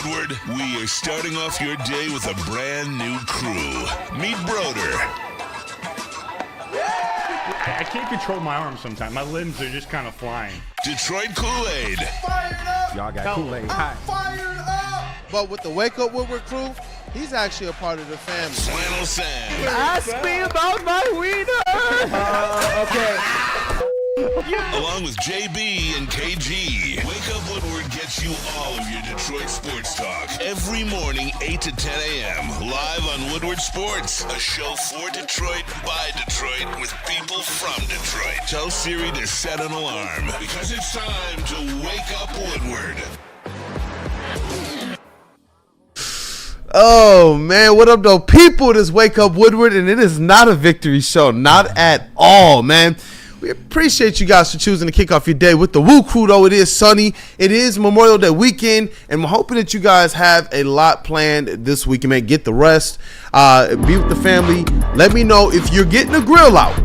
Woodward, we are starting off your day with a brand new crew. Meet Broder. I can't control my arms sometimes. My limbs are just kind of flying. Detroit Kool-Aid. Fired up! Y'all got Kool-Aid hot. Fired up! But with the Wake Up Woodward crew, he's actually a part of the family. Flannel Sam. Ask me about my wiener. Okay. Along with JB and KG. Wake Up Woodward gets you all of your Detroit sports talk. Every morning, 8 to 10 a.m. Live on Woodward Sports. A show for Detroit, by Detroit, with people from Detroit. Tell Siri to set an alarm. Because it's time to Wake Up Woodward. Oh, man, what up, though? People, this Wake Up Woodward, and it is not a victory show. Not at all, man. We appreciate you guys for choosing to kick off your day with the WUW Crew, though. It is sunny. It is Memorial Day weekend, and we're hoping that you guys have a lot planned this weekend, man. Get the rest. Be with the family. Let me know if you're getting the grill out.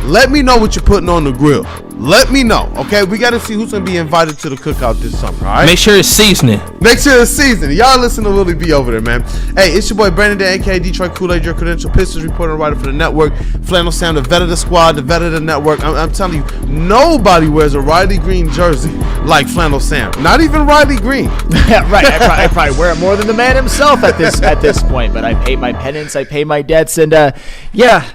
Let me know what you're putting on the grill. Let me know, okay? We got to see who's going to be invited to the cookout this summer, all right? Make sure it's seasoning. Make sure it's seasoning. Y'all listen to Willie B over there, man. Hey, it's your boy Brandon Day, a.k.a. Detroit Kool-Aid, your credential Pistons reporter and writer for the network. Flannel Sam, the vet of the squad, the vet of the network. I'm telling you, nobody wears a Riley Green jersey like Flannel Sam. Not even Riley Green. Yeah, right. I probably wear it more than the man himself at this point. But I pay my penance, I pay my debts, and yeah,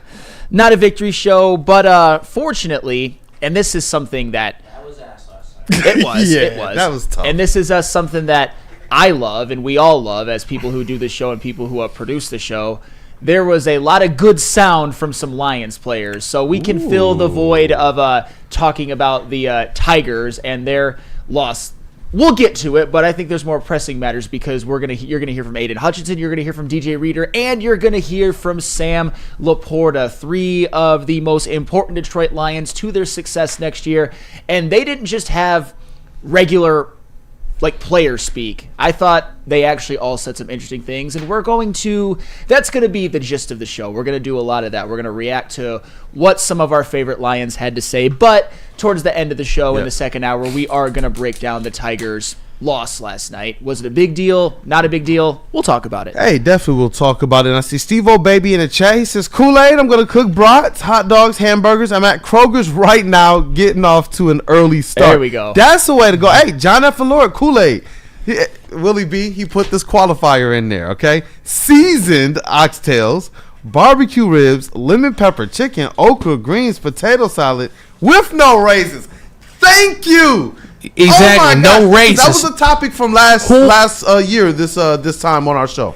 not a victory show. But fortunately, and this is something that was ass last time. it was. Yeah, it was. that was tough. And this is something that I love, and we all love as people who do the show and people who produce the show. There was a lot of good sound from some Lions players, so we can fill the void of talking about the Tigers and their loss. We'll get to it, but I think there's more pressing matters because you're gonna hear from Aidan Hutchinson, you're gonna hear from DJ Reader, and you're gonna hear from Sam LaPorta, three of the most important Detroit Lions to their success next year. And they didn't just have regular player speak. I thought they actually all said some interesting things, and that's going to be the gist of the show. We're going to do a lot of that. We're going to react to what some of our favorite Lions had to say, but towards the end of the show in the second hour, we are going to break down the Tigers' loss last night. Was it a big deal? Not a big deal? We'll talk about it. Hey, definitely we'll talk about it. And I see Steve-O Baby in the chat. He says, Kool-Aid, I'm going to cook brats, hot dogs, hamburgers. I'm at Kroger's right now getting off to an early start. There we go. That's the way to go. Hey, John F. and Lord, Kool-Aid. Willie B, he put this qualifier in there, okay? Seasoned oxtails, barbecue ribs, lemon pepper chicken, okra, greens, potato salad with no raisins. Thank you. Exactly, no raisins. That was a topic from last year. This time on our show.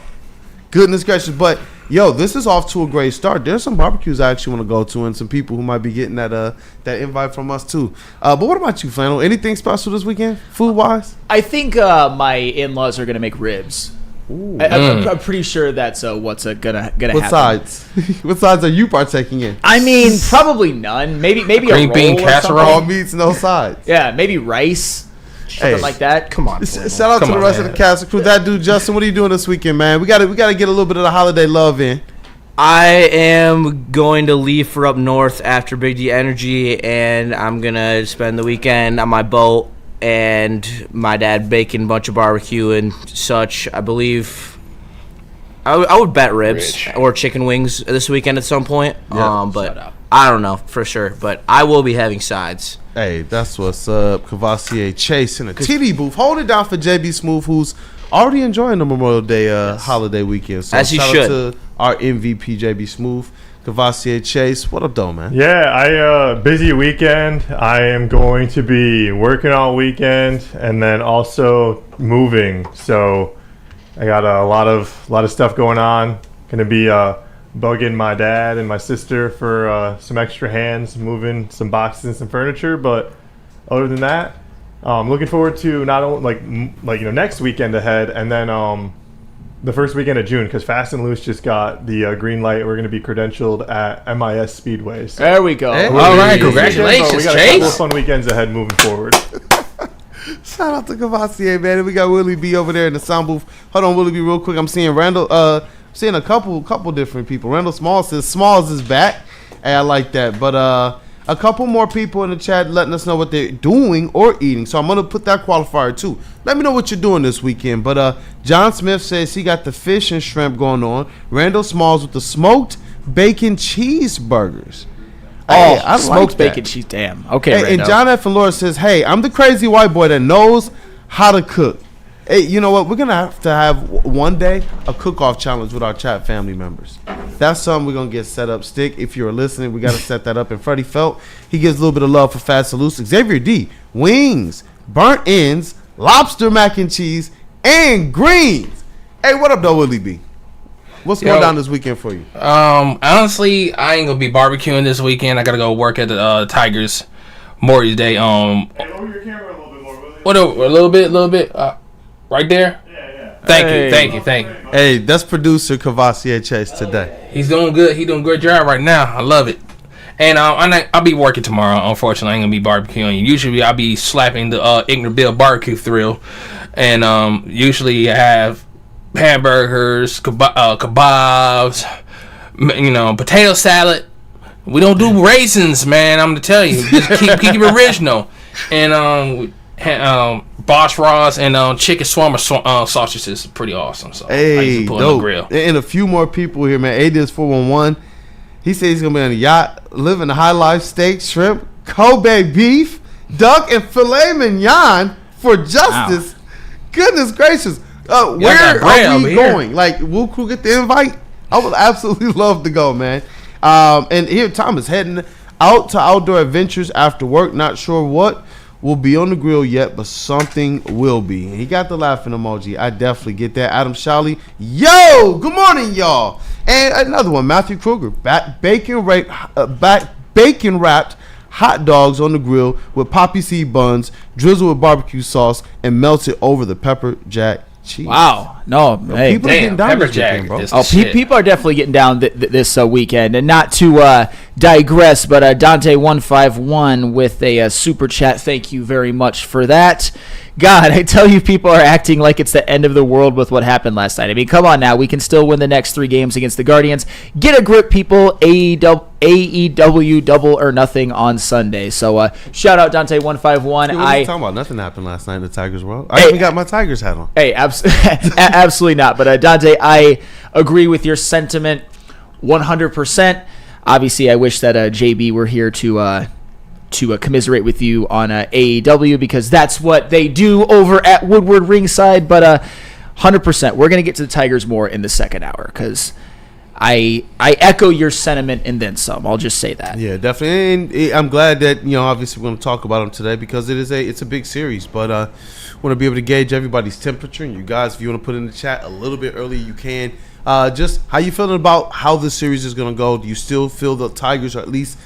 Goodness gracious, but yo, this is off to a great start. There's some barbecues I actually want to go to, and some people who might be getting that invite from us too. But what about you, Flannel? Anything special this weekend, food wise? I think my in-laws are gonna make ribs. I'm pretty sure that's what's gonna happen. What sides? What sides are you partaking in? I mean, probably none. Maybe Green a bean roll casserole. All meats, no sides. Yeah, maybe rice, something like that. Come on. Shout out to the rest of the cast crew. That dude, Justin, what are you doing this weekend, man? We gotta get a little bit of the holiday love in. I am going to leave for up north after Big D Energy, and I'm going to spend the weekend on my boat and my dad baking a bunch of barbecue and such. I believe I would bet ribs or chicken wings this weekend at some point. But I don't know for sure, but I will be having sides. Hey, that's what's up. Cavassier Chase in a TD booth. Hold it down for JB Smooth, who's already enjoying the Memorial Day holiday weekend. So as he shout should. out to our MVP, JB Smooth. Cavassier Chase, what up, though, man? Yeah, busy weekend. I am going to be working all weekend and then also moving. So I got a lot of stuff going on. Going to be bugging my dad and my sister for some extra hands, moving some boxes and some furniture. But other than that, I'm looking forward to not only next weekend ahead, and then the first weekend of June, because Fast and Loose just got the green light. We're going to be credentialed at MIS Speedway. So there we go. Hey. All right, congratulations, we got a couple of fun weekends ahead moving forward. Shout out to Cavassier, man. And we got Willie B over there in the sound booth. Hold on, Willie B, real quick. I'm seeing Randall. Seeing a couple different people. Randall Smalls says Smalls is back. Hey, I like that. But A couple more people in the chat letting us know what they're doing or eating. So I'm going to put that qualifier too. Let me know what you're doing this weekend. But John Smith says he got the fish and shrimp going on. Randall Smalls with the smoked bacon cheeseburgers. Oh, Hey, I smoked like that. bacon cheese. Damn. Okay, Hey, and Randall. John F. and Laura says, hey, I'm the crazy white boy that knows how to cook. Hey, you know what? We're going to have one day a cook-off challenge with our chat family members. That's something we're going to get set up. Stick, if you're listening, we got to set that up. And Freddie Felt, he gives a little bit of love for Fast Salutes. Xavier D, wings, burnt ends, lobster mac and cheese, and greens. Hey, what up, though, Willie B? What's going down this weekend for you? Honestly, I ain't gonna be barbecuing this weekend. I gotta go work at the Tigers Morty's Day. Hey, lower your camera a little bit more, Willie. What? A little bit. Right there. Yeah. Thank you. Hey, that's producer Cavassier Chase today. He's doing good. He's doing a great job right now. I love it. And I'll be working tomorrow. Unfortunately, I ain't gonna be barbecuing. Usually, I'll be slapping the Ignorant Bill barbecue thrill, and usually I have hamburgers, kebabs, potato salad. We don't do raisins, man. I'm gonna tell you, just keep it original. And Bosch Ross and chicken swarmer sausages is pretty awesome. So I used Hey, to put on the dope. grill. And a few more people here, man. Adidas 411. He says he's gonna be on a yacht, living the high life, steak, shrimp, Kobe beef, duck, and filet mignon for justice. Goodness gracious. Where are we going? Like, WUW Crew get the invite? I would absolutely love to go, man. And here Tom is heading out to outdoor adventures after work. Not sure what will be on the grill yet, but something will be. And he got the laughing emoji. I definitely get that. Adam Shally, yo, good morning, y'all. And another one, Matthew Kruger, bacon wrapped hot dogs on the grill with poppy seed buns, drizzled with barbecue sauce, and melted over the pepper jack cheese. Wow. No, hey. People are getting down pepper this jack weekend, bro. is the shit. People are definitely getting down this weekend. And not to digress, but Dante151 with a super chat. Thank you very much for that. God, I tell you, people are acting like it's the end of the world with what happened last night. I mean, come on now. We can still win the next 3 games against the Guardians. Get a grip, people. AEW double or nothing on Sunday. So shout out Dante151. What are you talking about? Nothing happened last night in the Tigers world. I even got my Tigers hat on. Hey, absolutely not. But Dante, I agree with your sentiment 100%. Obviously, I wish that JB were here to commiserate with you on AEW, because that's what they do over at Woodward ringside. But 100%, we're going to get to the Tigers more in the second hour, because I echo your sentiment and then some. I'll just say that. Yeah, definitely. And I'm glad that, obviously we're going to talk about them today, because it's a big series. But want to be able to gauge everybody's temperature. And you guys, if you want to put in the chat a little bit earlier, you can. Just how you feeling about how this series is going to go? Do you still feel the Tigers are at least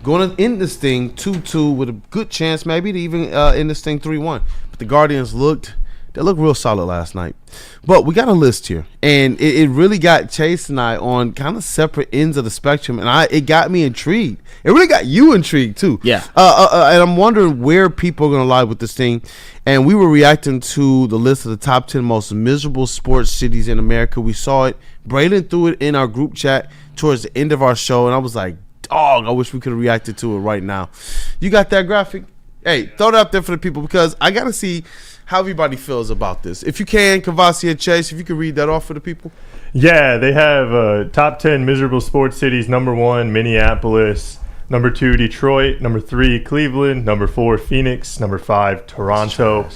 going to end this thing 2-2 with a good chance maybe to even end this thing 3-1? But the Guardians looked real solid last night. But we got a list here, and it really got Chase and I on kind of separate ends of the spectrum, and it got me intrigued. It really got you intrigued too. Yeah. And I'm wondering where people are going to lie with this thing. And we were reacting to the list of the top 10 most miserable sports cities in America. We saw it. Braylon threw it in our group chat towards the end of our show, and I was like, dog, I wish we could have reacted to it right now. You got that graphic? Hey, throw it up there for the people, because I got to see how everybody feels about this. If you can, Cavassier Chase, if you could read that off for the people. Yeah, they have top 10 miserable sports cities. Number 1, Minneapolis. Number 2, Detroit. Number 3, Cleveland. Number 4, Phoenix. Number 5, Toronto.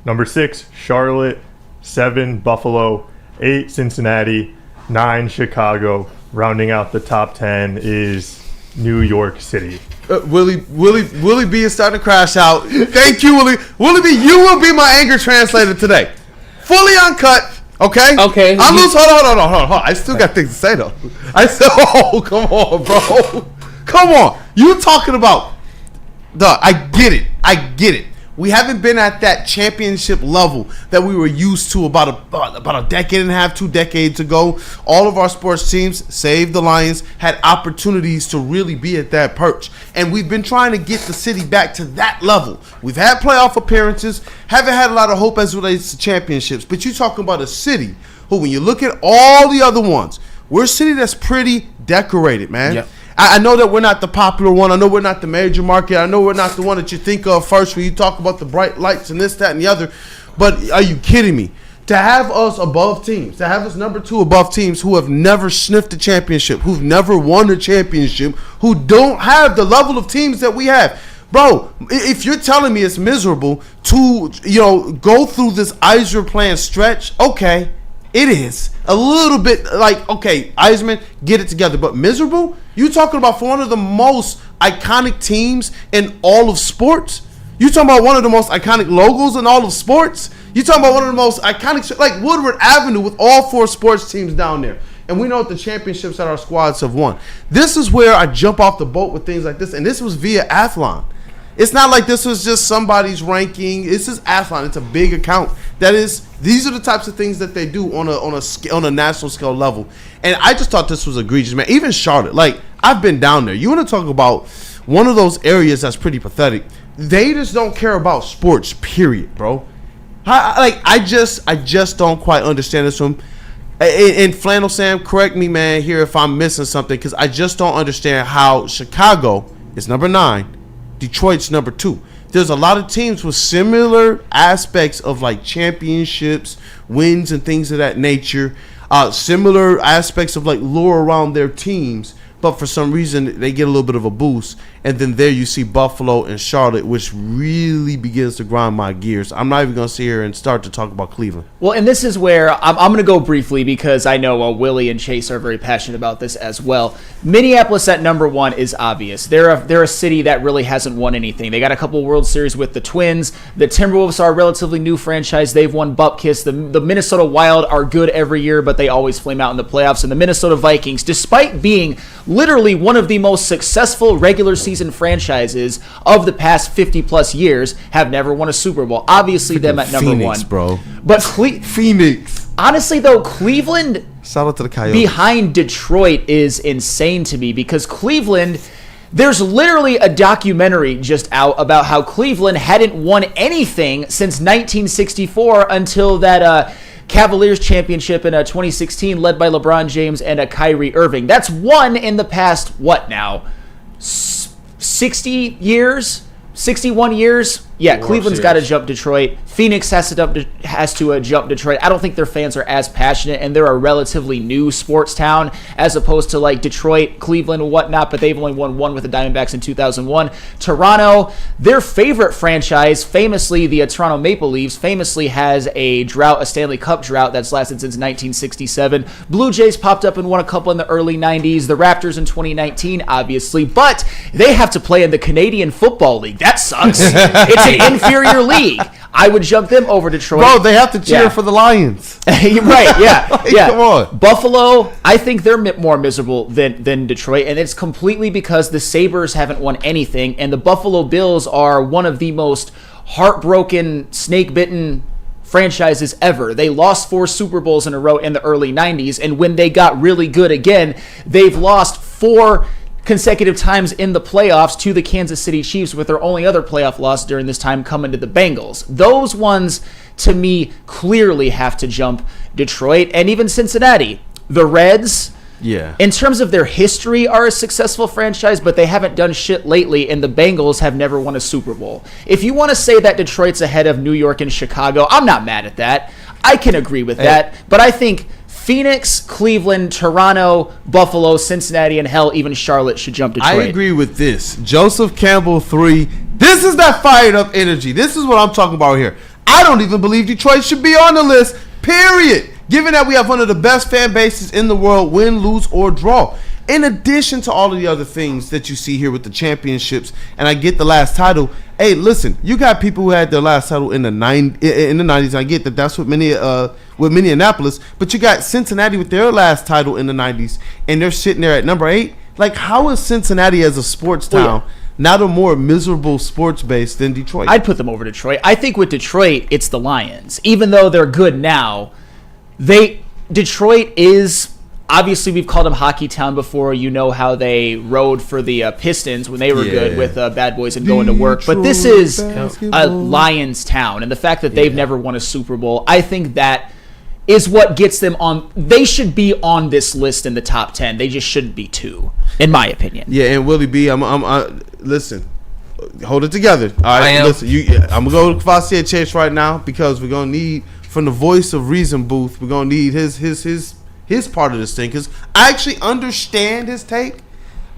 Number 6, Charlotte. 7, Buffalo. 8, Cincinnati. 9, Chicago. Rounding out the top 10 is New York City. Willie B is starting to crash out. Thank you, Willie. Willie B, you will be my anger translator today. Fully uncut. Okay. Okay. I'm loose. Hold on. I still got things to say though. I said, oh, come on, bro. Come on. You talking about? Duh. I get it. We haven't been at that championship level that we were used to about a decade and a half, 2 decades ago. All of our sports teams, save the Lions, had opportunities to really be at that perch. And we've been trying to get the city back to that level. We've had playoff appearances, haven't had a lot of hope as it relates to championships. But you're talking about a city who, when you look at all the other ones, we're a city that's pretty decorated, man. Yep. I know that we're not the popular one. I know we're not the major market. I know we're not the one that you think of first when you talk about the bright lights and this, that, and the other. But are you kidding me? To have us above teams, to have us number 2 above teams who have never sniffed a championship, who've never won a championship, who don't have the level of teams that we have. Bro, if you're telling me it's miserable to, go through this Eisner plan stretch, okay, it is. A little bit like, okay, Eisman, get it together. But miserable? You talking about for one of the most iconic teams in all of sports? You talking about one of the most iconic logos in all of sports? You talking about one of the most iconic, like Woodward Avenue with all 4 sports teams down there. And we know what the championships that our squads have won. This is where I jump off the boat with things like this. And this was via Athlon. It's not like this was just somebody's ranking. This is Athlon. It's a big account. These are the types of things that they do on a national scale level. And I just thought this was egregious, man. Even Charlotte, like, I've been down there. You want to talk about one of those areas that's pretty pathetic. They just don't care about sports, period, bro. I just don't quite understand this from. And Flannel Sam, correct me, man, here if I'm missing something, because I just don't understand how Chicago is number 9, Detroit's number 2. There's a lot of teams with similar aspects of like championships, wins, and things of that nature. Similar aspects of like lore around their teams. But for some reason, they get a little bit of a boost. And then there you see Buffalo and Charlotte, which really begins to grind my gears. I'm not even going to sit here and start to talk about Cleveland. Well, and this is where I'm going to go briefly because I know Willie and Chase are very passionate about this as well. Minneapolis at number 1 is obvious. They're a city that really hasn't won anything. They got a couple World Series with the Twins. The Timberwolves are a relatively new franchise. They've won Bupkis. The Minnesota Wild are good every year, but they always flame out in the playoffs. And the Minnesota Vikings, despite being literally one of the most successful regular season franchises of the past 50-plus years, have never won a Super Bowl. Obviously, them at number Phoenix, 1. Bro. But Phoenix. Honestly, though, Cleveland Shout out to the Coyotes. behind Detroit is insane to me because Cleveland, there's literally a documentary just out about how Cleveland hadn't won anything since 1964 until that Cavaliers championship in 2016 led by LeBron James and Kyrie Irving. That's one in the past, what now, 60 years? 61 years? Yeah, Cleveland's got to jump Detroit. Phoenix has to jump Detroit. I don't think their fans are as passionate, and they're a relatively new sports town as opposed to like Detroit, Cleveland, and whatnot, but they've only won one with the Diamondbacks in 2001. Toronto, their favorite franchise, famously the Toronto Maple Leafs, famously has a Stanley Cup drought that's lasted since 1967. Blue Jays popped up and won a couple in the early 90s. The Raptors in 2019, obviously, but they have to play in the Canadian Football League. That sucks. It's an inferior league. I would jump them over Detroit. Bro, they have to cheer for the Lions. Right, yeah. Yeah. Come on. Buffalo, I think they're more miserable than Detroit, and it's completely because the Sabres haven't won anything, and the Buffalo Bills are one of the most heartbroken, snake-bitten franchises ever. They lost 4 Super Bowls in a row in the early 90s, and when they got really good again, they've lost 4 consecutive times in the playoffs to the Kansas City Chiefs, with their only other playoff loss during this time coming to the Bengals. Those ones, to me, clearly have to jump Detroit and even Cincinnati. The Reds, in terms of their history, are a successful franchise, but they haven't done shit lately, and the Bengals have never won a Super Bowl. If you want to say that Detroit's ahead of New York and Chicago, I'm not mad at that. I can agree with that, but I think Phoenix, Cleveland, Toronto, Buffalo, Cincinnati, and hell, even Charlotte should jump Detroit. I agree with this. Joseph Campbell 3. This is that fired up energy. This is what I'm talking about here. I don't even believe Detroit should be on the list, period. Given that we have one of the best fan bases in the world, win, lose, or draw. In addition to all of the other things that you see here with the championships, and I get the last title. Hey, listen, you got people who had their last title in the 90s. I get that that's with Minneapolis, but you got Cincinnati with their last title in the 90s, and they're sitting there at number 8. Like, how is Cincinnati as a sports town not a more miserable sports base than Detroit? I'd put them over Detroit. I think with Detroit, it's the Lions. Even though they're good now, Detroit is. Obviously, we've called them Hockey Town before. You know how they rode for the Pistons when they were good with Bad Boys and Going to Work. But this is a Lions town. And the fact that they've never won a Super Bowl, I think that is what gets them on. They should be on this list in the top 10. They just shouldn't be 2, in my opinion. Yeah, and Willie B, listen, hold it together. All right, listen, I'm gonna go to Kvassier Chase right now because we're gonna need, from the voice of reason booth, we're gonna need his part of this thing, because I actually understand his take,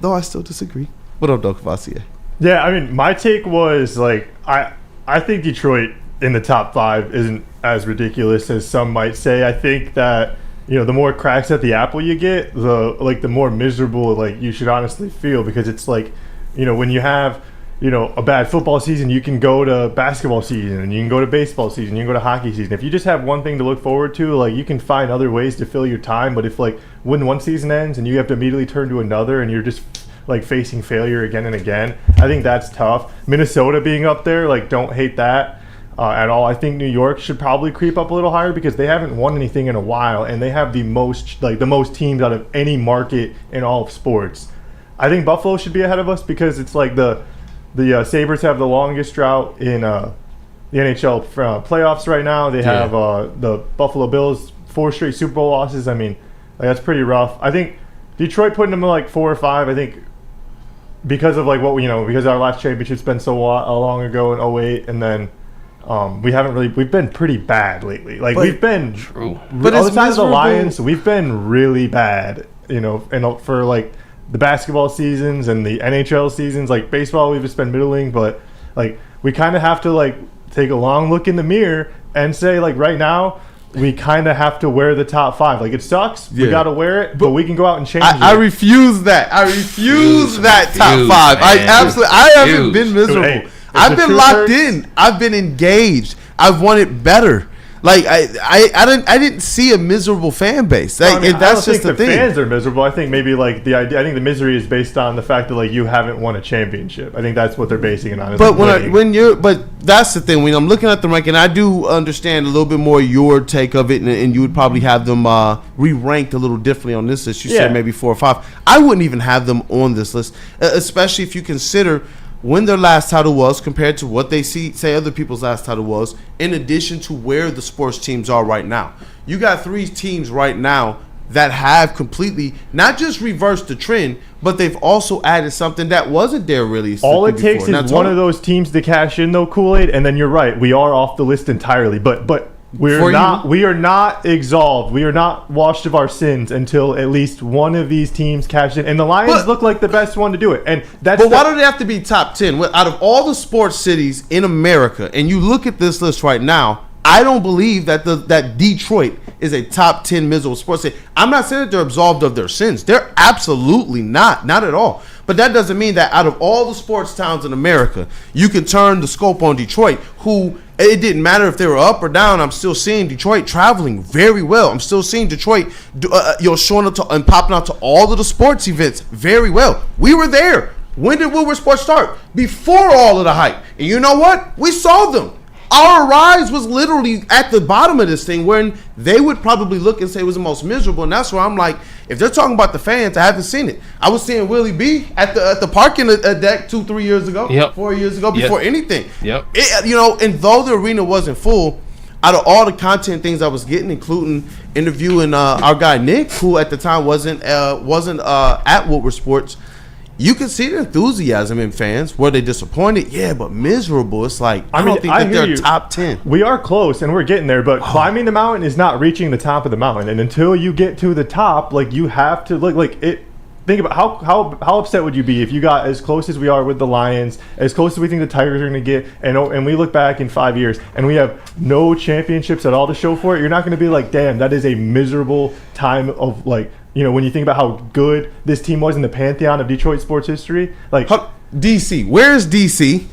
though I still disagree. What up, Doc Kvassier? Yeah, I mean, my take was like I think Detroit in the top 5 isn't as ridiculous as some might say. I think that, you know, the more cracks at the apple you get, the more miserable like you should honestly feel, because it's like, you know, when you have, you know, a bad football season, you can go to basketball season, and you can go to baseball season, you can go to hockey season. If you just have one thing to look forward to, like, you can find other ways to fill your time. But if, like, when one season ends and you have to immediately turn to another and you're just like facing failure again and again, I think that's tough. Minnesota being up there, like, don't hate that at all. I think New York should probably creep up a little higher because they haven't won anything in a while, and they have the most teams out of any market in all of sports. I think Buffalo should be ahead of us because it's like the Sabres have the longest drought in the NHL playoffs right now. They have the Buffalo Bills 4 straight Super Bowl losses. I mean, like, that's pretty rough. I think Detroit putting them in like 4 or 5. I think because of like because our last championship's been so long ago in 2008, and then we've been pretty bad lately. Like, we've been true, but besides the Lions, we've been really bad. You know, and for like the basketball seasons and the NHL seasons, like baseball, we've just been middling. But like, we kind of have to like take a long look in the mirror and say, like, right now we kind of have to wear the top 5. Like, it sucks. We got to wear it, but we can go out and change it. I refuse that. I refuse that top 5. Man. I haven't been miserable. Hey, I've been locked in. I've been engaged. I've wanted better. Like, I didn't see a miserable fan base. Like, I don't think the fans are miserable. I think maybe like the idea. I think the misery is based on the fact that like you haven't won a championship. I think that's what they're basing it on. But but that's the thing. When I'm looking at them ranking, I do understand a little bit more your take of it, and you would probably have them re-ranked a little differently on this list. You said maybe 4 or 5. I wouldn't even have them on this list, especially if you consider when their last title was compared to what they say other people's last title was, in addition to where the sports teams are right now. You got 3 teams right now that have completely not just reversed the trend, but they've also added something that wasn't there really. All it takes is one of those teams to cash in, though, Kool-Aid, and then you're right. We are off the list entirely, but we are not absolved. We are not washed of our sins until at least one of these teams cash in. And the Lions look like the best one to do it. And that's why do they have to be top 10? Out of all the sports cities in America, and you look at this list right now, I don't believe that Detroit is a top 10 miserable sports city. I'm not saying that they're absolved of their sins. They're absolutely not at all. But that doesn't mean that out of all the sports towns in America, you can turn the scope on Detroit, who it didn't matter if they were up or down. I'm still seeing Detroit traveling very well. I'm still seeing Detroit showing up and popping out to all of the sports events very well. We were there. When did Woodward Sports start? Before all of the hype. And you know what? We saw them. Our rise was literally at the bottom of this thing, when they would probably look and say it was the most miserable. And that's where I'm like, if they're talking about the fans, I haven't seen it. I was seeing Willie B at the parking deck 2-3 years ago, 4 years ago, before anything. And though the arena wasn't full, out of all the content things I was getting, including interviewing our guy Nick, who at the time wasn't at Woodward Sports, you can see the enthusiasm in fans. Were they disappointed? Yeah, but miserable. It's like, I don't think that they're top 10. We are close, and we're getting there, but climbing the mountain is not reaching the top of the mountain. And until you get to the top, like, you have to like it. Think about how upset would you be if you got as close as we are with the Lions, as close as we think the Tigers are going to get, and we look back in 5 years and we have no championships at all to show for it. You're not going to be like, damn, that is a miserable time of, like, you know, when you think about how good this team was in the pantheon of Detroit sports history. Like, DC, where is DC?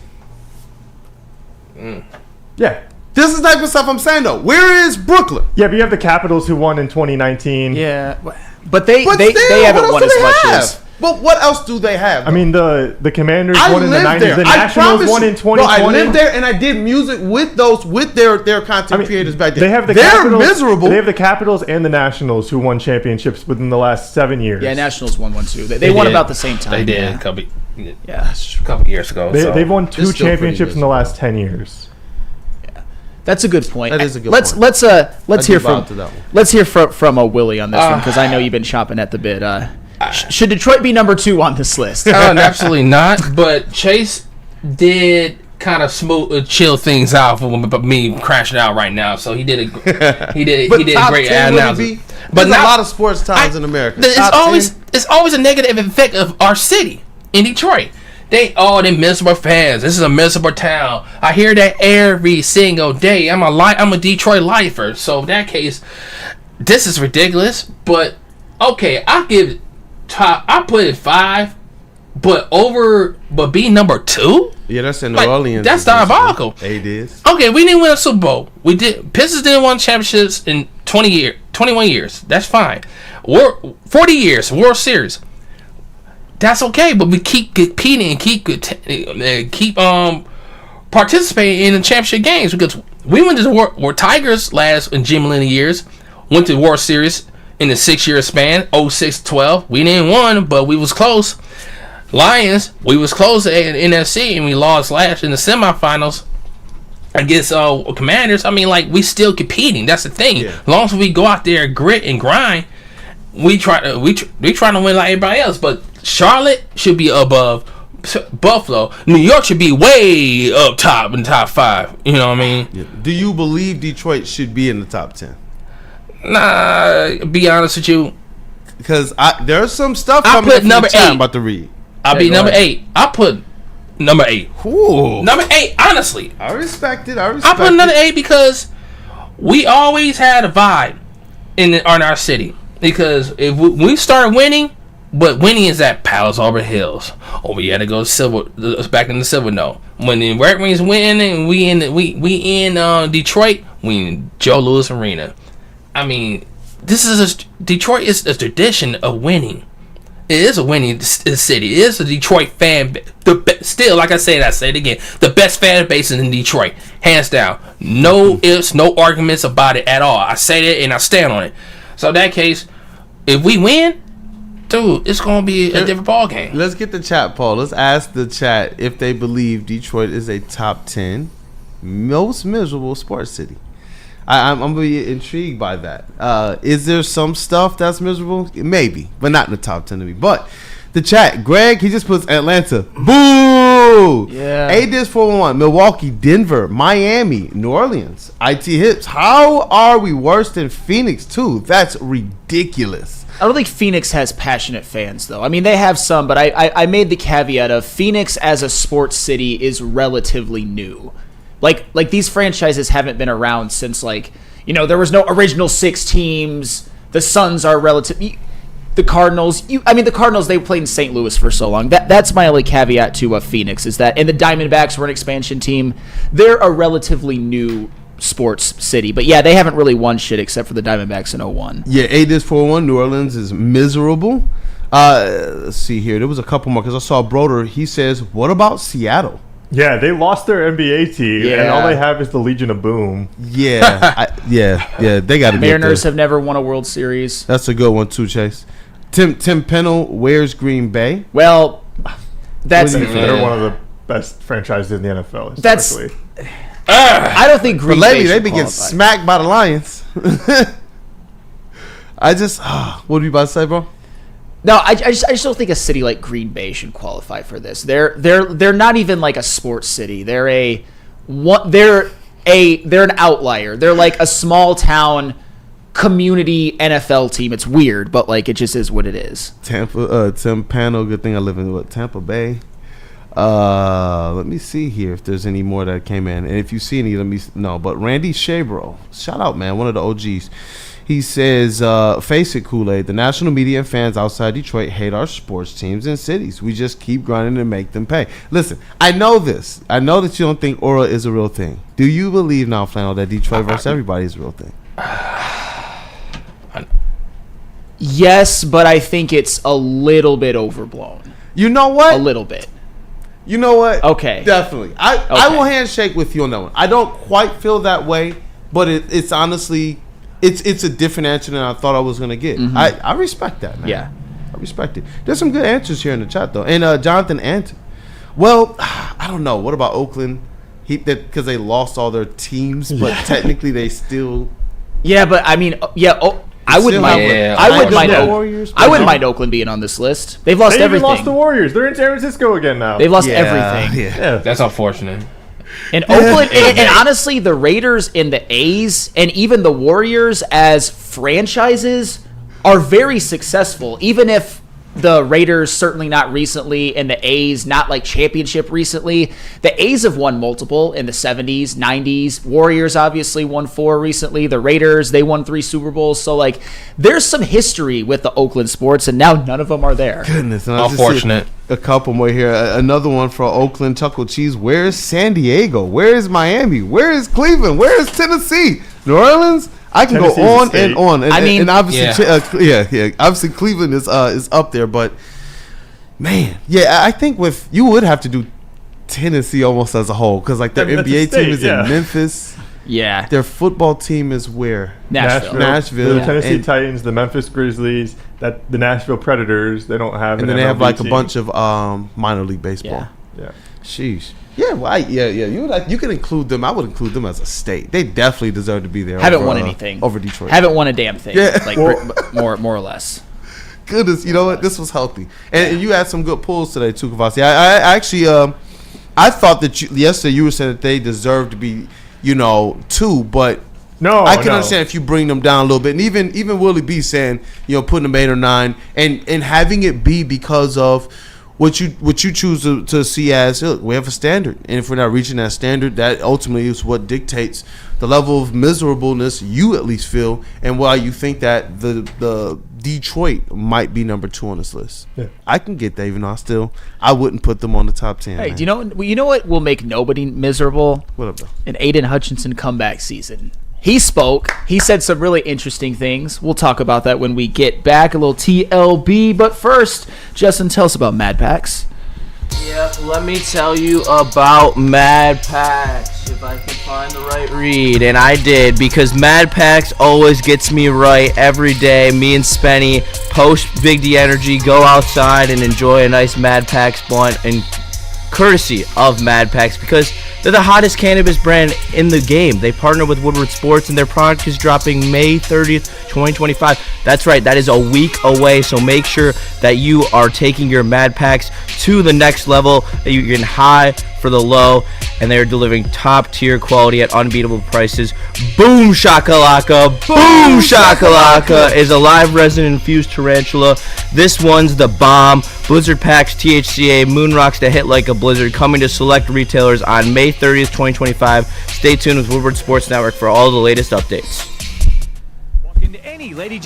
Yeah. This is the type of stuff I'm saying, though. Where is Brooklyn? Yeah, but you have the Capitals who won in 2019. Yeah, but they haven't won as much as. But what else do they have, though? I mean, the Commanders won in the 90s. There. The Nationals won in 2020. I lived there, and I did music with their content creators back then. They have They're miserable. They have the Capitals and the Nationals who won championships within the last 7 years. Yeah, Nationals won one too. They won about the same time. They did a couple years ago. They've won 2 championships in the last 10 years. Yeah. That's a good point. That is a good let's point. Let's hear vibe to that one. let's hear from Willie on this one, because I know you've been chomping at the bit. Should Detroit be number 2 on this list? Absolutely not. But Chase did kind of chill things out for me crashing out right now. So he did a great analysis. But not a lot of sports towns in America. It's always a negative effect of our city in Detroit. They miserable fans. This is a miserable town. I hear that every single day. I'm a Detroit lifer. So in that case, this is ridiculous. But okay, I put it 5, but being number 2. Yeah, that's in New Orleans. That's diabolical. It is. Okay, we didn't win a Super Bowl. Pistons didn't win championships in 21 years. That's fine. 40 years, World Series. That's okay, but we keep competing and keep participating in the championship games, because we went to the Tigers in Jim Millennium years, went to the World Series in the 6-year span, 06-12. We didn't win, but we was close. Lions, we was close in NFC, and we lost last in the semifinals against Commanders. I mean, like, we still competing. That's the thing. Yeah. As long as we go out there, grit and grind, we try to win like everybody else. But Charlotte should be above Buffalo. New York should be way up top in top 5. You know what I mean? Yeah. Do you believe Detroit should be in the top 10? Nah, be honest with you, because there's some stuff I put number 8. I'm about to read. I'll be number 8. I put number 8. Ooh. Number 8. Honestly, I respect it. I put number 8 because we always had a vibe in our city. Because if we start winning, but winning is at Palace Auburn Hills, or we had to go back in the Silver Note. When the Red Wings win and we in Detroit, we in Joe Louis Arena. I mean, Detroit is a tradition of winning. It is a winning city. It is a Detroit fan. Still, like I say it again. The best fan base is in Detroit, hands down. No ifs, no arguments about it at all. I say that and I stand on it. So in that case, if we win, dude, it's gonna be a different ball game. Let's get the chat poll. Let's ask the chat if they believe Detroit is a top 10 most miserable sports city. I'm gonna be intrigued by that. Is there some stuff that's miserable? Maybe, but not in the top 10 to me. But the chat, Greg, he just puts Atlanta. Boo! Yeah. ADIS411, Milwaukee, Denver, Miami, New Orleans, IT Hips. How are we worse than Phoenix too? That's ridiculous. I don't think Phoenix has passionate fans, though. I mean, they have some, but I made the caveat of Phoenix as a sports city is relatively new. Like these franchises haven't been around since, there was no original 6 teams. The Suns are the Cardinals. The Cardinals, they played in St. Louis for so long. That's my only caveat to Phoenix, is that, and the Diamondbacks were an expansion team. They're a relatively new sports city, but yeah, they haven't really won shit except for the Diamondbacks in 01. Yeah, ADIS401, New Orleans is miserable. Let's see here. There was a couple more because I saw Broder. He says, "What about Seattle?" Yeah, they lost their NBA team, and all they have is the Legion of Boom. Yeah, they got to. Mariners have never won a World Series. That's a good one too, Chase. Tim Pennell wears Green Bay. Well, that's they're one of the best franchises in the NFL. I don't think Green Bay. They've been getting smacked by the Lions. What are you about to say, bro? No, I just don't think a city like Green Bay should qualify for this. They're not even like a sports city. They're an outlier. They're like a small town community NFL team. It's weird, but it just is what it is. Tim Pano, good thing I live in Tampa Bay. Let me see here if there's any more that came in, and if you see any, let me know. But Randy Shabro, shout out, man, one of the OGs. He says, face it, Kool-Aid. The national media and fans outside Detroit hate our sports teams and cities. We just keep grinding to make them pay. Listen, I know this. I know that you don't think Aura is a real thing. Do you believe now, Flannel, that Detroit versus everybody is a real thing? Yes, but I think it's a little bit overblown. You know what? A little bit. You know what? Okay. Definitely. I will handshake with you on that one. I don't quite feel that way, but it's honestly... It's a different answer than I thought I was going to get. Mm-hmm. I respect that, man. Yeah. I respect it. There's some good answers here in the chat, though. And Jonathan answered. Well, I don't know. What about Oakland? because they lost all their teams, but technically they still. Yeah, but I mean, I wouldn't mind. I wouldn't mind Oakland being on this list. They've lost everything. They lost the Warriors. They're in San Francisco again now. They've lost everything. Yeah, That's unfortunate. And Oakland, and honestly, the Raiders and the A's, and even the Warriors as franchises are very successful, even if the Raiders certainly not recently, and the A's not like championship recently. The A's have won multiple in the 70s, 90s. Warriors obviously won 4 recently. The Raiders, they won 3 Super Bowls. So like, there's some history with the Oakland sports, and now none of them are there. Goodness, unfortunate. A couple more here. Another one for Oakland Chuck E. Cheese. Where is San Diego? Where is Miami? Where is Cleveland? Where is Tennessee? New Orleans? I can Tennessee's go on and on. And obviously, obviously Cleveland is up there, but man, I think you would have to do Tennessee almost as a whole, because like their NBA team is in Memphis. Yeah, their football team is where? Nashville. The Tennessee Titans, the Memphis Grizzlies, the Nashville Predators. They don't have, and then they have like a bunch of minor league baseball. Yeah. Sheesh. Yeah, well, you can include them. I would include them as a state. They definitely deserve to be there. Haven't won anything over Detroit. Haven't won a damn thing. Yeah. Like more or less. Goodness, you know what? This was healthy, and you had some good pulls today too, Kavasi. I actually, I thought that yesterday you were saying that they deserve to be, 2, but no, I can understand if you bring them down a little bit, and even Willie B saying, putting them 8 or 9, and having it be because of what you choose to see as, look, we have a standard, and if we're not reaching that standard, that ultimately is what dictates the level of miserableness you at least feel, and why you think that the Detroit might be number 2 on this list. Yeah. I can get that, even though I wouldn't put them on the top 10. Hey, man. do you know what will make nobody miserable? What up, though? An Aidan Hutchinson comeback season. He spoke. He said some really interesting things. We'll talk about that when we get back. A little TLB. But first, Justin, tell us about Mad Packs. Yeah, let me tell you about Mad Packs, if I can find the right read. And I did, because Mad Packs always gets me right every day. Me and Spenny post Big D Energy, go outside and enjoy a nice Mad Packs blunt, and courtesy of Mad Packs, because they're the hottest cannabis brand in the game. They partner with Woodward Sports, and their product is dropping May 30th, 2025. That's right, that is a week away, so make sure that you are taking your Mad Packs to the next level, that you're getting high for the low, and they're delivering top-tier quality at unbeatable prices. Boom Shakalaka! Boom Shakalaka is a live resin-infused tarantula. This one's the bomb. Blizzard Packs, THCA, moon rocks that hit like a blizzard, coming to select retailers on May 30th, 2025. Stay tuned with Woodward Sports Network for all the latest updates. Walk into any Lady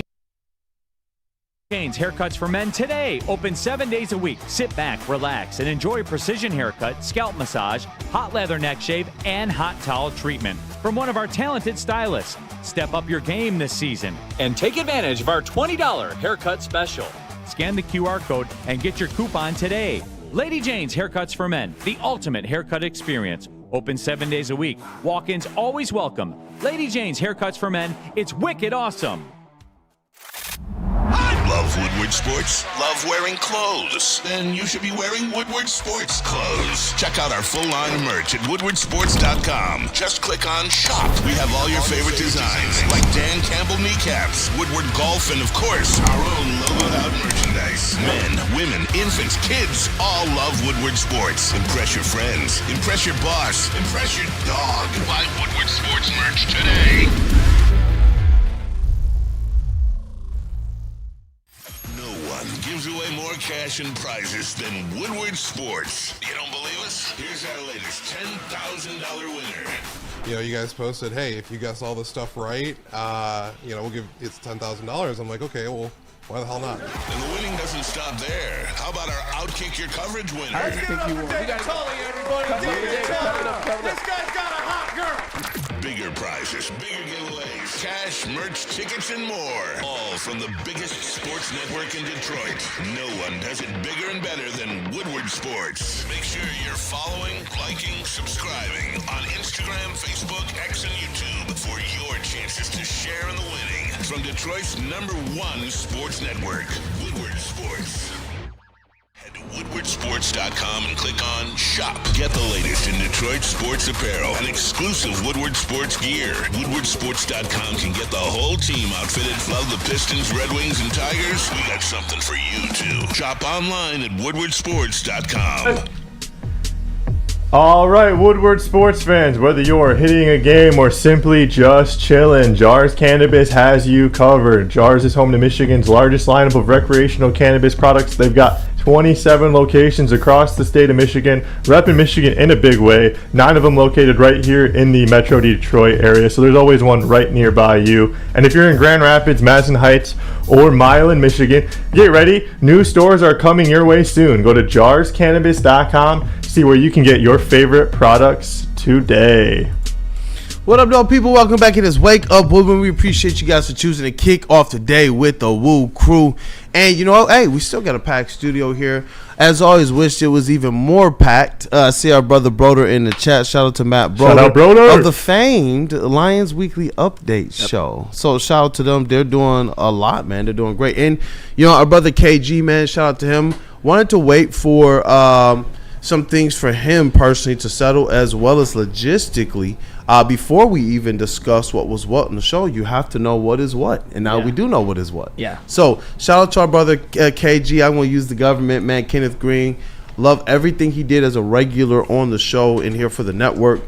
Jane's Haircuts for Men today. Open 7 days a week. Sit back, relax, and enjoy precision haircut, scalp massage, hot leather neck shave, and hot towel treatment from one of our talented stylists. Step up your game this season and take advantage of our $20 haircut special. Scan the QR code and get your coupon today. Lady Jane's Haircuts for Men, the ultimate haircut experience. Open 7 days a week. Walk-ins always welcome. Lady Jane's Haircuts for Men, it's wicked awesome. Love Woodward Sports? Love wearing clothes? Then you should be wearing Woodward Sports clothes. Check out our full line of merch at woodwardsports.com. Just click on shop. We have all your favorite designs, like Dan Campbell kneecaps, Woodward golf, and of course, our own logoed out merchandise. Men, women, infants, kids all love Woodward Sports. Impress your friends. Impress your boss. Impress your dog. Buy Woodward Sports merch today. Gives away more cash and prizes than Woodward Sports. You don't believe us? Here's our latest $10,000 winner. You guys posted, hey, if you guess all this stuff right, we'll give it's $10,000. I'm like, okay, well, why the hell not? And the winning doesn't stop there. How about our Outkick Your Coverage winner? I think you won. We got This guy's got a hot girl. Bigger prizes, bigger giveaways, cash, merch, tickets, and more. All from the biggest sports network in Detroit. No one does it bigger and better than Woodward Sports. Make sure you're following, liking, subscribing on Instagram, Facebook, X, and YouTube for your chances to share in the winning. From Detroit's #1 sports network, Woodward Sports. Head to woodwardsports.com WoodwardSports.com and click on Shop. Get the latest in Detroit sports apparel and exclusive Woodward Sports gear. WoodwardSports.com can get the whole team outfitted. Love the Pistons, Red Wings, and Tigers? We got something for you, too. Shop online at WoodwardSports.com. All right, Woodward sports fans, whether you're hitting a game or simply just chilling, Jars Cannabis has you covered. Jars is home to Michigan's largest lineup of recreational cannabis products. They've got 27 locations across the state of Michigan, repping Michigan in a big way. 9 of them located right here in the Metro Detroit area, so there's always one right nearby you. And if you're in Grand Rapids, Madison Heights, or Milan, Michigan, get ready. New stores are coming your way soon. Go to jarscannabis.com, see where you can get your favorite products today. What up, though, people? Welcome back. It is Wake Up Woodward. We appreciate you guys for choosing to kick off today with the WUW Crew. And you know, hey, we still got a packed studio here. As always, wished it was even more packed. See our brother Broder in the chat. Shout out to Matt Broder, Shout out Broder of the famed Lions Weekly Update show. So shout out to them. They're doing a lot, man. They're doing great. And you know, our brother KG, man, shout out to him. Wanted to wait for some things for him personally to settle, as well as logistically. Before we even discuss what was what in the show, you have to know what is what. And now we do know what is what. Yeah. So shout out to our brother KG. I'm going to use the government, man. Kenneth Green. Love everything he did as a regular on the show and here for the network.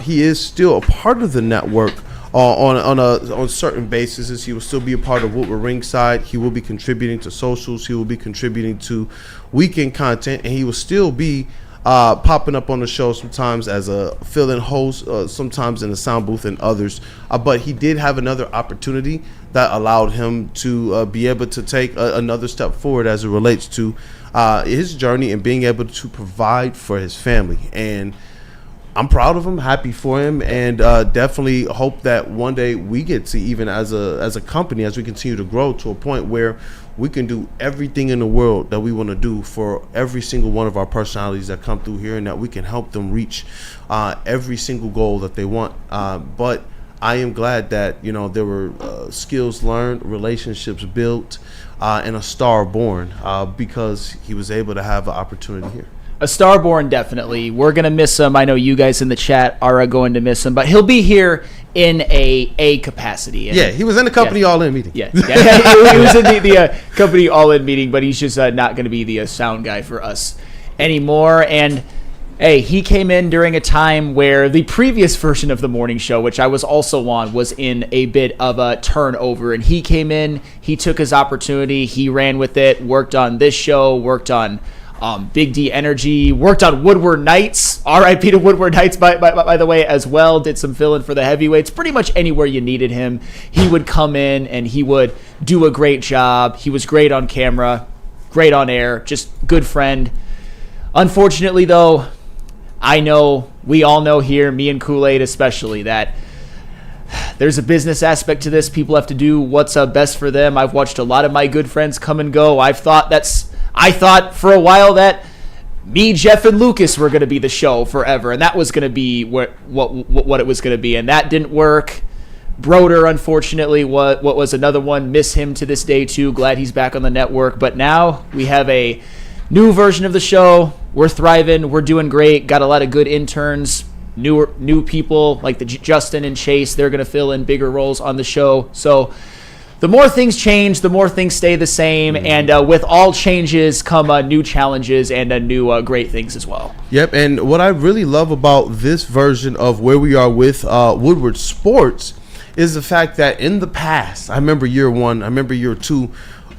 He is still a part of the network on certain bases. He will still be a part of Woodward Ringside. He will be contributing to socials. He will be contributing to weekend content. And he will still be popping up on the show sometimes as a fill-in host, sometimes in the sound booth and others. But he did have another opportunity that allowed him to be able to take another step forward as it relates to his journey and being able to provide for his family. And I'm proud of him, happy for him, and definitely hope that one day we get to, even as a company, as we continue to grow to a point where we can do everything in the world that we want to do for every single one of our personalities that come through here, and that we can help them reach every single goal that they want. But I am glad that, you know, there were skills learned, relationships built, and a star born because he was able to have an opportunity here. A Starborn, definitely. We're going to miss him. I know you guys in the chat are going to miss him, but he'll be here in a capacity. And, yeah, he was in the company all-in meeting. Yeah. He was in the company all-in meeting, but he's just not going to be the sound guy for us anymore. And, hey, he came in during a time where the previous version of the morning show, which I was also on, was in a bit of a turnover. And he came in, he took his opportunity, he ran with it, worked on this show, worked on Big D Energy, worked on Woodward Nights, RIP to Woodward Nights by the way as well, did some fill-in for the heavyweights. Pretty much anywhere you needed him, he would come in and he would do a great job. He was great on camera, great on air, just good friend. Unfortunately though, I know, we all know here, me and Kool-Aid especially, that there's a business aspect to this. People have to do what's best for them. I've watched a lot of my good friends come and go. I thought for a while that me, Jeff, and Lucas were going to be the show forever, and that was going to be what it was going to be, and that didn't work. Broder, unfortunately, what was another one. Miss him to this day, too. Glad he's back on the network. But now we have a new version of the show. We're thriving. We're doing great. Got a lot of good interns, new people like the Justin and Chase. They're going to fill in bigger roles on the show. So the more things change, the more things stay the same, and with all changes come new challenges and new great things as well. Yep, and what I really love about this version of where we are with Woodward Sports is the fact that in the past, I remember year 1, I remember year 2,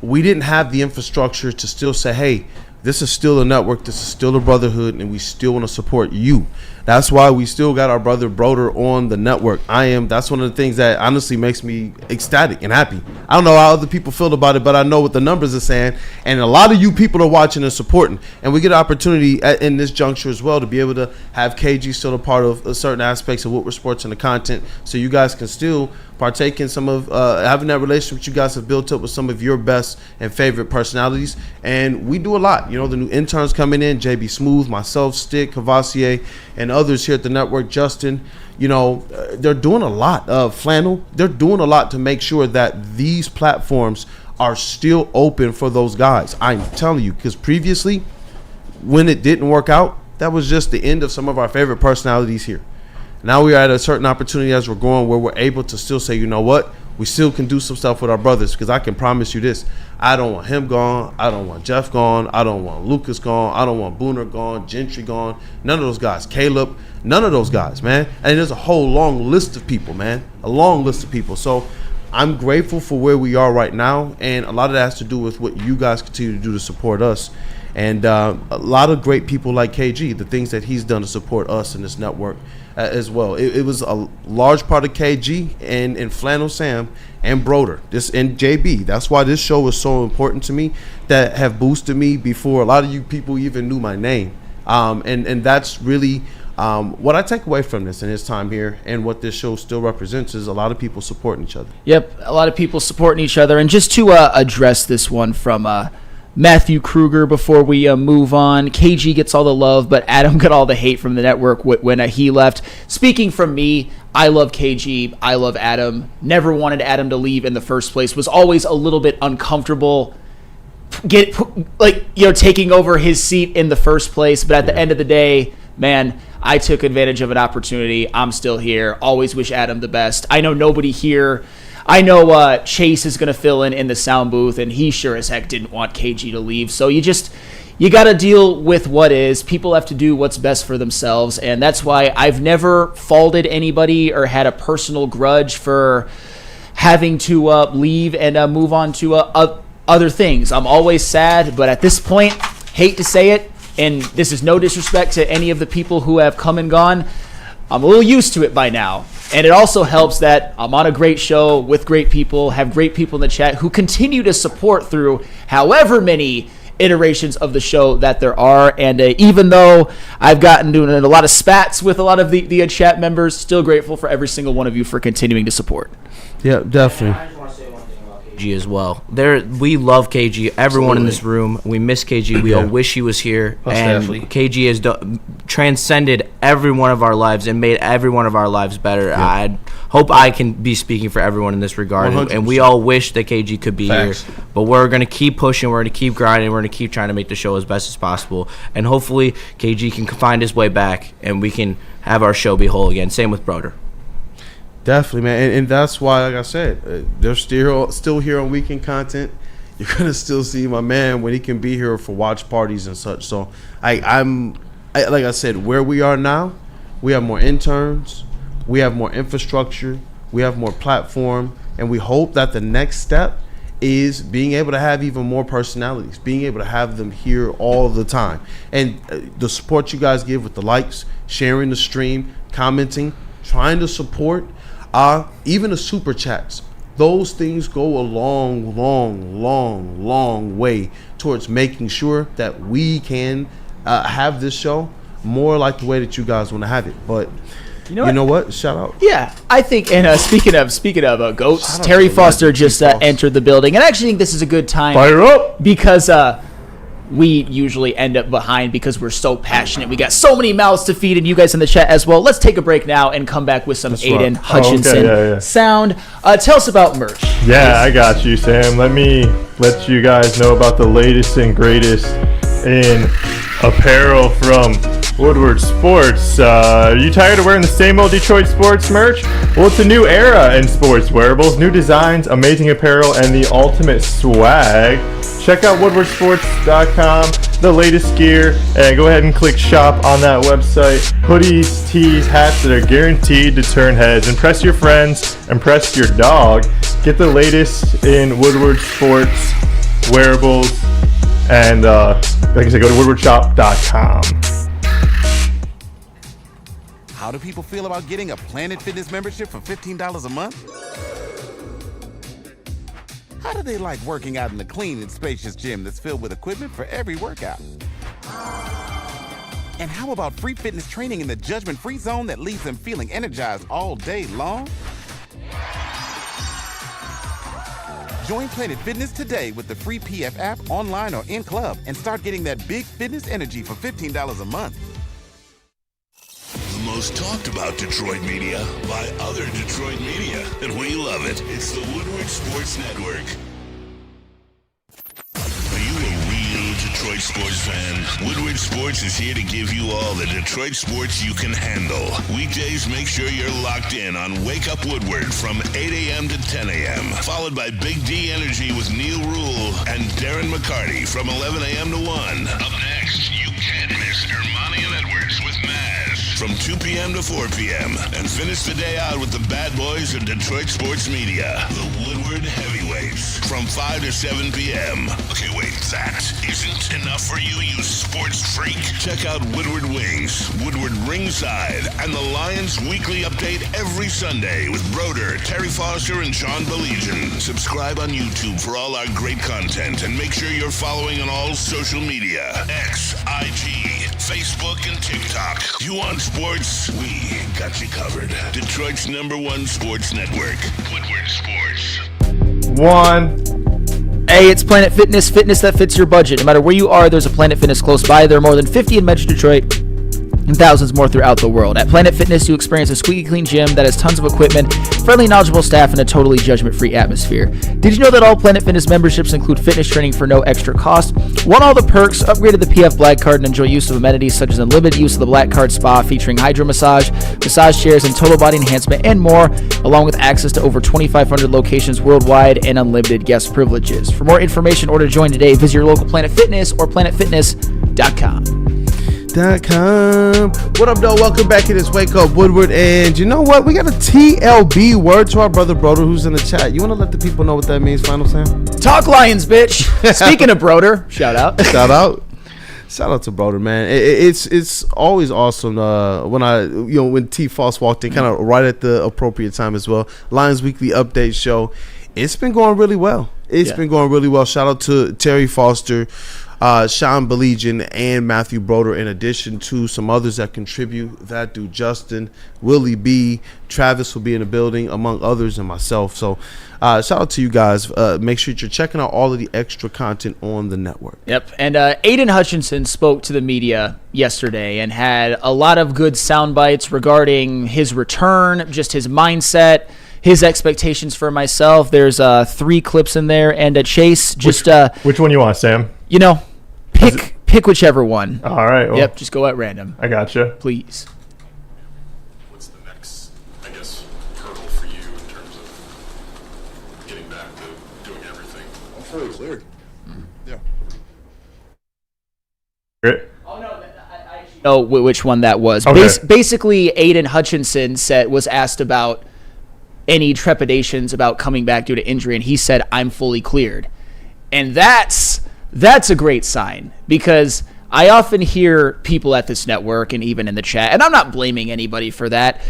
we didn't have the infrastructure to still say, hey, this is still a network, this is still a brotherhood, and we still want to support you. That's why we still got our brother Broder on the network. That's one of the things that honestly makes me ecstatic and happy. I don't know how other people feel about it, but I know what the numbers are saying, and a lot of you people are watching and supporting. And we get an opportunity in this juncture as well to be able to have KG still a part of certain aspects of Woodward Sports and the content, so you guys can still partake in some of having that relationship you guys have built up with some of your best and favorite personalities. And we do a lot. You know, the new interns coming in, JB Smooth, myself, Stick, Cavassier, and others here at the network, Justin, you know, they're doing a lot. Flannel, they're doing a lot to make sure that these platforms are still open for those guys. I'm telling you, because previously when it didn't work out, that was just the end of some of our favorite personalities here. Now we are at a certain opportunity as we're going where we're able to still say, you know what, we still can do some stuff with our brothers, because I can promise you this. I don't want him gone. I don't want Jeff gone. I don't want Lucas gone. I don't want Booner gone. Gentry gone. None of those guys. Caleb. None of those guys, man. And there's a whole long list of people, man. A long list of people. So I'm grateful for where we are right now. And a lot of that has to do with what you guys continue to do to support us. And a lot of great people like KG, the things that he's done to support us in this network as well. It was a large part of KG and Flannel Sam and Broder, and JB. That's why this show is so important to me, that have boosted me before a lot of you people even knew my name. And that's really what I take away from this and his time here, and what this show still represents, is a lot of people supporting each other. Yep, a lot of people supporting each other. And just to address this one from Matthew Kruger before we move on. KG gets all the love, but Adam got all the hate from the network when he left. Speaking from me, I love KG. I love Adam. Never wanted Adam to leave in the first place. Was always a little bit uncomfortable taking over his seat in the first place. But at the end of the day, man, I took advantage of an opportunity. I'm still here. Always wish Adam the best. I know nobody here. I know Chase is going to fill in the sound booth, and he sure as heck didn't want KG to leave. So you got to deal with what is. People have to do what's best for themselves, and that's why I've never faulted anybody or had a personal grudge for having to leave and move on to other things. I'm always sad, but at this point, hate to say it, and this is no disrespect to any of the people who have come and gone, I'm a little used to it by now. And it also helps that I'm on a great show with great people, have great people in the chat who continue to support through however many iterations of the show that there are. And even though I've gotten doing a lot of spats with a lot of the chat members, still grateful for every single one of you for continuing to support. Yeah, definitely. I just want to say one thing about KG as well. We love KG. Everyone in this room, we miss KG. We all wish he was here. Most and definitely. KG has transcended every one of our lives and made every one of our lives better. Yeah. I hope I can be speaking for everyone in this regard. 100%. And we all wish that KG could be here. But we're going to keep pushing. We're going to keep grinding. We're going to keep trying to make the show as best as possible. And hopefully KG can find his way back and we can have our show be whole again. Same with Broder. Definitely, man. And that's why, like I said, they're still here on weekend content. You're going to still see my man when he can be here for watch parties and such. So like I said, where we are now, we have more interns, we have more infrastructure, we have more platform, and we hope that the next step is being able to have even more personalities, being able to have them here all the time. And the support you guys give with the likes, sharing the stream, commenting, trying to support, even the super chats. Those things go a long, long, long, long way towards making sure that we can have this show more like the way that you guys want to have it. But you know what? Shout out. Yeah, I think. And speaking of goats, Terry Foster just entered the building, and I actually think this is a good time. Fire up! Because we usually end up behind because we're so passionate. We got so many mouths to feed, and you guys in the chat as well. Let's take a break now and come back with some Aidan Hutchinson sound. Tell us about merch. Yeah, I got you, Sam. Let me let you guys know about the latest and greatest in apparel from Woodward Sports. Are you tired of wearing the same old Detroit sports merch? Well, it's a new era in sports wearables, new designs, amazing apparel, and the ultimate swag. Check out woodwardsports.com, the latest gear, and go ahead and click shop on that website. Hoodies, tees, hats that are guaranteed to turn heads. Impress your friends, impress your dog. Get the latest in Woodward Sports wearables, and like I said, go to woodwardshop.com. How do people feel about getting a Planet Fitness membership for $15 a month? How do they like working out in a clean and spacious gym that's filled with equipment for every workout? And how about free fitness training in the judgment-free zone that leaves them feeling energized all day long? Join Planet Fitness today with the free PF app, online or in club, and start getting that big fitness energy for $15 a month. The most talked about Detroit media by other Detroit media, and we love it. It's the Woodward Sports Network. Are you a real Detroit Detroit sports fan, Woodward Sports is here to give you all the Detroit sports you can handle. Weekdays, make sure you're locked in on Wake Up Woodward from 8 a.m. to 10 a.m., followed by Big D Energy with Neil Rule and Darren McCarty from 11 a.m. to 1. Up next, you can't miss Ermanni and Edwards with Maz from 2 p.m. to 4 p.m. And finish the day out with the bad boys of Detroit sports media, the Woodward Heavyweights, from 5 to 7 p.m. Okay, wait, that isn't enough for you, you sports freak. Check out Woodward Wings, Woodward Ringside, and the Lions Weekly Update every Sunday with Broder, Terry Foster, and Sean Belegian. Subscribe on YouTube for all our great content, and make sure you're following on all social media, X, IG, Facebook, and TikTok. You want sports? We got you covered. Detroit's #1 sports network, Woodward Sports. One. Hey, it's Planet Fitness, fitness that fits your budget. No matter where you are, there's a Planet Fitness close by. There are more than 50 in Metro Detroit and thousands more throughout the world. At Planet Fitness, you experience a squeaky clean gym that has tons of equipment, friendly, knowledgeable staff, and a totally judgment-free atmosphere. Did you know that all Planet Fitness memberships include fitness training for no extra cost? Want all the perks? Upgrade to the PF Black Card and enjoy use of amenities such as unlimited use of the Black Card Spa featuring hydro massage, massage chairs, and total body enhancement, and more, along with access to over 2,500 locations worldwide and unlimited guest privileges. For more information or to join today, visit your local Planet Fitness or planetfitness.com. What up, though? Welcome back to this Wake Up Woodward. And you know what? We got a TLB word to our brother Broder who's in the chat. You want to let the people know what that means, Final Sam? Talk Lions, bitch. Speaking of Broder, shout out. Shout out to Broder, man. It's always awesome when T Foss walked in, kind of right at the appropriate time as well. Lions Weekly Update show. It's been going really well. Shout out to Terry Foster, Sean Belegian, and Matthew Broder, in addition to some others that contribute. That dude Justin, Willie B, Travis will be in the building, among others, and myself. So shout out to you guys. Make sure you're checking out all of the extra content on the network. Yep. And Aidan Hutchinson spoke to the media yesterday and had a lot of good sound bites regarding his return, just his mindset, his expectations for myself. There's 3 clips in there, and Chase, just which one you want, Sam? You know, pick whichever one. All right. Well, yep, just go at random. I gotcha. Please. What's the next, I guess, hurdle for you in terms of getting back to doing everything? I'm fully cleared. Yeah. Great. Oh, no, I know which one that was. Okay. Basically, Aidan Hutchinson was asked about any trepidations about coming back due to injury, and he said, "I'm fully cleared." And that's a great sign, because I often hear people at this network and even in the chat, and I'm not blaming anybody for that,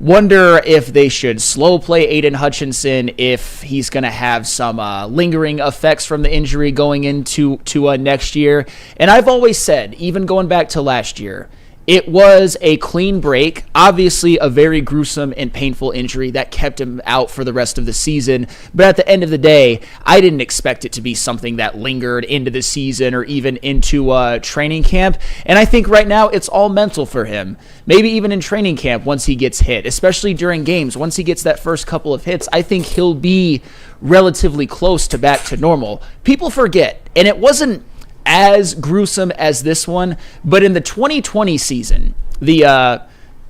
wonder if they should slow play Aidan Hutchinson, if he's going to have some lingering effects from the injury going into next year. And I've always said, even going back to last year, it was a clean break, obviously a very gruesome and painful injury that kept him out for the rest of the season. But at the end of the day, I didn't expect it to be something that lingered into the season or even into training camp. And I think right now it's all mental for him. Maybe even in training camp once he gets hit, especially during games. Once he gets that first couple of hits, I think he'll be relatively close to back to normal. People forget, and it wasn't as gruesome as this one, but in the 2020 season, the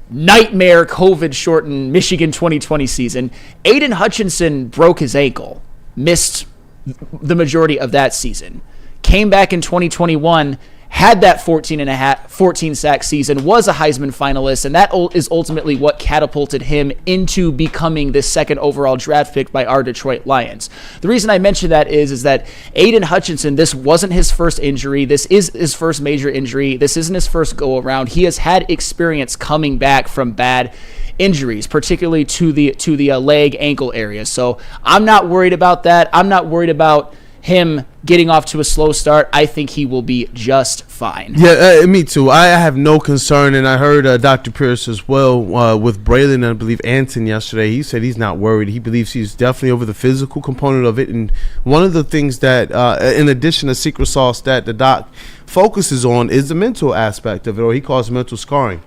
nightmare COVID-shortened Michigan 2020 season, Aidan Hutchinson broke his ankle, missed the majority of that season, came back in 2021, had that 14 sack season, was a Heisman finalist, and that is ultimately what catapulted him into becoming the 2nd overall draft pick by our Detroit Lions. The reason I mention that is that Aidan Hutchinson, this wasn't his first injury. This is his first major injury. This isn't his first go-around. He has had experience coming back from bad injuries, particularly to the leg, ankle area. So I'm not worried about that. I'm not worried about him getting off to a slow start. I think he will be just fine. Yeah, me too. I have no concern, and I heard Dr. Pierce as well with Braylon and I believe Anton yesterday. He said he's not worried. He believes he's definitely over the physical component of it, and one of the things that, in addition to secret sauce that the doc focuses on, is the mental aspect of it, or he calls mental scarring.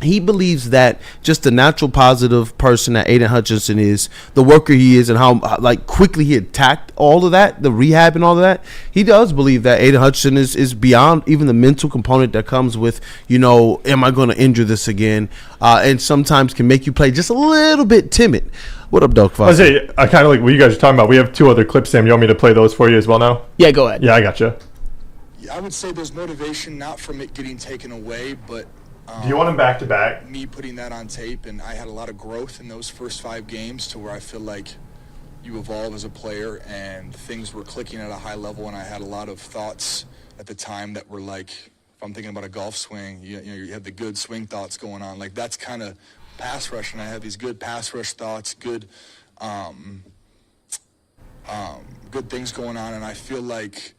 he believes that just the natural positive person that Aidan Hutchinson is, the worker he is, and how like quickly he attacked all of that, the rehab and all of that. He does believe that Aidan Hutchinson is beyond even the mental component that comes with, am I going to injure this again? And sometimes can make you play just a little bit timid. What up, Doug? I kind of like what you guys are talking about. We have 2 other clips, Sam. You want me to play those for you as well now? Yeah, go ahead. Yeah, I gotcha. I would say there's motivation not from it getting taken away, but do you want him back to back? Me putting that on tape, and I had a lot of growth in those first 5 games to where I feel like you evolve as a player, and things were clicking at a high level, and I had a lot of thoughts at the time that were like, if I'm thinking about a golf swing, you have the good swing thoughts going on. Like, that's kind of pass rush, and I have these good pass rush thoughts, good things going on, and I feel like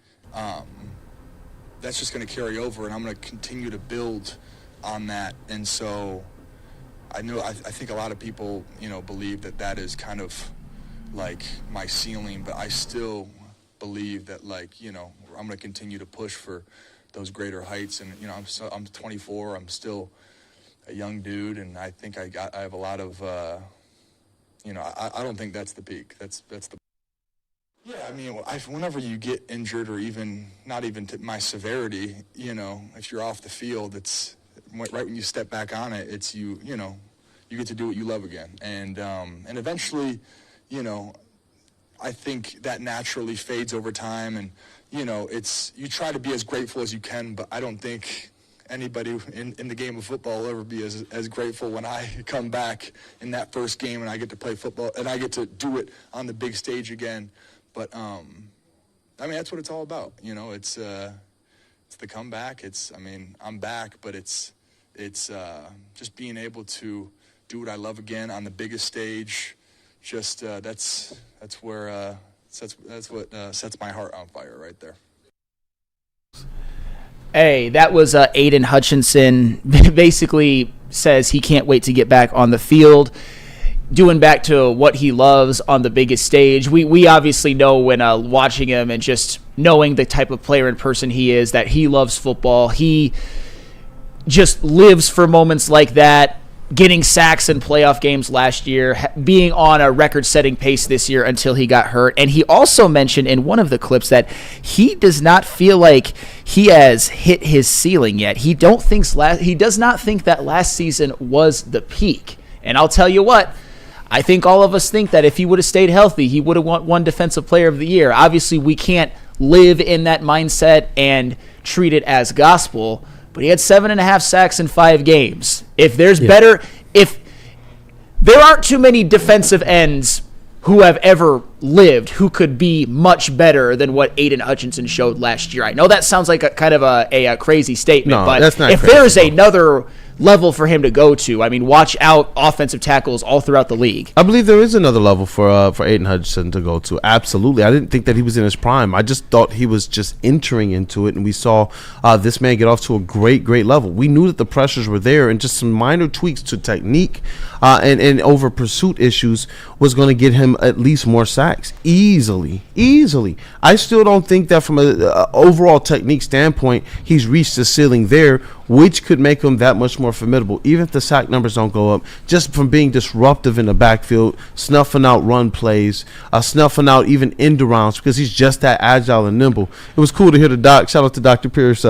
that's just going to carry over, and I'm going to continue to build on that. And so I think a lot of people believe that is kind of like my ceiling, but I still believe that I'm going to continue to push for those greater heights. And I'm 24, I'm still a young dude, and I think I have a lot of I don't think that's the peak. That's the Yeah, I mean, whenever you get injured, or even not even to my severity, if you're off the field, it's right when you step back on it, it's you get to do what you love again, and eventually, I think that naturally fades over time, and you try to be as grateful as you can, but I don't think anybody in the game of football will ever be as grateful when I come back in that first game and I get to play football and I get to do it on the big stage again. But I mean, that's what it's all about. It's the comeback. I'm back, but it's just being able to do what I love again on the biggest stage. Just that's what sets my heart on fire right there. Hey, that was Aidan Hutchinson. Basically says he can't wait to get back on the field, doing back to what he loves on the biggest stage. We obviously know when watching him and just knowing the type of player and person he is, that he loves football. He just lives for moments like that, getting sacks in playoff games last year, being on a record-setting pace this year until he got hurt. And he also mentioned in one of the clips that he does not feel like he has hit his ceiling yet. He does not think that last season was the peak. And I'll tell you what, I think all of us think that if he would have stayed healthy, he would have won Defensive Player of the Year. Obviously, we can't live in that mindset and treat it as gospel, but he had 7.5 sacks in 5 games. If there aren't too many defensive ends who have ever lived who could be much better than what Aidan Hutchinson showed last year. I know that sounds like a crazy statement, but that's not if crazy, there's another level for him to go to, I mean, watch out offensive tackles all throughout the league. I believe there is another level for Aidan Hutchinson to go to. Absolutely. I didn't think that he was in his prime. I just thought he was just entering into it, and we saw this man get off to a great level. We knew that the pressures were there, and just some minor tweaks to technique and over pursuit issues was going to get him at least more sacks. Easily. I still don't think that from an overall technique standpoint, he's reached the ceiling there, which could make him that much more formidable, even if the sack numbers don't go up, just from being disruptive in the backfield, snuffing out run plays, snuffing out even end rounds, because he's just that agile and nimble. It was cool to hear the doc, shout out to Dr. Pierce,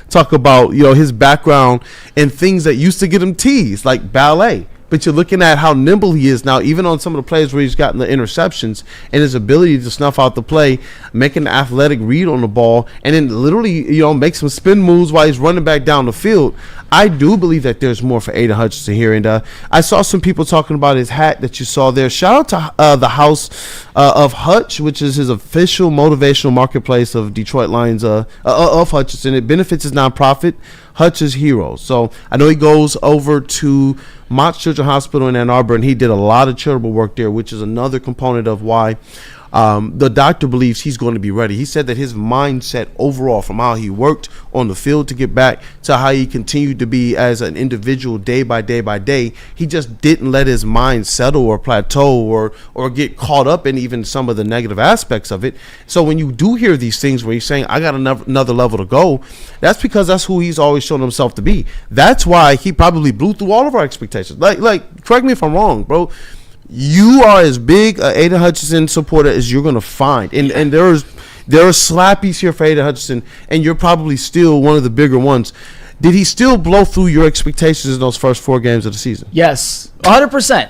talk about his background and things that used to get him teased, like ballet. But you're looking at how nimble he is now, even on some of the plays where he's gotten the interceptions, and his ability to snuff out the play, making an athletic read on the ball, and then literally, make some spin moves while he's running back down the field. I do believe that there's more for Aidan Hutchinson here. And I saw some people talking about his hat that you saw there. Shout out to the House of Hutch, which is his official motivational marketplace of Detroit Lions of Hutchinson. It benefits his nonprofit, Hutch's Heroes. So I know he goes over to Mott's Children's Hospital in Ann Arbor, and he did a lot of charitable work there, which is another component of why The doctor believes he's going to be ready. He said that his mindset overall, from how he worked on the field to get back to how he continued to be as an individual day by day by day, he just didn't let his mind settle or plateau or get caught up in even some of the negative aspects of it. So when you do hear these things where he's saying, I got another level to go, that's because that's who he's always shown himself to be. That's why he probably blew through all of our expectations. Like, correct me if I'm wrong, bro. You are as big an Aidan Hutchinson supporter as you're going to find. And there are slappies here for Aidan Hutchinson, and you're probably still one of the bigger ones. Did he still blow through your expectations in those first 4 games of the season? Yes, 100%.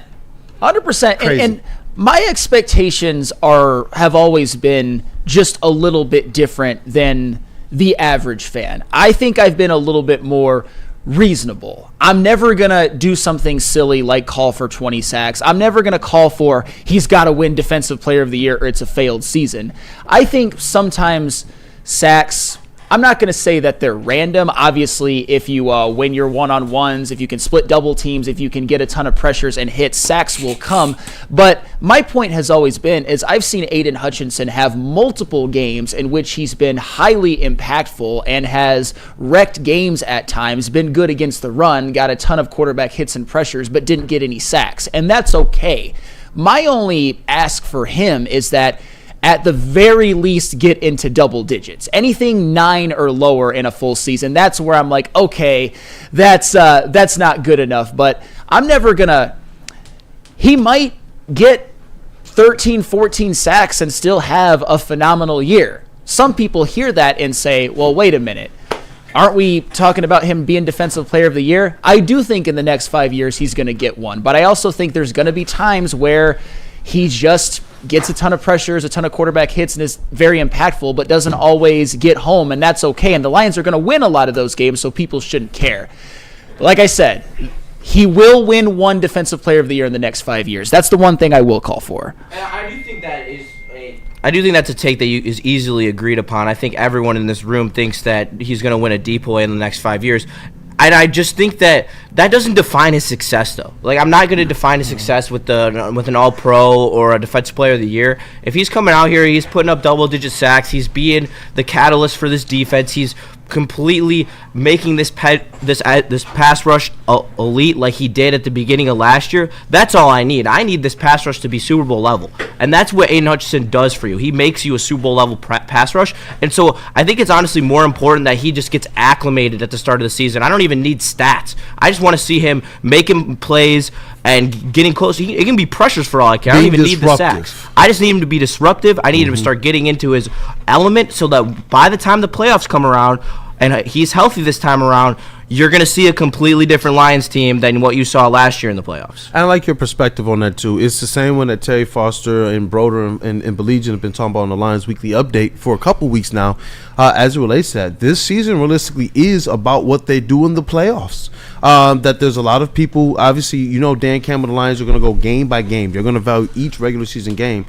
100%. And my expectations have always been just a little bit different than the average fan. I think I've been a little bit more reasonable. I'm never going to do something silly like call for 20 sacks. I'm never going to call for he's got to win Defensive Player of the Year or it's a failed season. I think sometimes sacks, I'm not going to say that they're random. Obviously, if you win your one-on-ones, if you can split double teams, if you can get a ton of pressures and hits, sacks will come. But my point has always been is I've seen Aidan Hutchinson have multiple games in which he's been highly impactful and has wrecked games at times, been good against the run, got a ton of quarterback hits and pressures, but didn't get any sacks. And that's okay. My only ask for him is that at the very least get into double digits. Anything 9 or lower in a full season, that's where I'm like, okay, that's not good enough. But I'm never gonna, he might get 13, 14 sacks and still have a phenomenal year. Some people hear that and say, well, wait a minute. Aren't we talking about him being Defensive Player of the Year? I do think in the next 5 years he's going to get one. But I also think there's going to be times where he just gets a ton of pressures, a ton of quarterback hits, and is very impactful, but doesn't always get home, and that's okay. And the Lions are going to win a lot of those games, so people shouldn't care. But like I said, he will win one Defensive Player of the Year in the next 5 years. That's the one thing I will call for. I do think that's a take that is easily agreed upon. I think everyone in this room thinks that he's going to win a DPOY in the next 5 years. And I just think that doesn't define his success, though. Like, I'm not going to define his success with an All-Pro or a Defensive Player of the Year. If he's coming out here, he's putting up double-digit sacks, he's being the catalyst for this defense, he's completely making this pass rush elite like he did at the beginning of last year. That's all I need. I need this pass rush to be Super Bowl level, and that's what Aidan Hutchinson does for you. He makes you a Super Bowl level pass rush, and so I think it's honestly more important that he just gets acclimated at the start of the season. I don't even need stats. I just want to see him making plays and getting close. It can be pressures for all I care. I don't even need the sacks. I just need him to be disruptive. I need him to start getting into his element so that by the time the playoffs come around and he's healthy this time around, you're going to see a completely different Lions team than what you saw last year in the playoffs. I like your perspective on that, too. It's the same one that Terry Foster and Broder and Belegian have been talking about on the Lions Weekly Update for a couple weeks now as it relates to that. This season realistically is about what they do in the playoffs. That there's a lot of people, obviously, Dan Campbell, the Lions are going to go game by game. They're going to value each regular season game.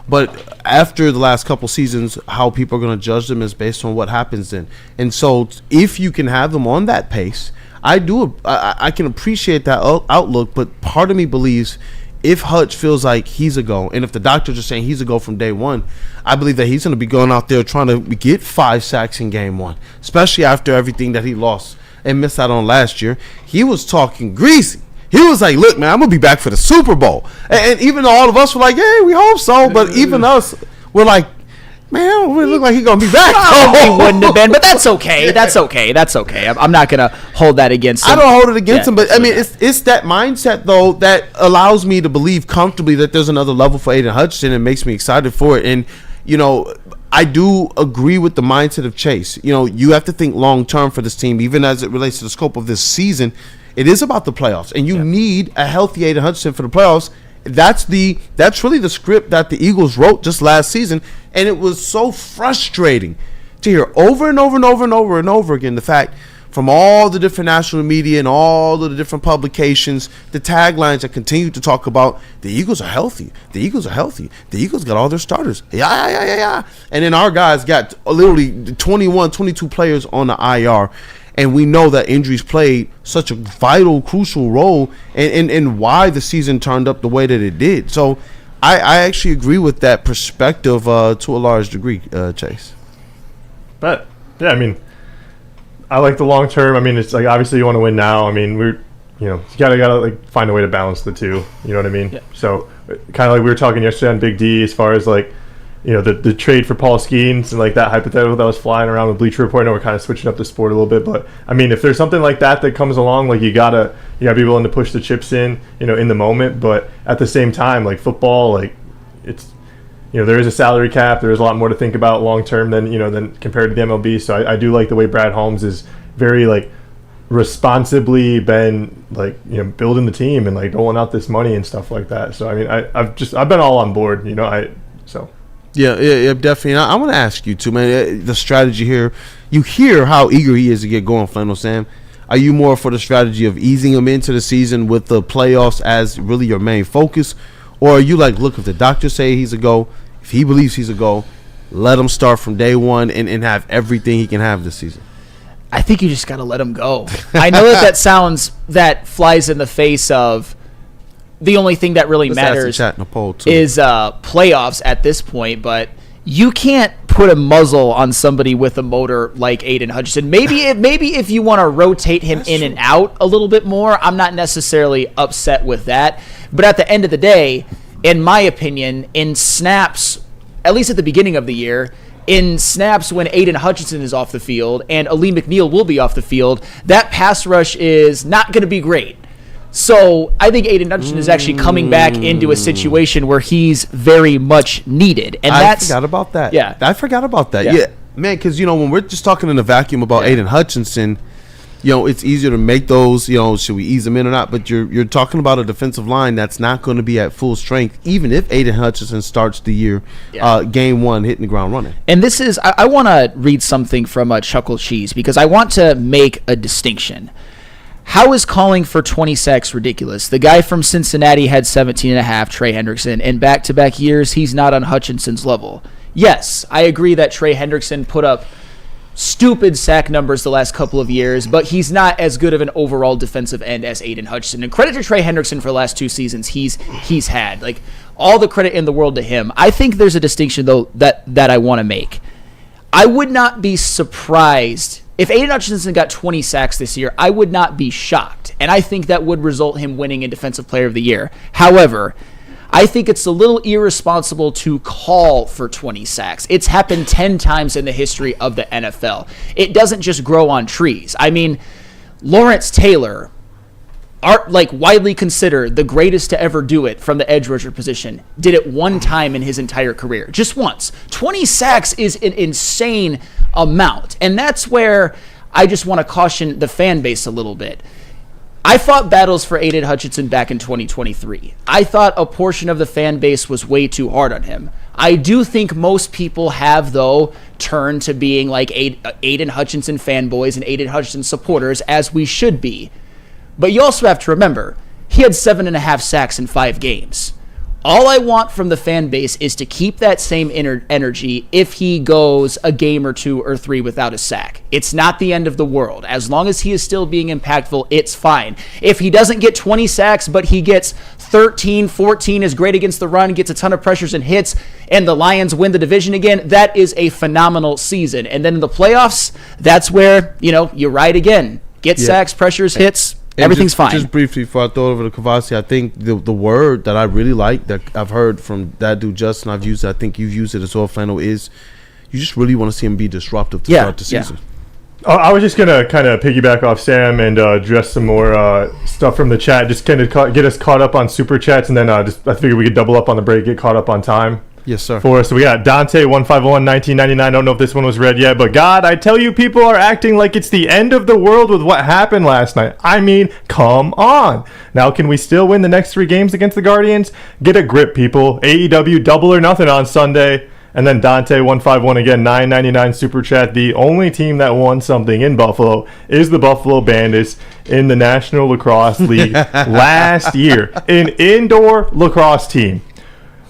But after the last couple seasons, how people are going to judge them is based on what happens then. And so if you can have them on that pace, I can appreciate that outlook, but part of me believes if Hutch feels like he's a go, and if the doctors are saying he's a go from day one, I believe that he's going to be going out there trying to get 5 sacks in game one, especially after everything that he lost and missed out on last year. He was talking greasy. He was like, look, man, I'm going to be back for the Super Bowl. And even though all of us were like, yeah, we hope so. But even us, we're like, man, we look like he's going to be back. He wouldn't have been, but that's okay. That's okay. I'm not going to hold that against him. I don't hold it against him. But, I mean, it's that mindset, though, that allows me to believe comfortably that there's another level for Aidan Hutchinson and makes me excited for it. And, I do agree with the mindset of Chase. You have to think long-term for this team, even as it relates to the scope of this season. It is about the playoffs, and you need a healthy Aidan Hutchinson for the playoffs. That's really the script that the Eagles wrote just last season, and it was so frustrating to hear over and over and over and over and over again the fact from all the different national media and all of the different publications, the taglines that continue to talk about the Eagles are healthy. The Eagles are healthy. The Eagles got all their starters. Yeah. And then our guys got literally 21, 22 players on the IR. And we know that injuries played such a vital, crucial role in why the season turned up the way that it did. So I actually agree with that perspective to a large degree, Chase. But yeah, I mean, I like the long term. I mean, it's like obviously you want to win now. I mean, you gotta like find a way to balance the two. You know what I mean? Yeah. So kind of like we were talking yesterday on Big D as far as like, the trade for Paul Skeens and like that hypothetical that was flying around with Bleacher Report. I know we're kind of switching up the sport a little bit, but I mean, if there's something like that comes along, like you gotta be willing to push the chips in the moment. But at the same time, like football, like it's there is a salary cap. There's a lot more to think about long term than compared to the MLB. So I do like the way Brad Holmes is very like responsibly been like building the team and like doling out this money and stuff like that. So I mean, I've been all on board. Yeah, definitely. And I want to ask you too, man. The strategy here, you hear how eager he is to get going, Flannel Sam. Are you more for the strategy of easing him into the season with the playoffs as really your main focus, or are you like, look, if the doctors say he's a go, if he believes he's a go, let him start from day one and have everything he can have this season? I think you just got to let him go. I know that flies in the face of the only thing that really matters is playoffs at this point, but you can't put a muzzle on somebody with a motor like Aidan Hutchinson. Maybe if you want to rotate him in and out a little bit more, I'm not necessarily upset with that. But at the end of the day, in my opinion, in snaps, at least at the beginning of the year, in snaps when Aidan Hutchinson is off the field and Ali McNeil will be off the field, that pass rush is not going to be great. So I think Aidan Hutchinson is actually coming back into a situation where he's very much needed. And I forgot about that. Yeah. I forgot about that. Yeah. Man, because, when we're just talking in a vacuum about Aidan Hutchinson, it's easier to make those, should we ease him in or not? But you're talking about a defensive line that's not going to be at full strength, even if Aidan Hutchinson starts the year game one hitting the ground running. And this is, I want to read something from Chuckle Cheese because I want to make a distinction. How is calling for 20 sacks ridiculous? The guy from Cincinnati had 17.5, Trey Hendrickson, and back-to-back years, he's not on Hutchinson's level. Yes, I agree that Trey Hendrickson put up stupid sack numbers the last couple of years, but he's not as good of an overall defensive end as Aidan Hutchinson. And credit to Trey Hendrickson for the last 2 seasons he's had. Like, all the credit in the world to him. I think there's a distinction, though, that I want to make. I would not be surprised if Aidan Hutchinson got 20 sacks this year. I would not be shocked, and I think that would result him winning in Defensive Player of the Year. However, I think it's a little irresponsible to call for 20 sacks. It's happened 10 times in the history of the NFL. It doesn't just grow on trees. I mean, Lawrence Taylor, widely considered the greatest to ever do it from the edge rusher position, did it one time in his entire career. Just once. 20 sacks is an insane amount. And that's where I just want to caution the fan base a little bit. I fought battles for Aidan Hutchinson back in 2023. I thought a portion of the fan base was way too hard on him. I do think most people have, though, turned to being like Aidan Hutchinson fanboys and Aidan Hutchinson supporters, as we should be. But you also have to remember, he had 7.5 sacks in 5 games. All I want from the fan base is to keep that same energy if he goes a game or 2 or 3 without a sack. It's not the end of the world. As long as he is still being impactful, it's fine. If he doesn't get 20 sacks, but he gets 13, 14, is great against the run, gets a ton of pressures and hits, and the Lions win the division again, that is a phenomenal season. And then in the playoffs, that's where, you ride again. Get sacks, pressures, hits. Everything's fine. Just briefly before I throw it over to Kavasi, I think the word that I really like that I've heard from that dude Justin, I've used it, I think you've used it as well, Flannel, is you just really want to see him be disruptive to start the season. I was just going to kind of piggyback off Sam and address some more stuff from the chat, just kind of get us caught up on Super Chats, and then I figured we could double up on the break, get caught up on time. Yes, sir. For us. So we got Dante151, 1999. I don't know if this one was read yet, but God, I tell you, people are acting like it's the end of the world with what happened last night. I mean, come on. Now, can we still win the next 3 games against the Guardians? Get a grip, people. AEW double or nothing on Sunday. And then Dante151 again, 999 Super Chat. The only team that won something in Buffalo is the Buffalo Bandits in the National Lacrosse League last year. An indoor lacrosse team.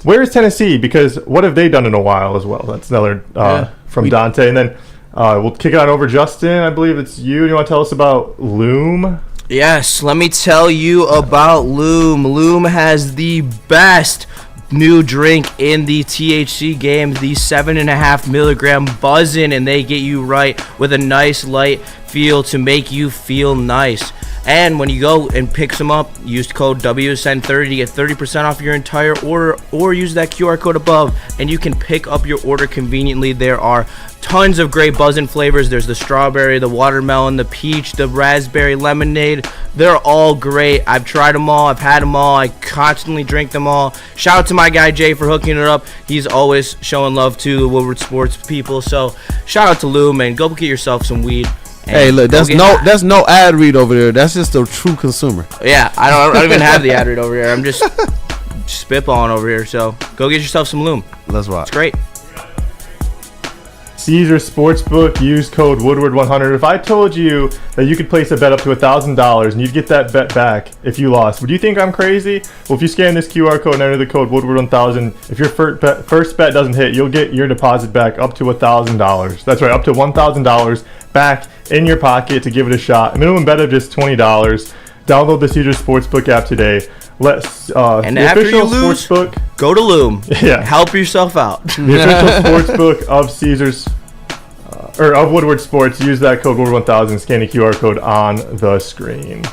Where's Tennessee? Because what have they done in a while as well? That's another from Dante. And then we'll kick it on over. Justin, I believe it's you. You want to tell us about Loom? Yes, let me tell you about Loom. Loom has the best new drink in the THC game, the 7.5 milligram buzzin', and they get you right with a nice light feel to make you feel nice. And when you go and pick some up, use code WSN30 to get 30% off your entire order, or use that QR code above and you can pick up your order conveniently. There are tons of great buzzin' flavors. There's the strawberry, the watermelon, the peach, the raspberry lemonade. They're all great. I've tried them all. I've had them all. I constantly drink them all. Shout out to my guy Jay for hooking it up. He's always showing love to the Woodward sports people. So shout out to Lou, man. Go get yourself some weed. Hey, look, that's no ad read over there. That's just a true consumer. Yeah, I don't even have the ad read over here. I'm just spitballing over here. So go get yourself some Loom. Let's rock. It's great. Caesars Sportsbook, use code Woodward100. If I told you that you could place a bet up to $1,000 and you'd get that bet back if you lost, would you think I'm crazy? Well, if you scan this QR code and enter the code Woodward1000, if your first bet doesn't hit, you'll get your deposit back up to $1,000. That's right, up to $1,000 back in your pocket to give it a shot. Minimum bet of just $20. Download the Caesars Sportsbook app today. And the after official you lose, sportsbook, go to Loom. Yeah. Help yourself out. The official sportsbook of Caesars or of Woodward Sports. Use that code Woodward1000. Scan the QR code on the screen.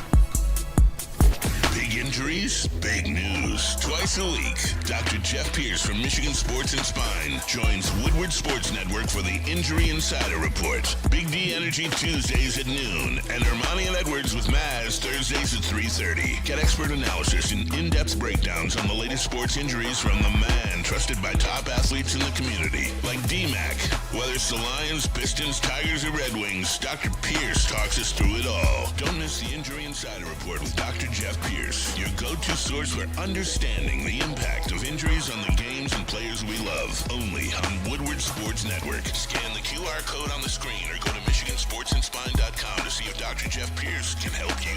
Big injuries, big news. Twice a week, Dr. Jeff Pierce from Michigan Sports and Spine joins Woodward Sports Network for the Injury Insider Report. Big D Energy Tuesdays at noon, and Ermanni and Edwards with Maz Thursdays at 3:30. Get expert analysis and in-depth breakdowns on the latest sports injuries from the man trusted by top athletes in the community, like D-Mac. Whether it's the Lions, Pistons, Tigers, or Red Wings, Dr. Pierce talks us through it all. Don't miss the Injury Insider Report with Dr. Jeff Pierce, your go-to source for understanding the impact of injuries on the games and players we love. Only on Woodward Sports Network. Scan the QR code on the screen or go to MichiganSportsandSpine.com to see if Dr. Jeff Pierce can help you.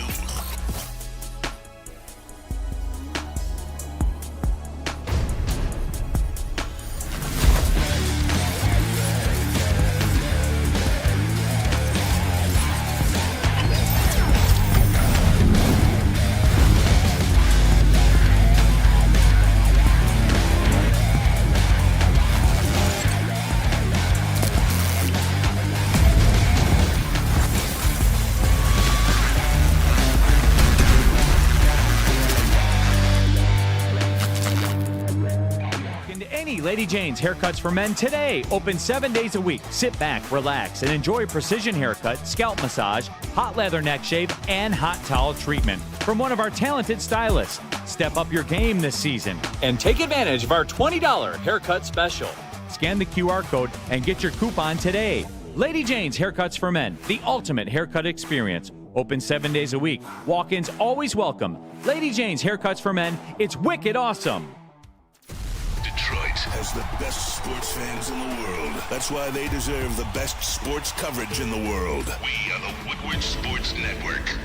Lady Jane's Haircuts for Men today. Open 7 days a week. Sit back, relax, and enjoy precision haircut, scalp massage, hot leather neck shave, and hot towel treatment from one of our talented stylists. Step up your game this season and take advantage of our $20 haircut special. Scan the QR code and get your coupon today. Lady Jane's Haircuts for Men, the ultimate haircut experience. Open 7 days a week. Walk-ins always welcome. Lady Jane's Haircuts for Men. It's wicked awesome. Detroit has the best sports fans in the world. That's why they deserve the best sports coverage in the world. We are the Woodward Sports Network.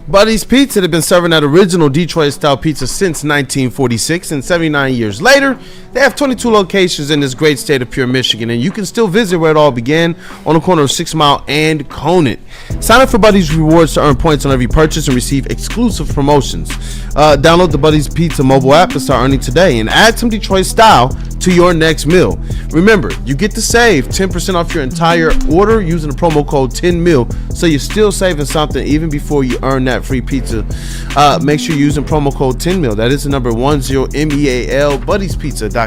Buddy's Pizza, they've been serving that original Detroit-style pizza since 1946, and 79 years later, they have 22 locations in this great state of pure Michigan, and you can still visit where it all began on the corner of 6 Mile and Conant. Sign up for Buddy's Rewards to earn points on every purchase and receive exclusive promotions. Download the Buddy's Pizza mobile app and start earning today, and add some Detroit style to your next meal. Remember, you get to save 10% off your entire order using the promo code 10mil, so you're still saving something even before you earn that free pizza. Make sure you're using promo code 10mil. That is the number 10MEAL, Buddy'sPizza.com.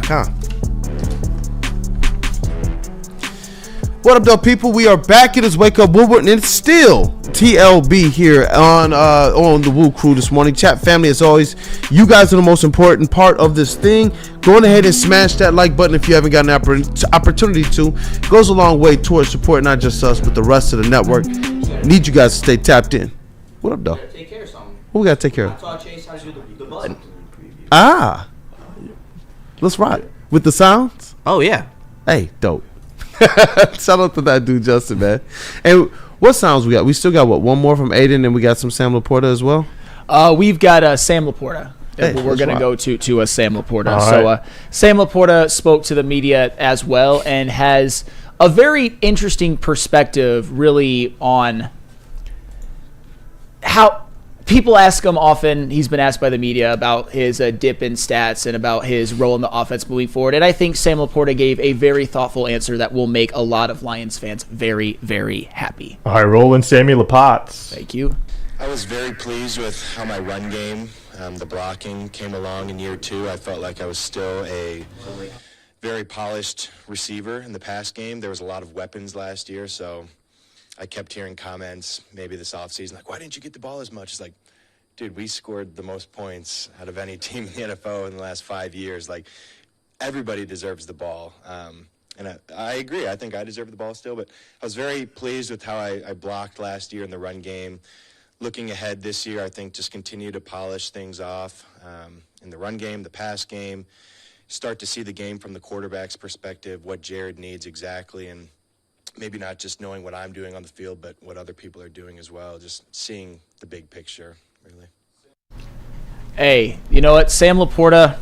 What up, though, people? We are back. It is Wake Up Woodward, and it's still TLB here on the WUW Crew this morning. Chat family, as always, you guys are the most important part of this thing. Go ahead and smash that like button if you haven't gotten an opportunity to. It goes a long way towards supporting not just us, but the rest of the network. Need you guys to stay tapped in. What up, though? Take care of something. What we gotta take care of? I taught Chase how to do the button. Ah, let's rock with the sounds. Oh yeah. Hey, dope. Shout out to that dude Justin, man. And what sounds we got? We still got one more from Aidan, and we got some Sam LaPorta as well. We've got Sam LaPorta. Hey, we're going to go to Sam LaPorta. All So right. Sam LaPorta spoke to the media as well and has a very interesting perspective really on how people ask him often, he's been asked by the media about his dip in stats and about his role in the offense moving forward. And I think Sam LaPorta gave a very thoughtful answer that will make a lot of Lions fans very, very happy. All right, rolling Sammy LaPots. Thank you. I was very pleased with how my run game, the blocking came along in year 2. I felt like I was still a very polished receiver in the pass game. There was a lot of weapons last year, so I kept hearing comments maybe this offseason, like, why didn't you get the ball as much? It's like, dude, we scored the most points out of any team in the NFL in the last 5 years. Like, everybody deserves the ball. And I agree. I think I deserve the ball still, but I was very pleased with how I blocked last year in the run game. Looking ahead this year, I think just continue to polish things off in the run game, the pass game, start to see the game from the quarterback's perspective, what Jared needs exactly, and maybe not just knowing what I'm doing on the field, but what other people are doing as well, just seeing the big picture, really. Hey, you know what, Sam LaPorta,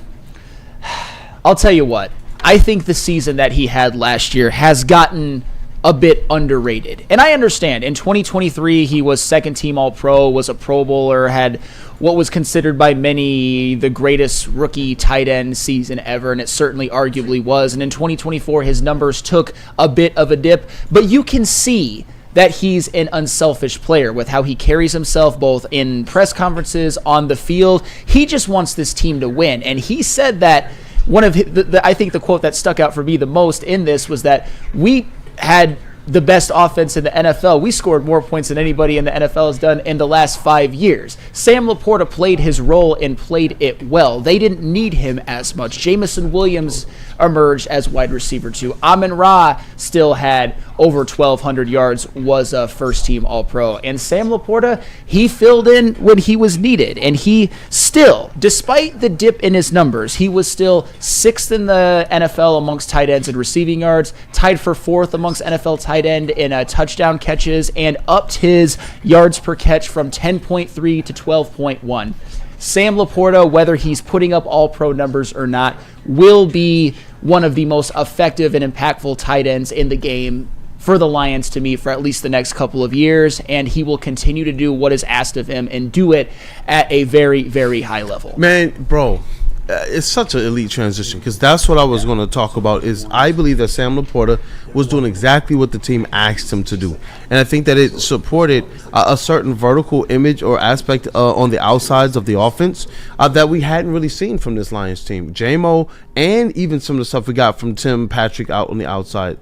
I'll tell you what, I think the season that he had last year has gotten a bit underrated. And I understand, in 2023, he was second-team All-Pro, was a Pro Bowler, had what was considered by many the greatest rookie tight end season ever, and it certainly arguably was. And in 2024, his numbers took a bit of a dip, but you can see that he's an unselfish player with how he carries himself both in press conferences, on the field. He just wants this team to win, and he said that one of I think the quote that stuck out for me the most in this was that we had the best offense in the NFL. We scored more points than anybody in the NFL has done in the last 5 years. Sam LaPorta played his role and played it well. They didn't need him as much. Jamison Williams emerged as wide receiver 2. Amon-Ra still had over 1,200 yards, was a first-team All-Pro. And Sam LaPorta, he filled in when he was needed. And he still, despite the dip in his numbers, he was still 6th in the NFL amongst tight ends in receiving yards, tied for 4th amongst NFL tight end in touchdown catches, and upped his yards per catch from 10.3 to 12.1. Sam LaPorta, whether he's putting up All-Pro numbers or not, will be one of the most effective and impactful tight ends in the game for the Lions to me for at least the next couple of years, and he will continue to do what is asked of him and do it at a very, very high level. Man, bro, it's such an elite transition, because that's what I was going to talk about. Is I believe that Sam LaPorta was doing exactly what the team asked him to do, and I think that it supported a certain vertical image or aspect on the outsides of the offense that we hadn't really seen from this Lions team. J-Mo, and even some of the stuff we got from Tim Patrick out on the outside.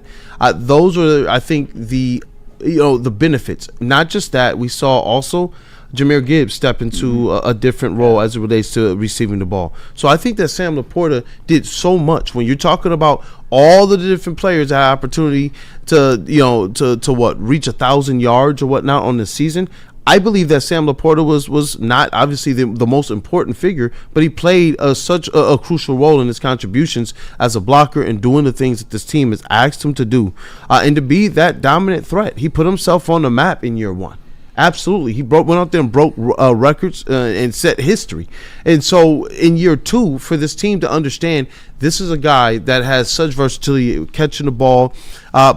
Those are, I think, the benefits. Not just that, we saw also Jahmyr Gibbs step into a different role as it relates to receiving the ball. So I think that Sam LaPorta did so much. When you're talking about all the different players that had opportunity to reach 1,000 yards or whatnot on the season, I believe that Sam LaPorta was not obviously the most important figure, but he played such a crucial role in his contributions as a blocker and doing the things that this team has asked him to do, and to be that dominant threat. He put himself on the map in year 1. Absolutely. He went out there and broke records and set history. And so in year 2, for this team to understand this is a guy that has such versatility, catching the ball,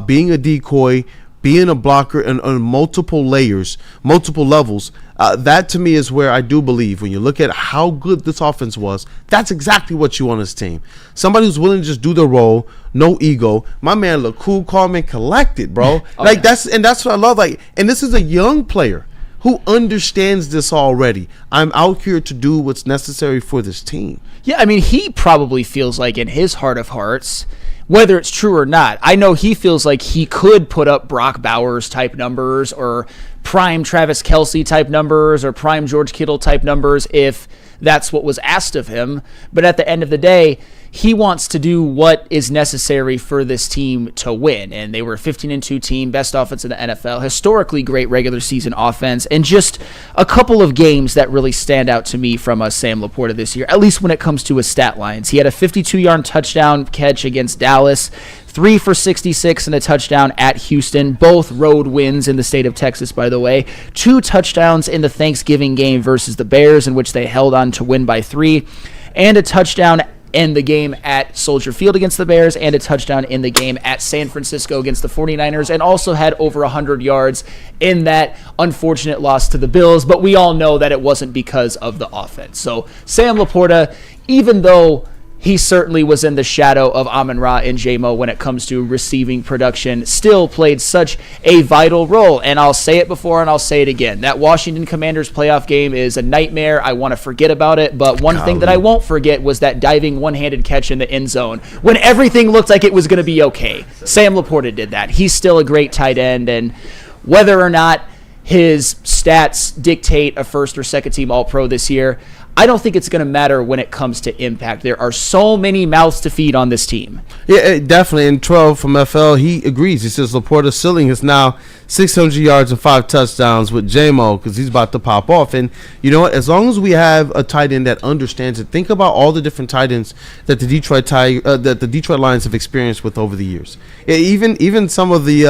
being a decoy, being a blocker on multiple layers, multiple levels, that to me is where I do believe when you look at how good this offense was, that's exactly what you want on this team. Somebody who's willing to just do their role, no ego. My man look cool, calm, and collected, bro. That's what I love. And this is a young player who understands this already. I'm out here to do what's necessary for this team. Yeah, I mean, he probably feels like in his heart of hearts, whether it's true or not, I know he feels like he could put up Brock Bowers type numbers or prime Travis Kelce type numbers or prime George Kittle type numbers if that's what was asked of him. But at the end of the day, he wants to do what is necessary for this team to win. And they were a 15-2 team, best offense in the NFL, historically great regular season offense, and just a couple of games that really stand out to me from Sam LaPorta this year, at least when it comes to his stat lines. He had a 52-yard touchdown catch against Dallas, 3 for 66 and a touchdown at Houston, both road wins in the state of Texas, by the way. 2 touchdowns in the Thanksgiving game versus the Bears, in which they held on to win by 3, and a touchdown in the game at Soldier Field against the Bears and a touchdown in the game at San Francisco against the 49ers, and also had over 100 yards in that unfortunate loss to the Bills. But we all know that it wasn't because of the offense. So Sam LaPorta, even though he certainly was in the shadow of Amon-Ra and J-Mo when it comes to receiving production, still played such a vital role. And I'll say it before and I'll say it again. That Washington Commanders playoff game is a nightmare. I want to forget about it. But one thing that I won't forget was that diving one-handed catch in the end zone when everything looked like it was going to be okay. Sam LaPorta did that. He's still a great tight end. And whether or not his stats dictate a first or second team All-Pro this year, I don't think it's going to matter when it comes to impact. There are so many mouths to feed on this team. Yeah, definitely. And 12 from FL, he agrees. He says LaPorta's ceiling is now 600 yards and 5 touchdowns with J-Mo because he's about to pop off. And you know what? As long as we have a tight end that understands it, think about all the different tight ends that the Detroit Lions have experienced with over the years. Yeah, even some of the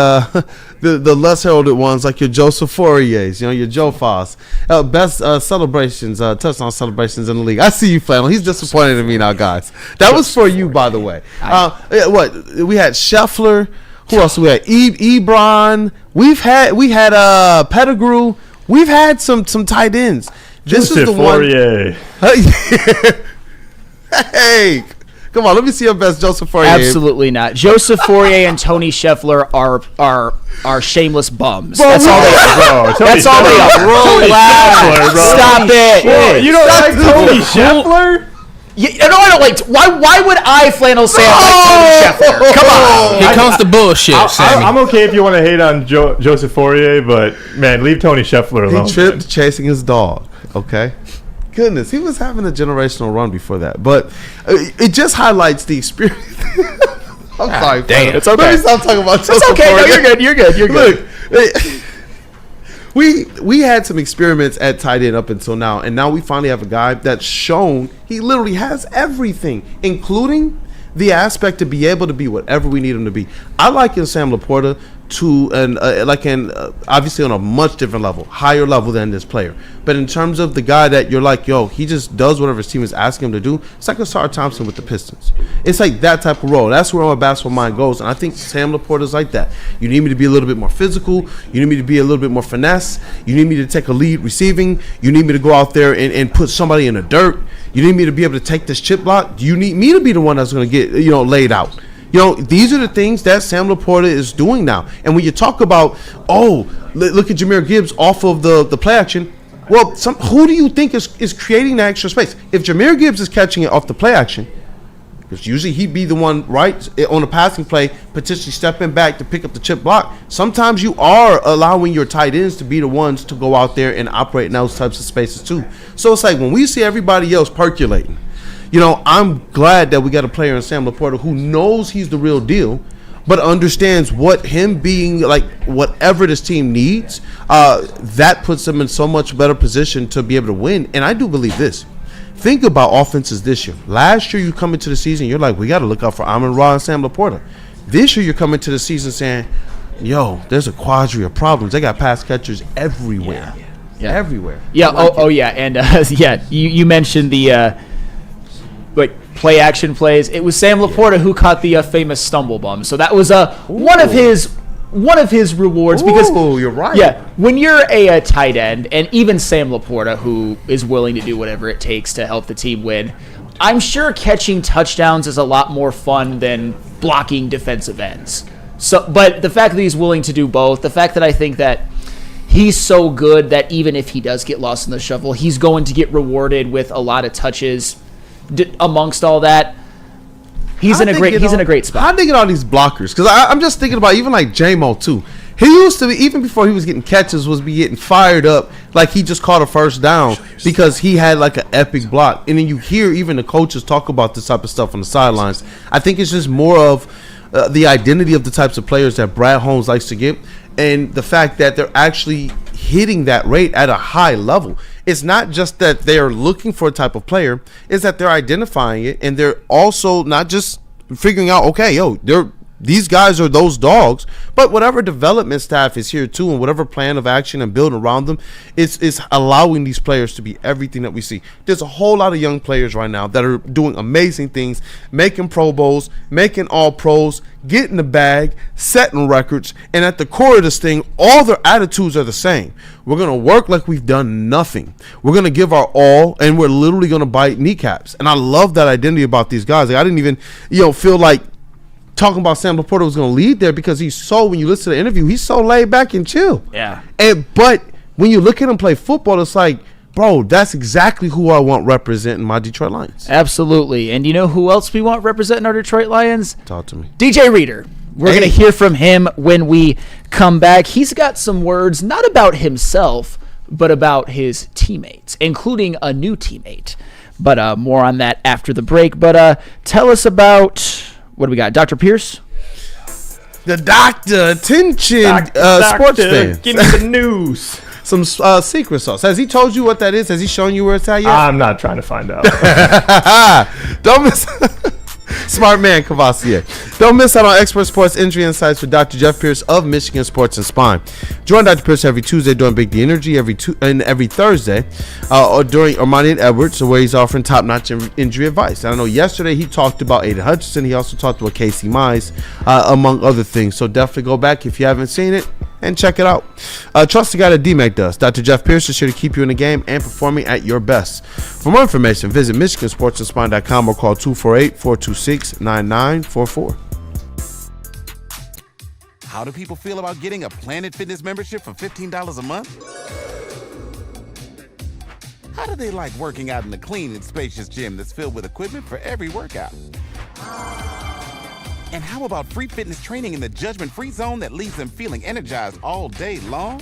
less heralded ones like your Joseph Fourier's, your Joe Foss, best celebrations, touchdown celebrations in the league. I see you, Flannel. He's disappointed in me now, guys. That was for you, by the way. What we had Scheffler. Who else? We had Ebron. We had Pettigrew. We've had some tight ends. This Joseph is the Fourier. One. Hey, come on. Let me see your best Joseph Fourier. Absolutely not. Joseph Fourier and Tony Scheffler are shameless bums. Bro, That's all they are. That's all they are. Relax. Stop it. Whoa, you don't like Tony Scheffler? Yeah, no, I don't like. Why would I, Flannel, say I like Tony Scheffler? Come on. Here comes the bullshit, Sammy. I'm okay if you want to hate on Joseph Fourier, but man, leave Tony Scheffler alone. He tripped chasing his dog. Okay. Goodness, he was having a generational run before that, but it just highlights the experience. I'm sorry, damn. It's okay. Let me stop talking about Joseph It's okay. No, Fourier. you're good. You're good. Look, we had some experiments at tight end up until now, and now we finally have a guy that's shown he literally has everything, including the aspect to be able to be whatever we need him to be. I liken Sam LaPorta to obviously on a much different level, higher level than this player. But in terms of the guy that you're like, yo, he just does whatever his team is asking him to do. It's like Asar Thompson with the Pistons. It's like that type of role. That's where my basketball mind goes, and I think Sam LaPorta is like that. You need me to be a little bit more physical. You need me to be a little bit more finesse. You need me to take a lead receiving. You need me to go out there and put somebody in the dirt. You need me to be able to take this chip block. You need me to be the one that's going to get laid out. These are the things that Sam LaPorta is doing now. And when you talk about, look at Jahmyr Gibbs off of the play action, well, who do you think is creating that extra space? If Jahmyr Gibbs is catching it off the play action, because usually he'd be the one, right, on a passing play, potentially stepping back to pick up the chip block, sometimes you are allowing your tight ends to be the ones to go out there and operate in those types of spaces too. So it's like when we see everybody else percolating, I'm glad that we got a player in Sam LaPorta who knows he's the real deal, but understands what him being like whatever this team needs, that puts them in so much better position to be able to win. And I do believe this. Think about offenses this year. Last year you come into the season, you're like, we got to look out for Amon-Ra and Sam LaPorta. This year you're coming to the season saying, yo, there's a quadrille of problems. They got pass catchers everywhere. Yeah. Everywhere. Yeah. Yeah. And you mentioned the play action plays. It was Sam LaPorta who caught the famous stumble bum. So that was one of his rewards. Because you're right. Yeah, when you're a tight end, and even Sam LaPorta, who is willing to do whatever it takes to help the team win, I'm sure catching touchdowns is a lot more fun than blocking defensive ends. So, but the fact that he's willing to do both, the fact that I think that he's so good that even if he does get lost in the shuffle, he's going to get rewarded with a lot of touches. Amongst all that, he's in a great spot. How'd they get all these blockers? Because I'm just thinking about even like J-Mo too. He used to be, even before he was getting catches, was be getting fired up like he just caught a first down because he had like an epic block. And then you hear even the coaches talk about this type of stuff on the sidelines. I think it's just more of the identity of the types of players that Brad Holmes likes to get, and the fact that they're actually hitting that rate at a high level. It's not just that they're looking for a type of player, it's that they're identifying it, and they're also not just figuring out, okay, they're These guys are those dogs, but whatever development staff is here too, and whatever plan of action and building around them, is allowing these players to be everything that we see. There's a whole lot of young players right now that are doing amazing things, making Pro Bowls, making All Pros, getting the bag, setting records, and at the core of this thing, all their attitudes are the same. We're going to work like we've done nothing. We're going to give our all, and we're literally going to bite kneecaps. And I love that identity about these guys. Like, I didn't even, feel like talking about Sam LaPorta was going to lead there, because he's so, when you listen to the interview, he's so laid back and chill. Yeah. But when you look at him play football, it's like, bro, that's exactly who I want representing my Detroit Lions. Absolutely. And you know who else we want representing our Detroit Lions? Talk to me. DJ Reader. We're going to hear from him when we come back. He's got some words, not about himself, but about his teammates, including a new teammate. But more on that after the break. But tell us about, what do we got, Dr. Pierce? The doctor, attention, sports fans. Give me the news. Some secret sauce. Has he told you what that is? Has he shown you where it's at yet? I'm not trying to find out. Don't miss. Smart man, Cavassier. Don't miss out on expert sports injury insights with Dr. Jeff Pierce of Michigan Sports and Spine. Join Dr. Pierce every Tuesday during Big D Energy, every Thursday or during Ermanni and Edwards, where he's offering top-notch injury advice. And I know yesterday he talked about Aidan Hutchinson. He also talked about Casey Mize, among other things. So definitely go back if you haven't seen it and check it out. Trust the guy that DMAC does. Dr. Jeff Pierce is here to keep you in the game and performing at your best. For more information, visit MichiganSportsAndSpine.com or call 248-426-9944. How do people feel about getting a Planet Fitness membership for $15 a month? How do they like working out in a clean and spacious gym that's filled with equipment for every workout? And how about free fitness training in the judgment-free zone that leaves them feeling energized all day long?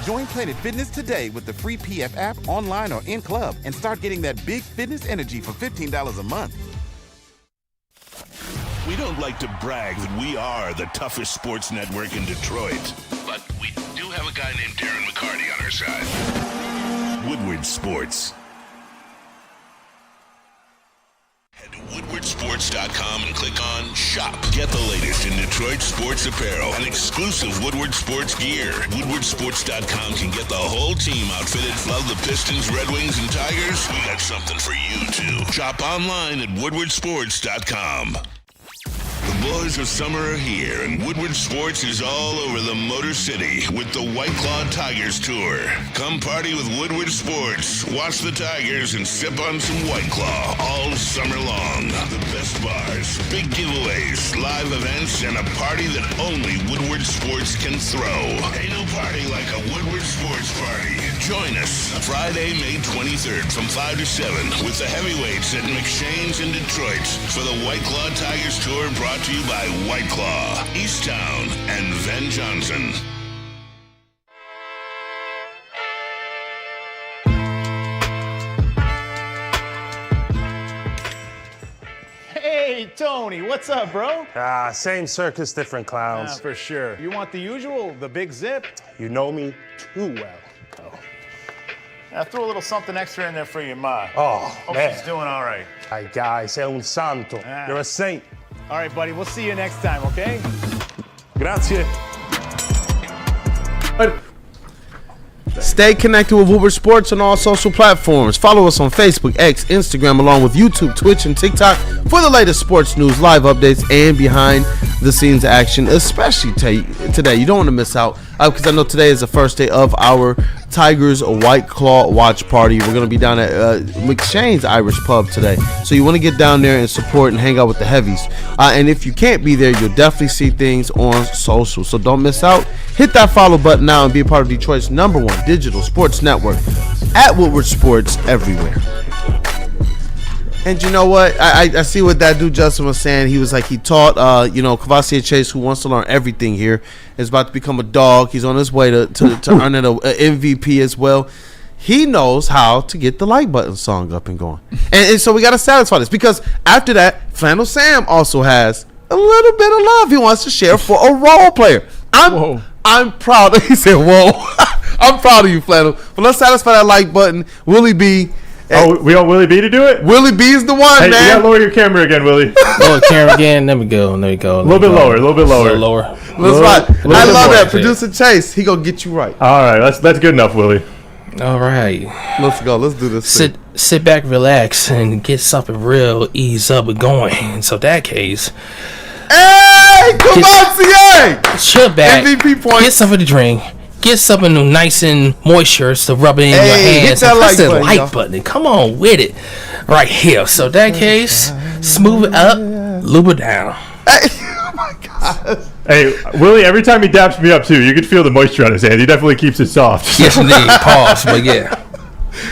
Join Planet Fitness today with the free PF app, online or in club, and start getting that big fitness energy for $15 a month. We don't like to brag that we are the toughest sports network in Detroit, but we do have a guy named Darren McCarty on our side. Woodward Sports. Head to WoodwardSports.com and click on Shop. Get the latest in Detroit sports apparel and exclusive Woodward Sports gear. WoodwardSports.com can get the whole team outfitted. Love the Pistons, Red Wings, and Tigers? We got something for you, too. Shop online at WoodwardSports.com. The boys of summer are here, and Woodward Sports is all over the Motor City with the White Claw Tigers Tour. Come party with Woodward Sports, watch the Tigers, and sip on some White Claw all summer long. The best bars, big giveaways, live events, and a party that only Woodward Sports can throw. Ain't no party like a Woodward Sports party. Join us Friday, May 23rd from 5 to 7 with the heavyweights at McShane's in Detroit for the White Claw Tigers Tour, brought to you by White Claw, Easttown, and Van Johnson. Hey, Tony, what's up, bro? Same circus, different clowns. For sure. You want the usual, the big zip? You know me too well. I threw a little something extra in there for your ma. Oh, Hope man. she's doing all right. Ay, guy, sei un santo. You're a saint. All right, buddy, we'll see you next time, okay? Grazie. Stay connected with Woodward Sports on all social platforms. Follow us on Facebook, X, Instagram, along with YouTube, Twitch, and TikTok for the latest sports news, live updates, and behind-the-scenes action, especially today. You don't want to miss out, because I know today is the first day of our Tigers White Claw watch party. We're going to be down at McShane's Irish Pub today. So you want to get down there and support and hang out with the heavies. And if you can't be there, you'll definitely see things on social. So don't miss out. Hit that follow button now and be a part of Detroit's #1 digital sports network at Woodward Sports everywhere. And you know what? I see what that dude Justin was saying. He was like, he taught, Cavassier Chase, who wants to learn everything here, is about to become a dog. He's on his way to earn an MVP as well. He knows how to get the like button song up and going. And so we got to satisfy this, because after that, Flannel Sam also has a little bit of love he wants to share for a role player. I'm proud. He said, whoa. I'm proud of you, Flannel. But let's satisfy that like button. Willie B Oh, we want Willie B to do it? Willie B is the one, hey, man. You gotta lower your camera again, Willie. Lower camera again. There we go. There we go. A little bit lower. A little bit lower. Lower. That's right. I love that. Producer Chase, he gonna get you right. All right, that's good enough, Willie. All right. Let's go. Let's do this. Sit back, relax, and get something real ease up and going. And so that case, hey, come on, CA! Chill back. MVP points. Get something to drink. Get something nice and moistures to rub it in your Hit hands. that Press the button, like y'all. button. Come on with it, right here. So that case, smooth it up, lube it down. Oh my God. Hey, Willie, every time he daps me up too, you can feel the moisture on his hand. He definitely keeps it soft. Yes, indeed. Pause, but yeah.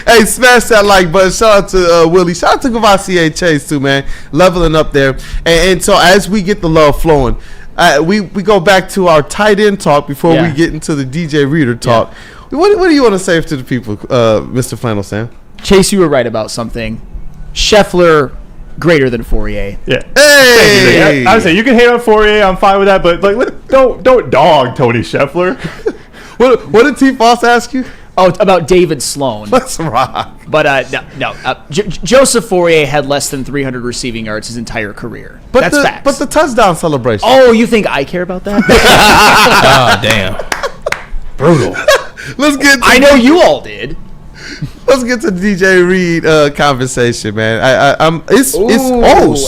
Hey, smash that like button. Shout out to Willie. Shout out to Gavassier Chase too, man. Leveling up there. And so as we get the love flowing, we go back to our tight end talk before we get into the DJ Reader talk. Yeah. What do you want to say to the people, Mr. Flannel Sam? Chase, you were right about something. Scheffler greater than Fourier. Yeah. Hey, I would say you can hate on Fourier. I'm fine with that, but like, don't dog Tony Scheffler. What did T. Foss ask you? Oh, about David Sloan. Let's rock. But no. Joseph Fourier had less than 300 receiving yards his entire career. That's facts. But the touchdown celebration. Oh, you think I care about that? Oh, damn. Brutal. Let's get. I know you all did. Let's get to DJ Reed conversation, man. It's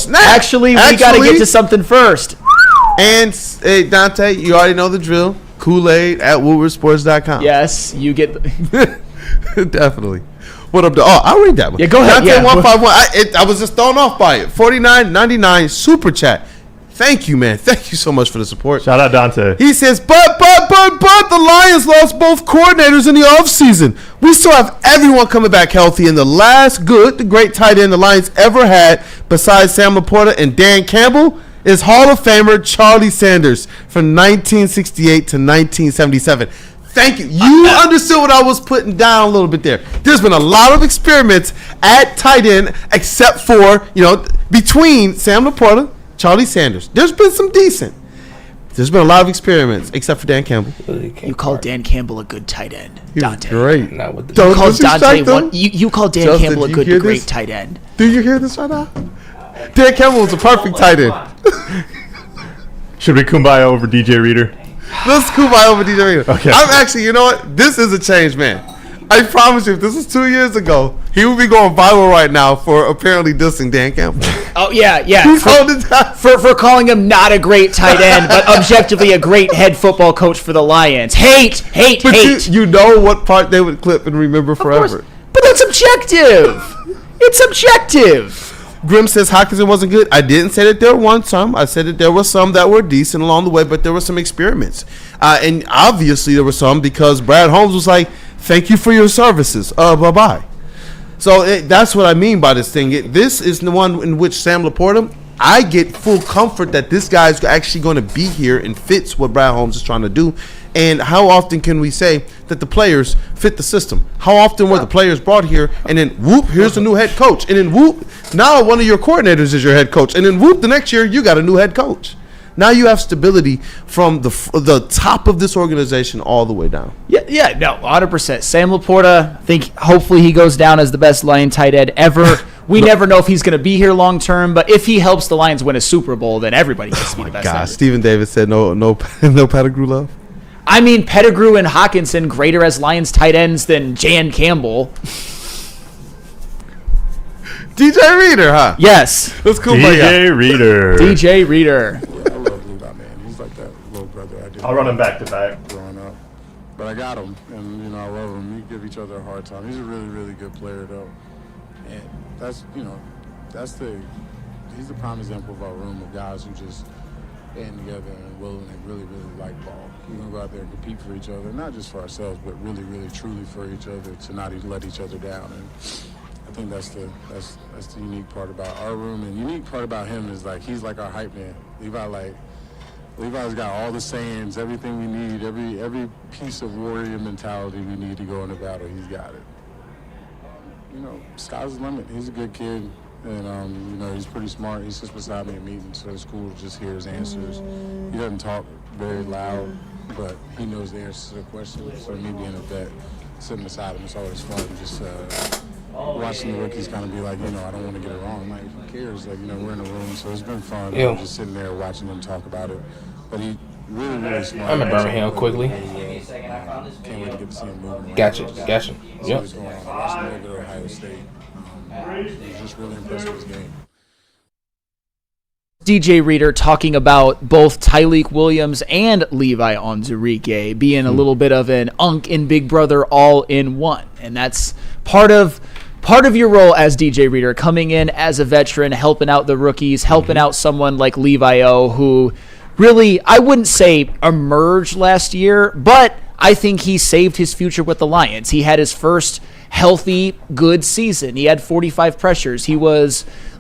snap. Actually, we got to get to something first. And hey, Dante, you already know the drill. Kool-Aid at WoodwardSports.com. Yes, you get. Definitely. What up? I'll read that one. Yeah, go ahead. Dante 151. I was just thrown off by it. $49.99 super chat. Thank you, man. Thank you so much for the support. Shout out Dante. He says, but the Lions lost both coordinators in the offseason. We still have everyone coming back healthy, and the great tight end the Lions ever had, besides Sam LaPorta and Dan Campbell, is Hall of Famer Charlie Sanders from 1968 to 1977. Thank you. You understood what I was putting down a little bit there. There's been a lot of experiments at tight end, except for, between Sam LaPorta, Charlie Sanders. There's been some decent. There's been a lot of experiments, except for Dan Campbell. You call Dan Campbell a good tight end, Dante. Great. You call Dan Campbell a good great tight end. Do you hear this right now? Dan Campbell was a perfect tight end. Should we kumbaya over DJ Reader? Let's kumbaya over DJ Reader. Okay. I'm actually, you know what? This is a change, man. I promise you, if this was 2 years ago, he would be going viral right now for apparently dissing Dan Campbell. Oh, yeah. For calling him not a great tight end, but objectively a great head football coach for the Lions. Hate. But you know what part they would clip and remember forever. But that's objective. It's objective. Grim says Hutchinson wasn't good. I didn't say that there weren't some. I said that there were some that were decent along the way, but there were some experiments. And obviously there were some because Brad Holmes was like, thank you for your services. Bye-bye. So that's what I mean by this thing. This is the one in which Sam LaPorta, I get full comfort that this guy's actually going to be here and fits what Brad Holmes is trying to do. And how often can we say that the players fit the system? How often were the players brought here and then whoop, here's the new head coach. And then whoop, now one of your coordinators is your head coach. And then whoop, the next year you got a new head coach. Now you have stability from the top of this organization all the way down. Yeah, no, 100%. Sam LaPorta, I think hopefully he goes down as the best Lion tight end ever. We never know if he's going to be here long term, but if he helps the Lions win a Super Bowl, then everybody gets to be the best. God, Stephen Davis said no Pettigrew love. I mean, Pettigrew and Hutchinson greater as Lions tight ends than Jan Campbell. DJ Reader, huh? Yes. That's cool. DJ Reader. DJ Reader. Yeah, I love Levi, man. He's like that little brother I did. I'll run him back to back. Growing up. But I got him, and, I love him. We give each other a hard time. He's a really, really good player, though. And that's, he's the prime example of our room of guys who just band together and willing and really, really like ball. We're going to go out there and compete for each other, not just for ourselves, but really, really, truly for each other, to not let each other down. And I think that's the unique part about our room, and the unique part about him is he's like our hype man. Levi's got all the sayings, everything we need, every piece of warrior mentality we need to go into battle. He's got it. Sky's the limit. He's a good kid, and he's pretty smart. He sits beside me in meetings, so it's cool to just hear his answers. He doesn't talk very loud, but he knows the answers to the questions. So me being a vet, sitting beside him, it's always fun just watching the rookies kind of be like, I don't want to get it wrong. I'm like, who cares? Like, we're in a room, so it's been fun. Yeah. Just sitting there watching them talk about it. But he really, really smart. I'm in Birmingham quickly. Can't wait to get to see him moving. Gotcha. See Yep. what's going on. I watched him over at Ohio State. He was just really impressed with his game. DJ Reader talking about both Tyleik Williams and Levi Ownzurikie being a little bit of an Unk and Big Brother all in one, and that's part of your role as DJ Reader, coming in as a veteran, helping out the rookies, helping out someone like Levi O, who really, I wouldn't say emerged last year, but I think he saved his future with the Lions. He had his first healthy, good season. He had 45 pressures.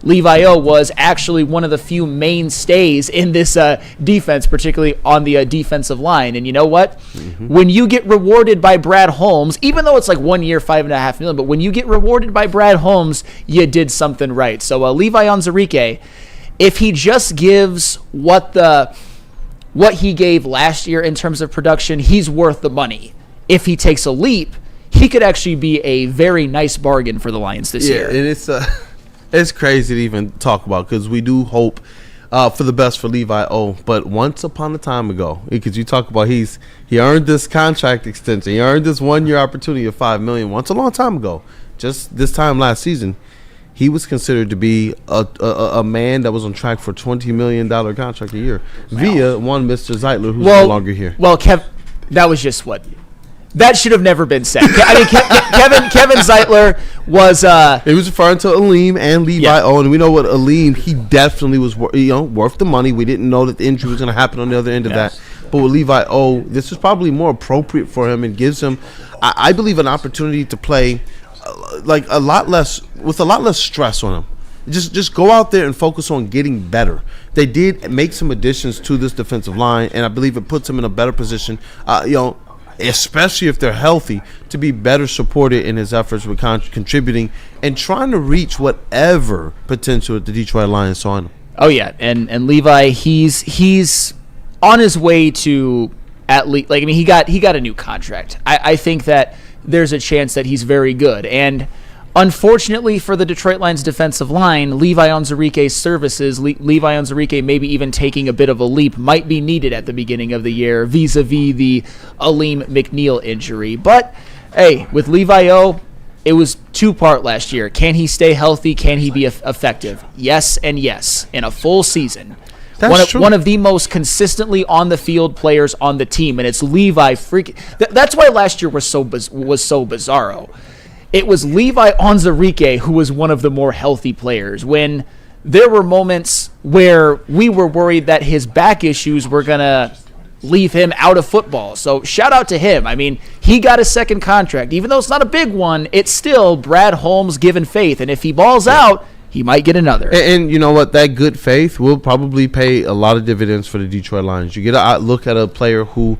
Levi O was actually one of the few mainstays in this defense, particularly on the defensive line. And you know what? When you get rewarded by Brad Holmes, even though it's like 1 year, $5.5 million, but when you get rewarded by Brad Holmes, you did something right. So Levi Ownzurikie, if he just gives what he gave last year in terms of production, he's worth the money. If he takes a leap, he could actually be a very nice bargain for the Lions this year. And it's crazy to even talk about, because we do hope for the best for Levi O. But once upon a time ago, because you talk about he earned this contract extension, he earned this 1 year opportunity of $5 million once a long time ago. Just this time last season, he was considered to be a man that was on track for $20 million contract a year via one Mr. Zeitler, who's no longer here. Well, that was just what. That should have never been said. I mean, Kevin Zeitler was. He was referring to Aleem and Levi O, and we know what Aleem. He definitely was, worth the money. We didn't know that the injury was going to happen on the other end of that. But with Levi O, this is probably more appropriate for him and gives him, I believe, an opportunity to play with a lot less stress on him. Just go out there and focus on getting better. They did make some additions to this defensive line, and I believe it puts him in a better position. Especially if they're healthy, to be better supported in his efforts with contributing and trying to reach whatever potential that the Detroit Lions saw in him. Oh yeah, and Levi, he's on his way to at least, he got a new contract. I think that there's a chance that he's very good, and unfortunately for the Detroit Lions defensive line, Levi Ownzurike's services, Levi Ownzurikie maybe even taking a bit of a leap, might be needed at the beginning of the year vis-a-vis the Aleem McNeil injury. But, hey, with Levi O, it was two-part last year. Can he stay healthy? Can he be effective? Yes and yes, in a full season. One of the most consistently on-the-field players on the team, and it's Levi That's why last year was so bizarro. It was Levi Ownzurikie who was one of the more healthy players. When there were moments where we were worried that his back issues were going to leave him out of football. So shout out to him. I mean, he got a second contract. Even though it's not a big one, it's still Brad Holmes given faith. And if he balls out, he might get another. And you know what? That good faith will probably pay a lot of dividends for the Detroit Lions. You get a look at a player who,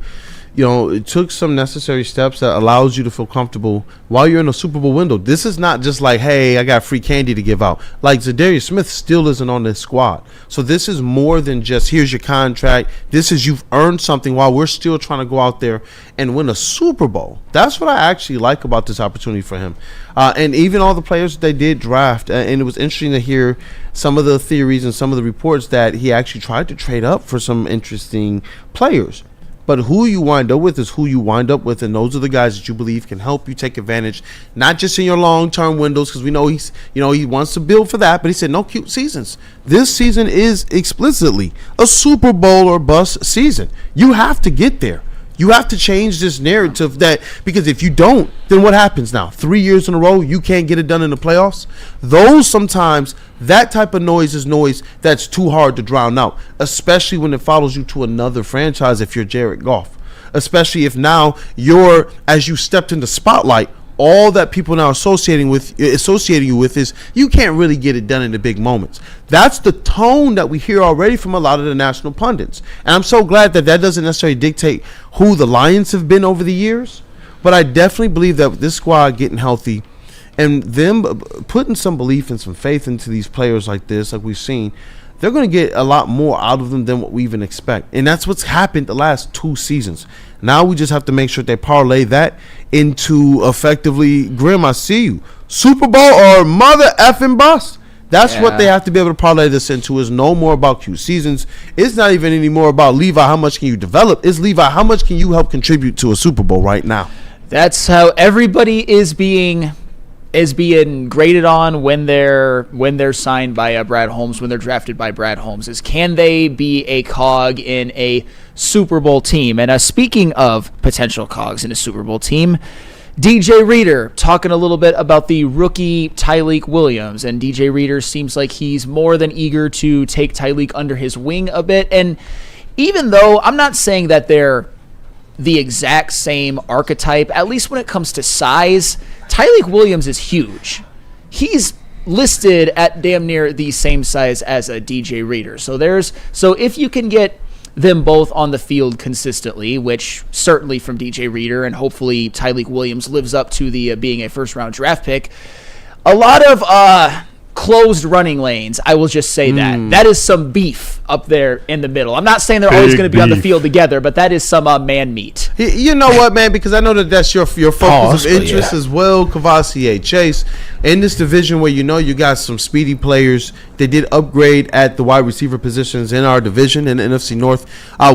it took some necessary steps that allows you to feel comfortable while you're in a Super Bowl window. This is not just like, hey, I got free candy to give out. Like, Zadarius Smith still isn't on this squad. So this is more than just, here's your contract. This is, you've earned something while we're still trying to go out there and win a Super Bowl. That's what I actually like about this opportunity for him. And even all the players that they did draft. And it was interesting to hear some of the theories and some of the reports that he actually tried to trade up for some interesting players. But who you wind up with is who you wind up with, and those are the guys that you believe can help you take advantage, not just in your long-term windows, because we know he wants to build for that, but he said no cute seasons. This season is explicitly a Super Bowl or bust season. You have to get there. You have to change this narrative because if you don't, then what happens now? 3 years in a row, you can't get it done in the playoffs? Sometimes that type of noise is noise that's too hard to drown out, especially when it follows you to another franchise if you're Jared Goff. Especially if now as you stepped in the spotlight, all that people now associating you with is you can't really get it done in the big moments. That's the tone that we hear already from a lot of the national pundits. And I'm so glad that doesn't necessarily dictate who the Lions have been over the years. But I definitely believe that this squad getting healthy and them putting some belief and some faith into these players like this, like we've seen, they're going to get a lot more out of them than what we even expect. And that's what's happened the last 2 seasons. Now we just have to make sure they parlay that into effectively, Grim, I see you. Super Bowl or mother effing bust. That's what they have to be able to parlay this into. Is no more about cute seasons. It's not even anymore about Levi. How much can you develop? It's Levi. How much can you help contribute to a Super Bowl right now? That's how everybody is being graded on when they're signed by Brad Holmes, when they're drafted by Brad Holmes, is can they be a cog in a Super Bowl team? And speaking of potential cogs in a Super Bowl team, DJ Reader talking a little bit about the rookie Tyleik Williams, and DJ Reader seems like he's more than eager to take Tyleik under his wing a bit. And even though I'm not saying that they're the exact same archetype, at least when it comes to size, Tyleik Williams is huge. He's listed at damn near the same size as a DJ Reader. So if you can get them both on the field consistently, which certainly from DJ Reader, and hopefully Tyleik Williams lives up to the being a first-round draft pick, a lot of closed running lanes, I will just say that. That is some beef up there in the middle. I'm not saying they're always going to be on the field together, but that is some man meat. You know what, man? Because I know that's your focus of interest as well, Kavasier Chase. In this division where you got some speedy players, they did upgrade at the wide receiver positions in our division in the NFC North,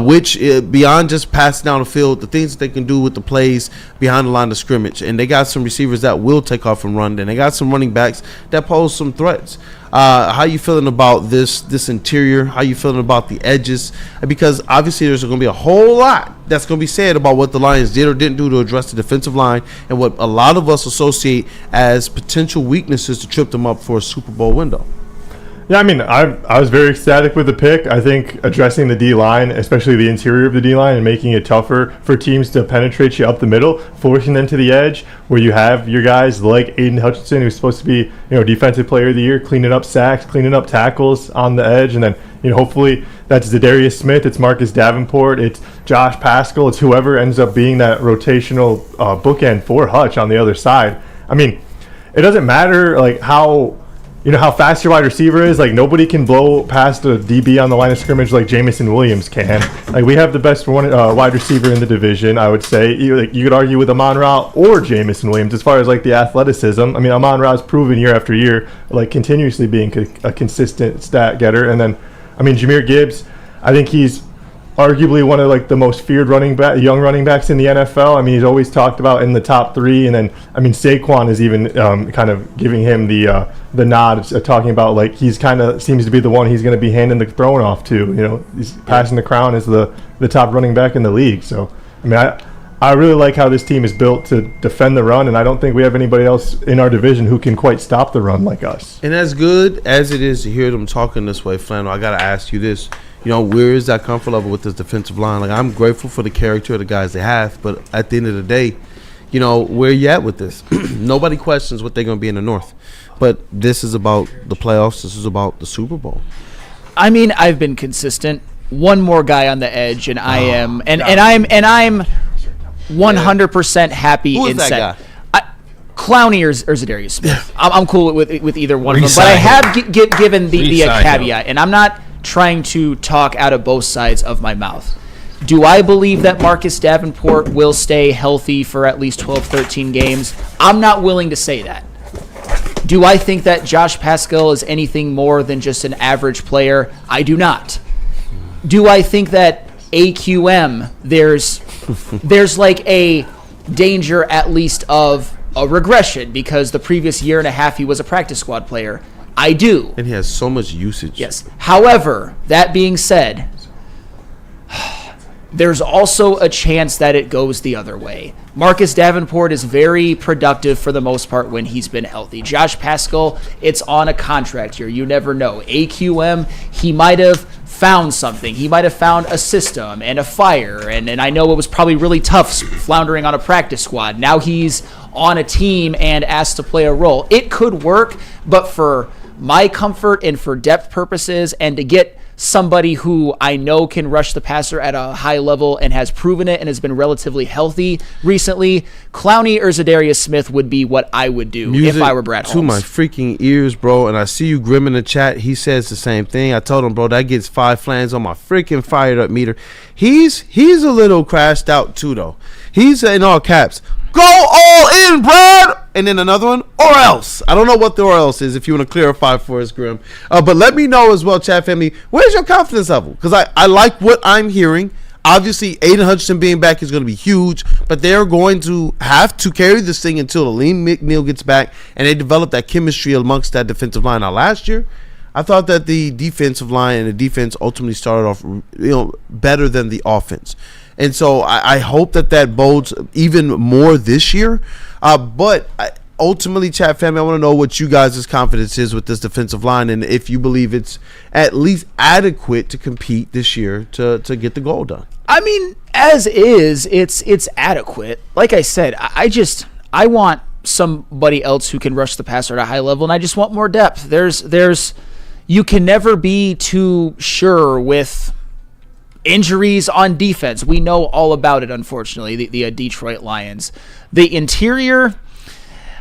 which beyond just passing down the field, the things that they can do with the plays behind the line of scrimmage. And they got some receivers that will take off and run, and they got some running backs that pose some threats. How you feeling about this interior? How you feeling about the edges? Because obviously there's going to be a whole lot that's going to be said about what the Lions did or didn't do to address the defensive line and what a lot of us associate as potential weaknesses to trip them up for a Super Bowl window. Yeah, I mean, I was very ecstatic with the pick. I think addressing the D-line, especially the interior of the D-line, and making it tougher for teams to penetrate you up the middle, forcing them to the edge, where you have your guys like Aidan Hutchinson, who's supposed to be, Defensive Player of the Year, cleaning up sacks, cleaning up tackles on the edge, and then, hopefully that's Zadarius Smith, it's Marcus Davenport, it's Josh Paschal, it's whoever ends up being that rotational bookend for Hutch on the other side. I mean, it doesn't matter how fast your wide receiver is. Nobody can blow past a DB on the line of scrimmage like Jamison Williams can. We have the best wide receiver in the division, I would say. You could argue with Amon-Ra or Jamison Williams as far as the athleticism. I mean, Amon-Ra is proven year after year, continuously being a consistent stat getter. And then, Jahmyr Gibbs, I think he's arguably one of the most feared young running backs in the NFL. He's always talked about in the top three, and then Saquon is even kind of giving him the nod, talking about he's kind of seems to be the one he's going to be handing the throne off to. He's passing the crown as the top running back in the league. So I really like how this team is built to defend the run, and I don't think we have anybody else in our division who can quite stop the run like us. And as good as it is to hear them talking this way, Flannel, I got to ask you this. Where is that comfort level with this defensive line? I'm grateful for the character of the guys they have, but at the end of the day, where you at with this? Nobody questions what they're going to be in the North, but this is about the playoffs. This is about the Super Bowl. I've been consistent. One more guy on the edge, and I'm 100% happy. Who is that guy? Clowney or Zadarius Smith. I'm cool with either one of them, but I have given the caveat, and I'm not trying to talk out of both sides of my mouth. Do I believe that Marcus Davenport will stay healthy for at least 12, 13 games? I'm not willing to say that. Do I think that Josh Paschal is anything more than just an average player? I do not. Do I think that AQM, there's a danger at least of a regression because the previous year and a half he was a practice squad player? I do. And he has so much usage. Yes. However, that being said, there's also a chance that it goes the other way. Marcus Davenport is very productive for the most part when he's been healthy. Josh Paschal, it's on a contract here. You never know. AQM, he might have found something. He might have found a system and a fire. And I know it was probably really tough floundering on a practice squad. Now he's on a team and asked to play a role. It could work, but for my comfort and for depth purposes and to get somebody who I know can rush the passer at a high level and has proven it and has been relatively healthy recently, Clowney or Zadarius Smith would be what I would do if I were Brad Holmes. To my freaking ears, bro, and I see you grim in the chat. He says the same thing. I told him, bro, that gets 5 flans on my freaking fired up meter. He's a little crashed out too, though. He's in all caps. Go all in, Brad. And then another one, or else. I don't know what the or else is if you want to clarify for us, Grim. But let me know as well, chat family, where's your confidence level? Because I like what I'm hearing. Obviously, Aidan Hutchinson being back is going to be huge, but they're going to have to carry this thing until Aleem McNeil gets back and they develop that chemistry amongst that defensive line. Now, last year, I thought that the defensive line and the defense ultimately started off, better than the offense. And so I hope that bodes even more this year. But ultimately, chat family, I want to know what you guys' confidence is with this defensive line and if you believe it's at least adequate to compete this year to get the goal done. I mean, as is, it's adequate. Like I said, I want somebody else who can rush the passer at a high level, and I just want more depth. You can never be too sure with injuries on defense. We know all about it, unfortunately, the Detroit Lions. The interior,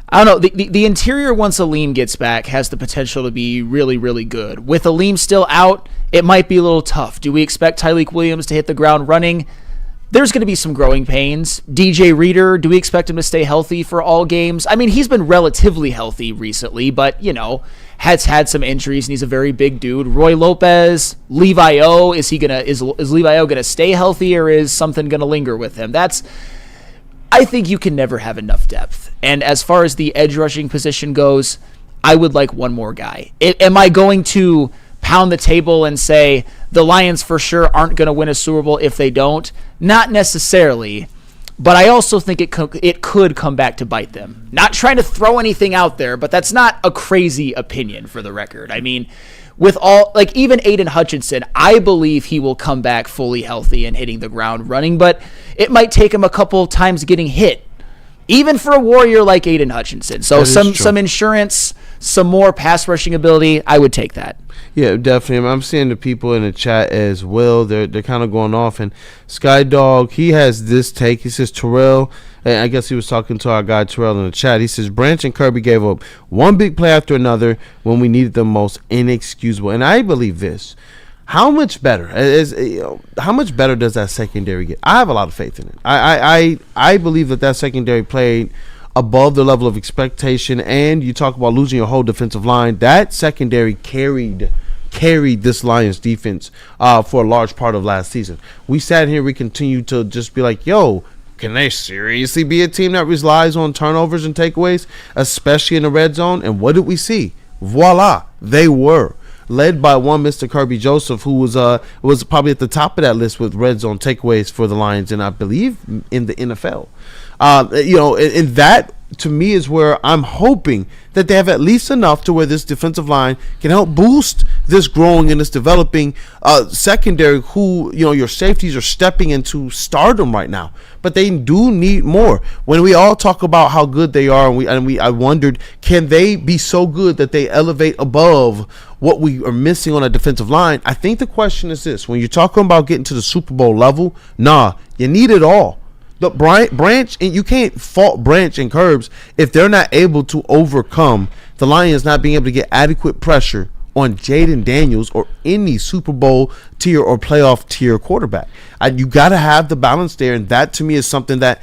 I don't know, the interior once Aleem gets back has the potential to be really, really good. With Aleem still out, it might be a little tough. Do we expect Tyleik Williams to hit the ground running? There's going to be some growing pains. DJ Reader, do we expect him to stay healthy for all games? I mean, he's been relatively healthy recently, but, has had some injuries, and he's a very big dude. Roy Lopez, Levi O, is Levi O gonna stay healthy, or is something gonna linger with him? I think you can never have enough depth. And as far as the edge rushing position goes, I would like one more guy. Am I going to pound the table and say the Lions for sure aren't gonna win a Super Bowl if they don't? Not necessarily. But I also think it could come back to bite them. Not trying to throw anything out there, but that's not a crazy opinion for the record. I mean, even Aidan Hutchinson, I believe he will come back fully healthy and hitting the ground running, but it might take him a couple times getting hit, even for a warrior like Aidan Hutchinson. So some insurance, some more pass rushing ability, I would take that. Yeah, definitely. I'm seeing the people in the chat as well. They're kind of going off. And Skydog, he has this take. He says, Terrell, and I guess he was talking to our guy Terrell in the chat. He says, Branch and Kirby gave up one big play after another when we needed them most. Inexcusable. And I believe this. How much better does that secondary get? I have a lot of faith in it. I believe that secondary played above the level of expectation, and you talk about losing your whole defensive line. That secondary carried this Lions defense for a large part of last season. We sat here, we continue to just be like, yo, can they seriously be a team that relies on turnovers and takeaways, especially in the red zone? And what did we see? Voila, they were. Led by one Mr. Kirby Joseph, who was probably at the top of that list with red zone takeaways for the Lions, and I believe in the NFL. And that to me is where I'm hoping that they have at least enough to where this defensive line can help boost this growing and this developing secondary, who your safeties are stepping into stardom right now, but they do need more. When we all talk about how good they are, I wondered, can they be so good that they elevate above what we are missing on a defensive line? I think the question is this: when you're talking about getting to the Super Bowl level, you need it all. But Branch, and you can't fault Branch and Curbs if they're not able to overcome the Lions not being able to get adequate pressure on Jaden Daniels or any Super Bowl tier or playoff tier quarterback. You got to have the balance there, and that to me is something that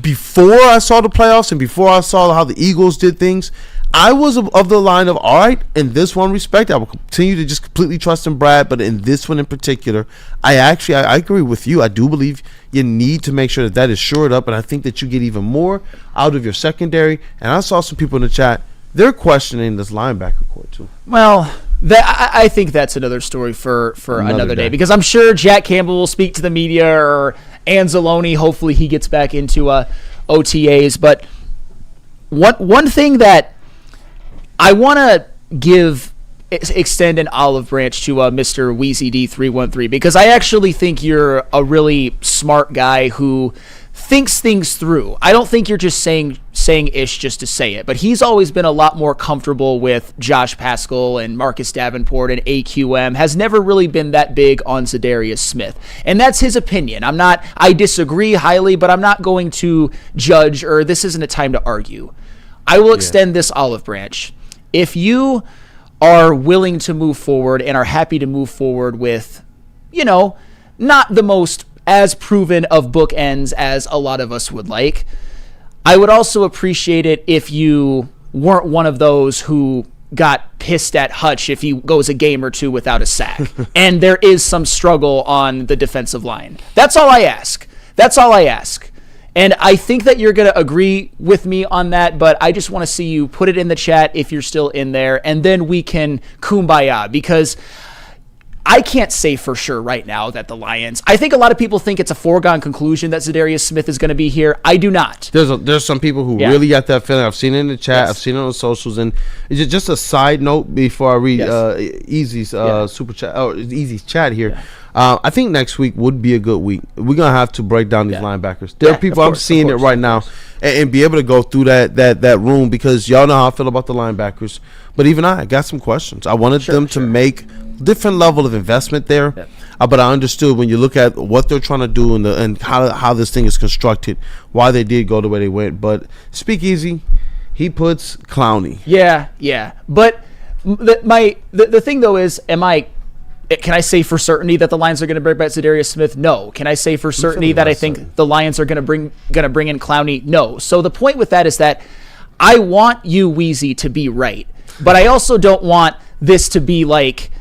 before I saw the playoffs and before I saw how the Eagles did things, I was of the line of, all right, in this one respect, I will continue to just completely trust in Brad, but in this one in particular, I agree with you. I do believe you need to make sure that is shored up, and I think that you get even more out of your secondary. And I saw some people in the chat, they're questioning this linebacker core too. Well, I think that's another story for another day, because I'm sure Jack Campbell will speak to the media, or Anzalone, hopefully he gets back into OTAs. But one thing that I want to extend an olive branch to Mr. WeezyD313, because I actually think you're a really smart guy who thinks things through. I don't think you're just saying ish just to say it, but he's always been a lot more comfortable with Josh Paschal and Marcus Davenport and AQM, has never really been that big on Zadarius Smith. And that's his opinion. I disagree highly, but I'm not going to judge, or this isn't a time to argue. I will extend this olive branch. If you are willing to move forward and are happy to move forward with, not the most as proven of bookends as a lot of us would like, I would also appreciate it if you weren't one of those who got pissed at Hutch if he goes a game or two without a sack. And there is some struggle on the defensive line. That's all I ask. That's all I ask. And I think that you're going to agree with me on that, but I just want to see you put it in the chat if you're still in there, and then we can kumbaya, because I can't say for sure right now that the Lions, I think a lot of people think it's a foregone conclusion that Zadarius Smith is going to be here. I do not. There's some people who really got that feeling. I've seen it in the chat. I've seen it on socials. And it's just a side note before I read Easy's super chat, or Easy's chat here. I think next week would be a good week. We're gonna have to break down these linebackers. There are people, I'm seeing it right now, and be able to go through that room, because y'all know how I feel about the linebackers. But even I got some questions. I wanted them to make different level of investment there, but I understood when you look at what they're trying to do and how this thing is constructed, why they did go the way they went. But speak easy, he puts Clowney. Yeah. But the thing though is, can I say for certainty that the Lions are going to bring back Zadarius Smith? No. Can I say for certainty that I think the Lions are going to bring in Clowney? No. So the point with that is that I want you, Weezy, to be right, but I also don't want this to be like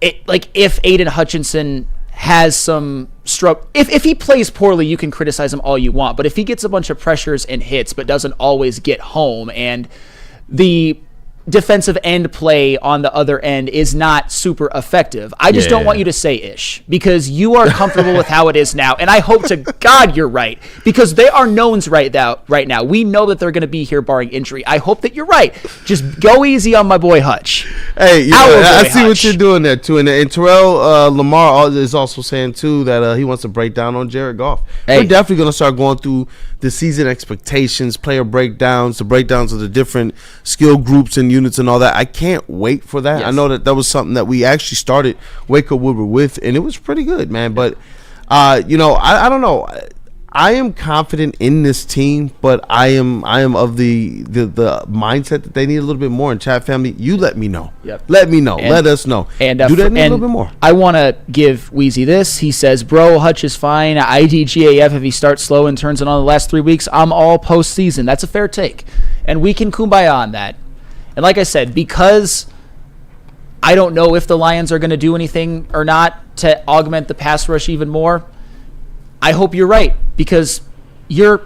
if Aidan Hutchinson has some stroke, if he plays poorly, you can criticize him all you want, but if he gets a bunch of pressures and hits but doesn't always get home, and the defensive end play on the other end is not super effective, I just don't want you to say ish, because you are comfortable with how it is now, and I hope to God you're right, because they are knowns right now. We know that they're going to be here barring injury. I hope that you're right. Just go easy on my boy Hutch. Hey, I see what you're doing there too, and Terrell Lamar is also saying too that he wants to break down on Jared Goff. We're definitely going to start going through the season expectations, player breakdowns, the breakdowns of the different skill groups and units and all that. I can't wait for that. I know that was something that we actually started Wake Up Woodward with, and it was pretty good, man. But I don't know. I am confident in this team, but I am of the mindset that they need a little bit more. And chat family, you let me know. Let me know. Let us know. And do they need a little bit more? I want to give Weezy this. He says, bro, Hutch is fine. IDGAF if he starts slow and turns it on the last 3 weeks. I'm all postseason. That's a fair take. And we can kumbaya on that. And like I said, because I don't know if the Lions are going to do anything or not to augment the pass rush even more, I hope you're right, because you're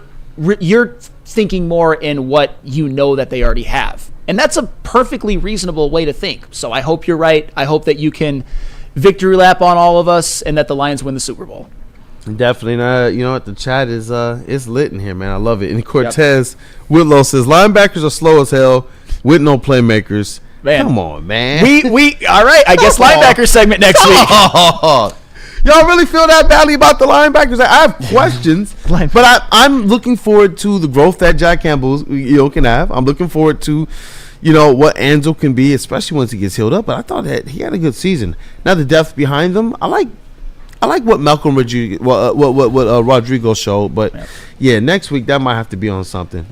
thinking more in what you know that they already have. And that's a perfectly reasonable way to think. So I hope you're right. I hope that you can victory lap on all of us and that the Lions win the Super Bowl. Definitely. You know what? The chat is lit in here, man. I love it. And Cortez Whitlow says, linebackers are slow as hell with no playmakers. Man. Come on, man. We all right. I guess linebacker segment next week. Y'all really feel that badly about the linebackers? I have questions, but I'm looking forward to the growth that Jack Campbell can have. I'm looking forward to, what Enzo can be, especially once he gets healed up. But I thought that he had a good season. Now the depth behind them, I like what Malcolm Rodriguez, what Rodrigo showed. But next week that might have to be on something.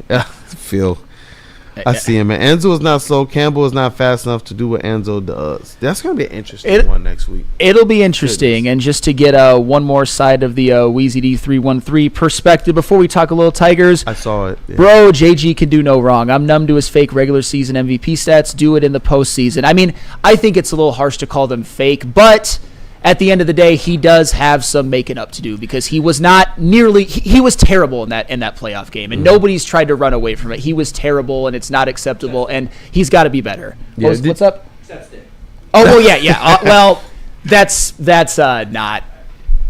I see him, man. Enzo is not slow. Campbell is not fast enough to do what Enzo does. That's going to be an interesting one next week. It'll be interesting. And just to get one more side of the Weezy D313 perspective before we talk a little Tigers. I saw it. Yeah. Bro, JG can do no wrong. I'm numb to his fake regular season MVP stats. Do it in the postseason. I mean, I think it's a little harsh to call them fake, but at the end of the day, he does have some making up to do, because he was not nearly he was terrible in that playoff game, and nobody's tried to run away from it. He was terrible, and it's not acceptable, and he's got to be better. Yeah, what's up? Oh, well, yeah. Well, that's not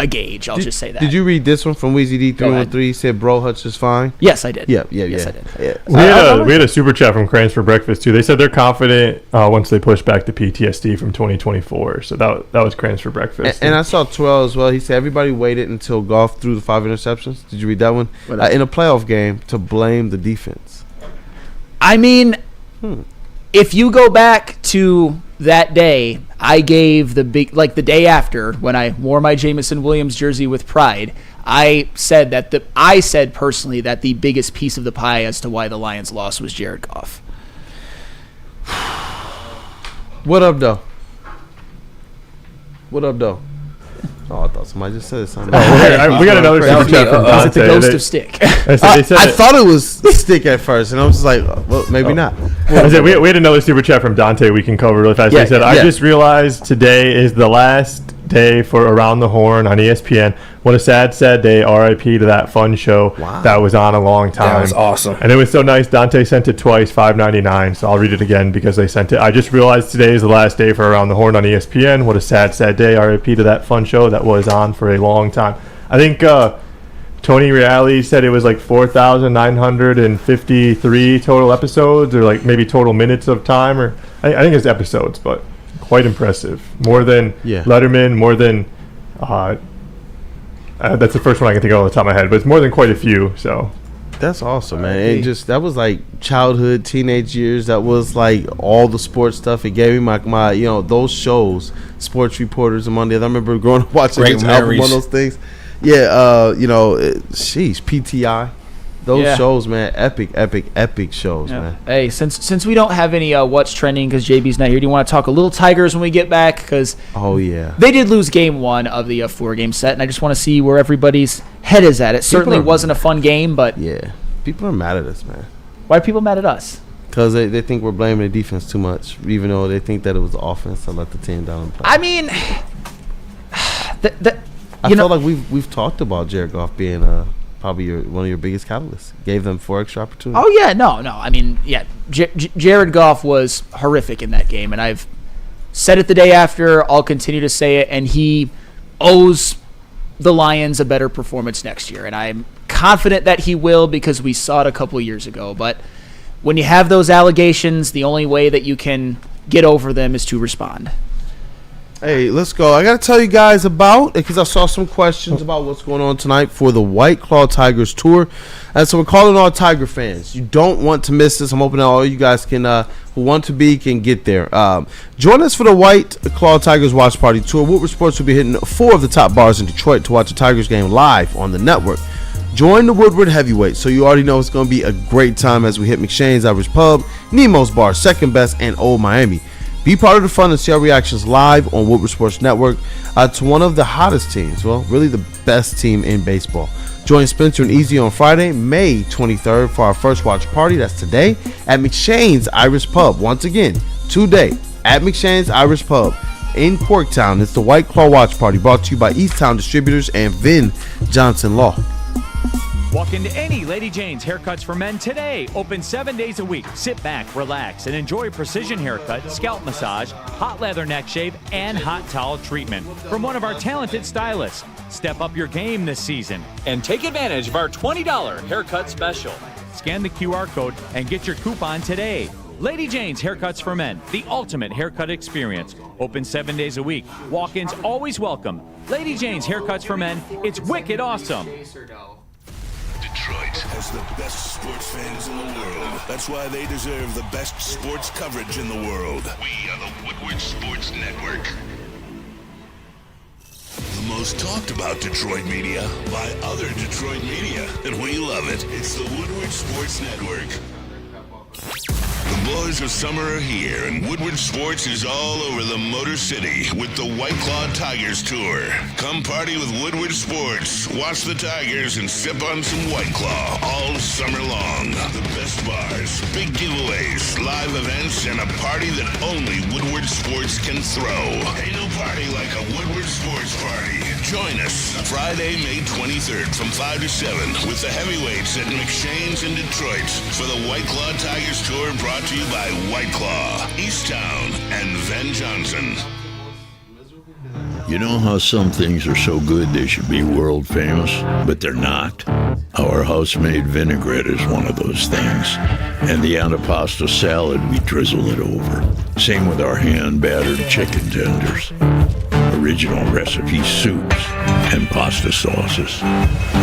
a gauge. I'll just say that. Did you read this one from Weezy D313? He said, "Bro, Hutch is fine." Yes, I did. Yeah. Yes, I did. Yeah. We had a super chat from Cranes for breakfast too. They said they're confident once they push back the PTSD from 2024. So that was Cranes for breakfast. And I saw Terrell as well. He said everybody waited until Goff threw the 5 interceptions. Did you read that one? In a playoff game to blame the defense. I mean, if you go back to that day, I gave the day after, when I wore my Jameson Williams jersey with pride, I said personally that the biggest piece of the pie as to why the Lions lost was Jared Goff. What up, though? Oh, I thought somebody just said something. We got another super chat from Dante. Is it the ghost of Stick? I thought it was Stick at first, and I was just like, well, maybe not. We had another super chat from Dante we can cover really fast. He said, I just realized today is the last day for Around the Horn on ESPN. What a sad day. RIP to that fun show that was on a long time. That was awesome. And it was so nice. Dante sent it twice, $5.99. So I'll read it again because they sent it. I just realized today is the last day for Around the Horn on ESPN. What a sad day. RIP to that fun show that was on for a long time. I think Tony Reale said it was like 4,953 total episodes, or like maybe total minutes of time, or I think it's episodes, but quite impressive. More than Letterman, more than that's the first one I can think of off the top of my head, but it's more than quite a few. So that's awesome, man. And just that was like childhood, teenage years. That was like all the sports stuff. It gave me my those shows, Sports Reporters and Monday. I remember growing up watching this album, one of those things. Yeah, PTI. Those shows, man, epic shows, man. Hey, since we don't have any what's trending because JB's not here, do you want to talk a little Tigers when we get back? Because they did lose game 1 of the 4-game set, and I just want to see where everybody's head is at. It certainly wasn't a fun game, but people are mad at us, man. Why are people mad at us? Because they think we're blaming the defense too much, even though they think that it was the offense that let the team down and play. I mean, I felt like we've talked about Jared Goff being probably one of your biggest catalysts. Gave them 4 extra opportunities. Oh, yeah, no. I mean, Jared Goff was horrific in that game, and I've said it the day after. I'll continue to say it, and he owes the Lions a better performance next year, and I'm confident that he will because we saw it a couple of years ago. But when you have those allegations, the only way that you can get over them is to respond. Hey, let's go. I got to tell you guys about, because I saw some questions about what's going on tonight for the White Claw Tigers Tour. And so we're calling all Tiger fans. You don't want to miss this. I'm hoping that all you guys can, who want to be, can get there. Join us for the White Claw Tigers Watch Party Tour. Woodward Sports will be hitting 4 of the top bars in Detroit to watch a Tigers game live on the network. Join the Woodward Heavyweight, so you already know it's going to be a great time as we hit McShane's Irish Pub, Nemo's Bar, Second Best, and Old Miami. Be part of the fun and see our reactions live on Woodward Sports Network to one of the hottest teams, well, really the best team in baseball. Join Spencer and Easy on Friday, May 23rd for our first watch party. That's today at McShane's Irish Pub. Once again, today at McShane's Irish Pub in Corktown. It's the White Claw Watch Party brought to you by Easttown Distributors and Vin Johnson Law. Walk into any Lady Jane's Haircuts for Men today. Open 7 days a week. Sit back, relax, and enjoy precision haircut, scalp massage, hot leather neck shave, and hot towel treatment from one of our talented stylists. Step up your game this season and take advantage of our $20 haircut special. Scan the QR code and get your coupon today. Lady Jane's Haircuts for Men, the ultimate haircut experience. Open 7 days a week. Walk-ins always welcome. Lady Jane's Haircuts for Men. It's wicked awesome. Detroit has the best sports fans in the world. That's why they deserve the best sports coverage in the world. We are the Woodward Sports Network. The most talked about Detroit media by other Detroit media, and we love it. It's the Woodward Sports Network. The boys of summer are here, and Woodward Sports is all over the Motor City with the White Claw Tigers Tour. Come party with Woodward Sports, watch the Tigers, and sip on some White Claw all summer long. The best bars, big giveaways, live events, and a party that only Woodward Sports can throw. Ain't no party like a Woodward Sports party. Join us Friday, May 23rd from 5 to 7 with the heavyweights at McShane's in Detroit for the White Claw Tigers Tour brought to you by White Claw, Easttown, and Van Johnson. You know how some things are so good they should be world famous, but they're not? Our house-made vinaigrette is one of those things. And the antipasto salad, we drizzle it over. Same with our hand-battered chicken tenders. Original recipe soups and pasta sauces.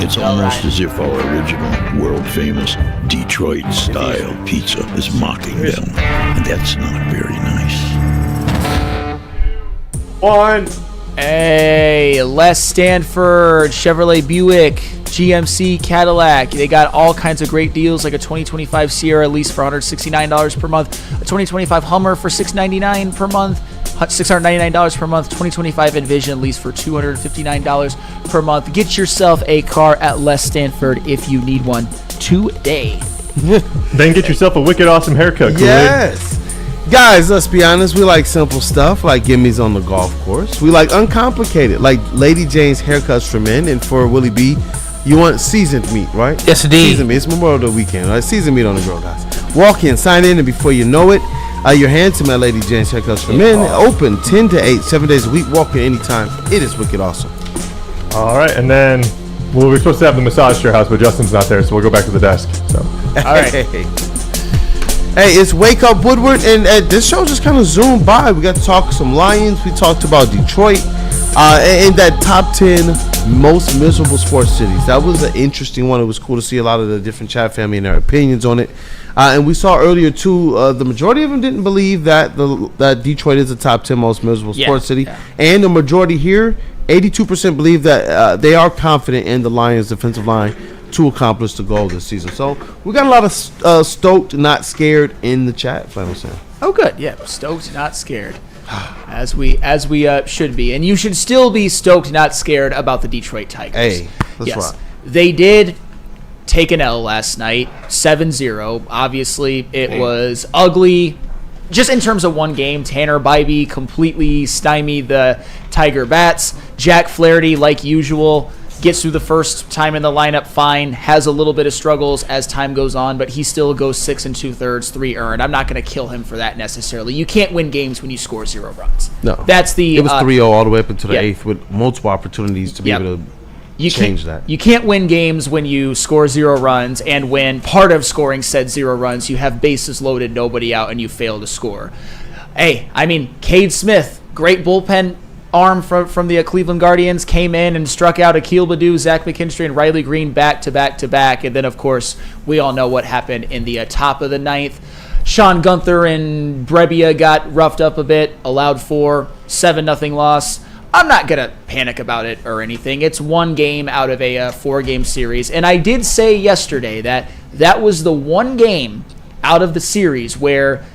It's almost as if our original, world-famous Detroit-style pizza is mocking them. And that's not very nice. Hey, Les Stanford, Chevrolet Buick, GMC Cadillac. They got all kinds of great deals, like a 2025 Sierra lease for $169 per month, a 2025 Hummer for $699 per month, $699 per month. 2025 Envision lease for $259 per month. Get yourself a car at Les Stanford if you need one today. Then get yourself a wicked awesome haircut. Kool-Aid. Yes. Guys, let's be honest. We like simple stuff like gimmies on the golf course. We like uncomplicated, like Lady Jane's haircuts for men. And for Willie B, you want seasoned meat, right? Yes, indeed. Seasoned meat. It's Memorial Day weekend, right? Seasoned meat on the grill, guys. Walk in, sign in, and before you know it, your handsome at Lady Jane's haircuts for men. Open 10 to 8, 7 days a week. Walk in anytime. It is wicked awesome. All right, and then we're supposed to have the massage chair house, but Justin's not there, so we'll go back to the desk. So, all right. Hey, it's Wake Up Woodward, and this show just kind of zoomed by. We got to talk some Lions. We talked about Detroit and that top 10 most miserable sports cities. That was an interesting one. It was cool to see a lot of the different chat family and their opinions on it. And we saw earlier, too, the majority of them didn't believe that that Detroit is the top 10 most miserable sports city. Yeah. And the majority here, 82% believe that they are confident in the Lions' defensive line to accomplish the goal this season. So we got a lot of stoked, not scared in the chat, Flannel Sam. Oh, good. Yeah, stoked, not scared, as we should be, and you should still be stoked, not scared about the Detroit Tigers. Hey, that's right. They did take an L last night, 7-0. Obviously, it was ugly. Just in terms of one game, Tanner Bybee completely stymied the Tiger Bats. Jack Flaherty, like usual, gets through the first time in the lineup fine, has a little bit of struggles as time goes on, but he still goes 6 2/3, 3 earned. I'm not going to kill him for that necessarily. You can't win games when you score 0 runs. No. It was 3-0 all the way up into the 8th with multiple opportunities to be able to change that. You can't win games when you score 0 runs, and when part of scoring said 0 runs, you have bases loaded, nobody out, and you fail to score. Hey, I mean, Cade Smith, great bullpen arm from the Cleveland Guardians, came in and struck out Akil Baddoo, Zach McKinstry, and Riley Green back to back to back. And then, of course, we all know what happened in the top of the 9th. Sean Gunther and Brebbia got roughed up a bit, allowed 4, 7-0 loss. I'm not going to panic about it or anything. It's one game out of a 4-game series. And I did say yesterday that was the one game out of the series where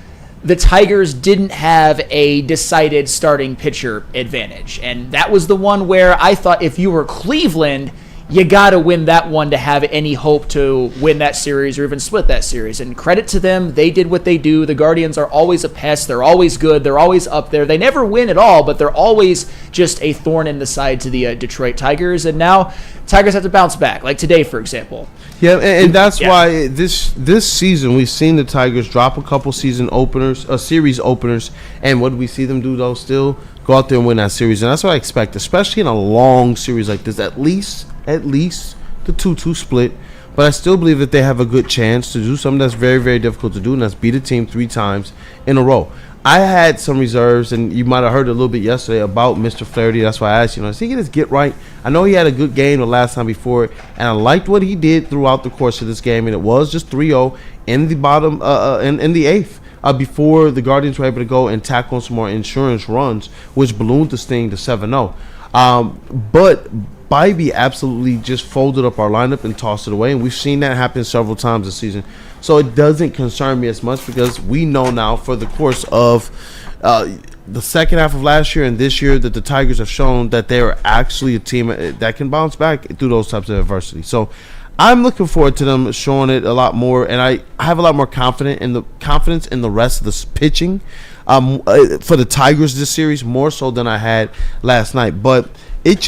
the Tigers didn't have a decided starting pitcher advantage. And that was the one where I thought if you were Cleveland, you got to win that one to have any hope to win that series or even split that series. And credit to them, they did what they do. The Guardians are always a pest. They're always good. They're always up there. They never win at all, but they're always just a thorn in the side to the Detroit Tigers. And now Tigers have to bounce back, like today, for example. Yeah, and that's why this season we've seen the Tigers drop a couple series openers, and what do we see them do though? Still go out there and win that series, and that's what I expect, especially in a long series like this. At least the 2-2 split, but I still believe that they have a good chance to do something that's very, very difficult to do, and that's beat a team 3 times in a row. I had some reserves, and you might have heard a little bit yesterday about Mr. Flaherty. That's why I asked, is he going to get right? I know he had a good game the last time before it, and I liked what he did throughout the course of this game, and it was just 3-0 in the bottom, in the 8th, before the Guardians were able to go and tack on some more insurance runs, which ballooned the Sting to 7-0. But Bybee absolutely just folded up our lineup and tossed it away, and we've seen that happen several times this season. So it doesn't concern me as much because we know now for the course of the second half of last year and this year that the Tigers have shown that they are actually a team that can bounce back through those types of adversity. So I'm looking forward to them showing it a lot more, and I have a lot more confidence in the rest of the pitching for the Tigers this series, more so than I had last night. But it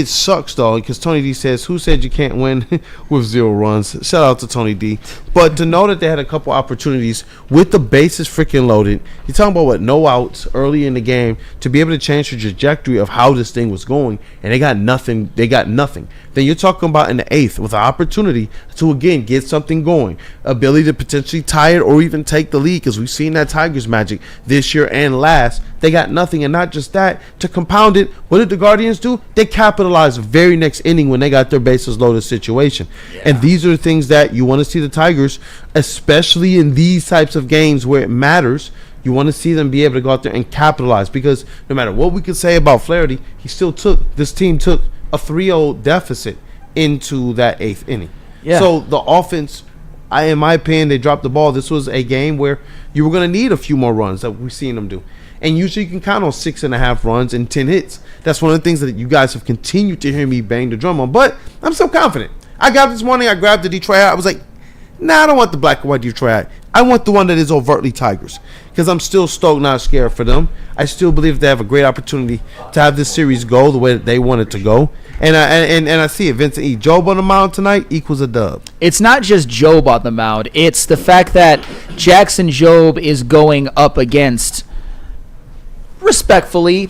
sucks though, because Tony D says, who said you can't win with 0 runs? Shout out to Tony D. But to know that they had a couple opportunities with the bases freaking loaded, you're talking about no outs early in the game, to be able to change the trajectory of how this thing was going, and they got nothing. Then you're talking about in the 8th with an opportunity to again get something going, ability to potentially tie it or even take the lead, because we've seen that Tigers magic this year and last. They got nothing, and not just that, to compound it, what did the Guardians do? They capitalized the very next inning when they got their bases loaded situation. And these are the things that you want to see the Tigers, especially in these types of games where it matters. You want to see them be able to go out there and capitalize, because no matter what we could say about Flaherty, this team took a 3-0 deficit into that 8th inning. So the offense, in my opinion, they dropped the ball. This was a game where you were going to need a few more runs that we've seen them do. And usually you can count on 6.5 runs and 10 hits. That's one of the things that you guys have continued to hear me bang the drum on. But I'm still confident. I got this morning, I grabbed the Detroit hat. I was like, nah, I don't want the black and white Detroit hat. I want the one that is overtly Tigers. Because I'm still stoked, not scared for them. I still believe they have a great opportunity to have this series go the way that they want it to go. And I see it. Vincent E. Job on the mound tonight equals a dub. It's not just Job on the mound. It's the fact that Jackson Job is going up against, respectfully,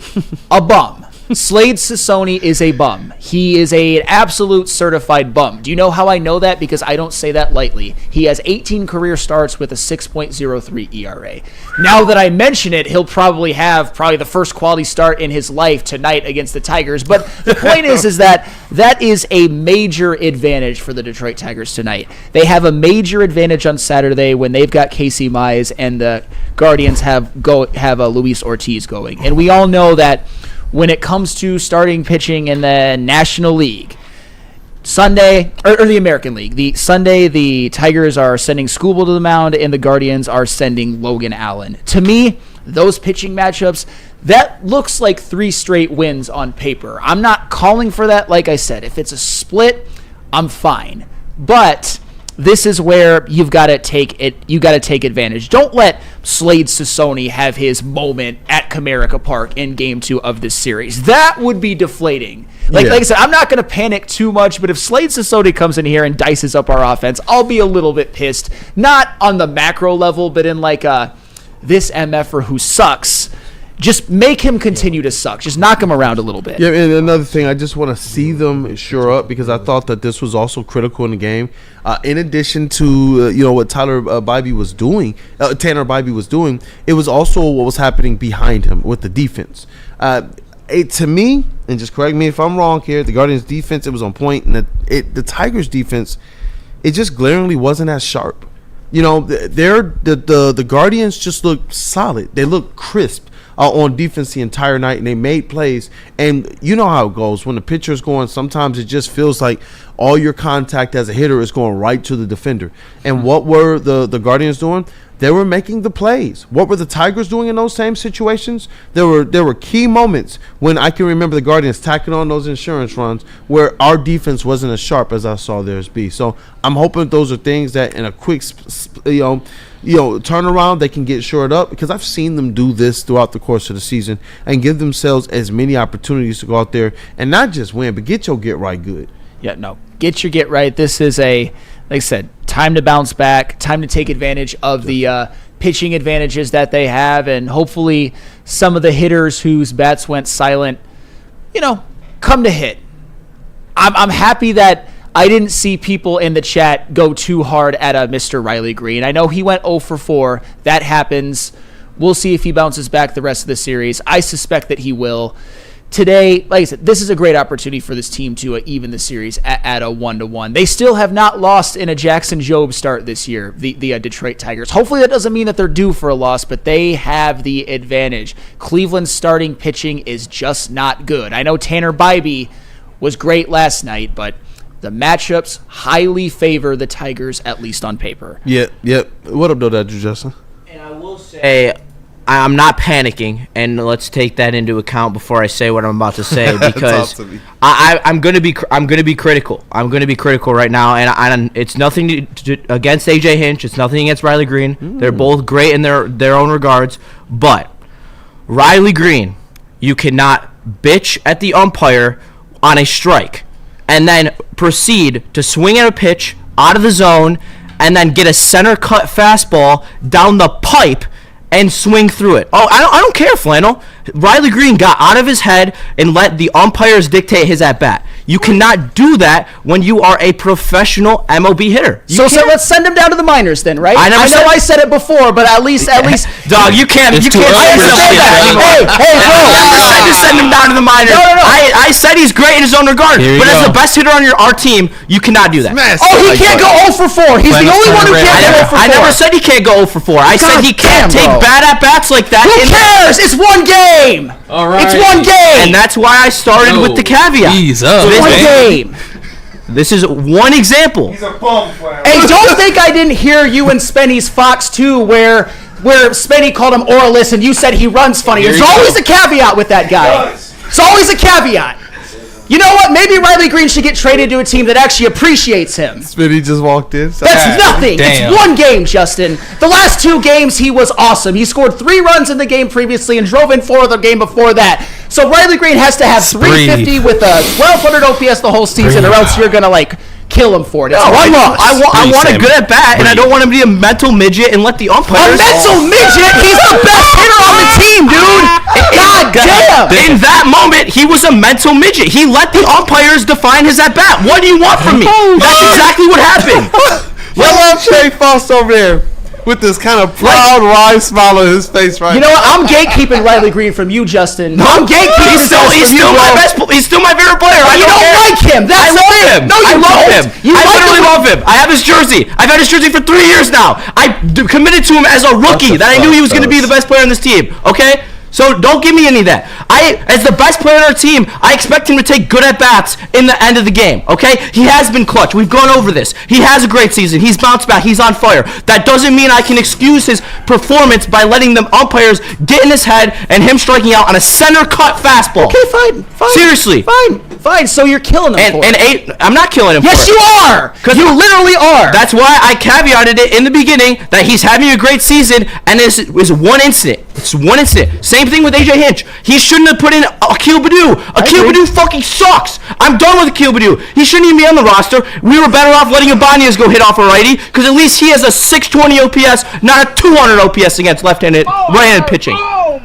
a bum. Slade Sassoni is a bum. He is an absolute certified bum. Do you know how I know that? Because I don't say that lightly. He has 18 career starts with a 6.03 ERA. Now that I mention it, he'll probably have the first quality start in his life tonight against the Tigers. But the point is that is a major advantage for the Detroit Tigers tonight. They have a major advantage on Saturday when they've got Casey Mize and the Guardians have Luis Ortiz going. And we all know that when it comes to starting pitching in the National League, Sunday, or the American League, the Tigers are sending Skubal to the mound and the Guardians are sending Logan Allen. To me, those pitching matchups, that looks like 3 straight wins on paper. I'm not calling for that, like I said. If it's a split, I'm fine. But this is where you've got to take advantage. Don't let Slade Sassoni have his moment at Comerica Park in Game 2 of this series. That would be deflating. Like I said, I'm not going to panic too much, but if Slade Sassoni comes in here and dices up our offense, I'll be a little bit pissed. Not on the macro level, but in this MFer who sucks. Just make him continue to suck. Just knock him around a little bit. Yeah, and another thing, I just want to see them shore up because I thought that this was also critical in the game. In addition to what Tanner Bybee was doing, it was also what was happening behind him with the defense. To me, and just correct me if I'm wrong here, the Guardians' defense, it was on point, and the Tigers' defense, it just glaringly wasn't as sharp. The Guardians just looked solid. They looked crisp on defense the entire night, and they made plays. And you know how it goes when the pitcher is going. Sometimes it just feels like all your contact as a hitter is going right to the defender. And what were the Guardians doing? They were making the plays. What were the Tigers doing in those same situations? There were key moments when I can remember the Guardians tacking on those insurance runs where our defense wasn't as sharp as I saw theirs be. So I'm hoping those are things that in a quick turnaround they can get shored up, because I've seen them do this throughout the course of the season and give themselves as many opportunities to go out there and not just win, but get right good. Yeah, no, get right. This is like I said, time to bounce back, time to take advantage of the pitching advantages that they have, and hopefully some of the hitters whose bats went silent, come to hit. I'm happy that I didn't see people in the chat go too hard at Mr. Riley Green. I know he went 0 for 4. That happens. We'll see if he bounces back the rest of the series. I suspect that he will. Today, like I said, this is a great opportunity for this team to even the series at a 1-1. They still have not lost in a Jackson Job start this year, the Detroit Tigers. Hopefully that doesn't mean that they're due for a loss, but they have the advantage. Cleveland's starting pitching is just not good. I know Tanner Bybee was great last night, but the matchups highly favor the Tigers, at least on paper. Yep. What up, though, Justin? And I will say, I'm not panicking, and let's take that into account before I say what I'm about to say, because I'm gonna be critical. I'm gonna be critical right now, and it's nothing against AJ Hinch. It's nothing against Riley Green. They're both great in their own regards, but Riley Green, you cannot bitch at the umpire on a strike and then proceed to swing at a pitch out of the zone and then get a center cut fastball down the pipe and swing through it. Oh, I don't care, Flannel. Riley Green got out of his head and let the umpires dictate his at-bat. You cannot do that when you are a professional MLB hitter. So let's send him down to the minors then, right? I know I said it before, but at least dog, you can't say that. Hey, bro. I never said to send him down to the minors. No. I said he's great in his own regard, but as the best hitter on our team, you cannot do that. He can't go 0 for 4. He's the only one who can't go 0 for 4. I never said he can't go 0 for 4. I said he can't take bad at-bats like that. Who cares? It's one game. All right. It's one game. And that's why I started with the caveat. Ease up. It's one game. This is one example. He's a bum, Flam. Hey, don't think I didn't hear you and Spenny's Fox 2 where Spenny called him Oralist and you said he runs funny. There's always a caveat with that guy. It's always a caveat. You know what? Maybe Riley Green should get traded to a team that actually appreciates him. Smitty just walked in. That's nothing. Damn. It's one game, Justin. The last 2 games, he was awesome. He scored 3 runs in the game previously and drove in 4 of the game before that. So Riley Green has to have 350 with a 1,200 OPS the whole season, or else you're going to, kill him for it. It's one loss. I want a good at bat, and I don't want him to be a mental midget and let the umpires. A mental midget? He's the best hitter on the team, dude. God damn. In that moment, he was a mental midget. He let the umpires define his at bat. What do you want from me? That's exactly what happened. I love Trey Foss over there with this kind of proud, wide smile on his face right now. You know what? I'm gatekeeping Riley Green from you, Justin. I'm gatekeeping He's still my best. He's still my favorite player. You don't like him. I love him. No, you I love him. I literally love him. I have his jersey. I've had his jersey for 3 years now. I committed to him as a rookie that I knew he was going to be the best player on this team. Okay? So don't give me any of that. As the best player on our team, I expect him to take good at-bats in the end of the game, okay? He has been clutch. We've gone over this. He has a great season. He's bounced back. He's on fire. That doesn't mean I can excuse his performance by letting the umpires get in his head and him striking out on a center-cut fastball. Okay, fine. Seriously. Fine. So you're killing him for it. I'm not killing him for it. Yes, you are. You literally are. That's why I caveated it in the beginning that he's having a great season, and this is one incident. It's one incident. Same thing with AJ Hinch. He shouldn't have put in Akil Baddoo. Akil Baddoo fucking sucks. I'm done with Akil Baddoo. He shouldn't even be on the roster. We were better off letting Ibanez go hit off a righty, because at least he has a 620 OPS, not a 200 OPS against right-handed pitching.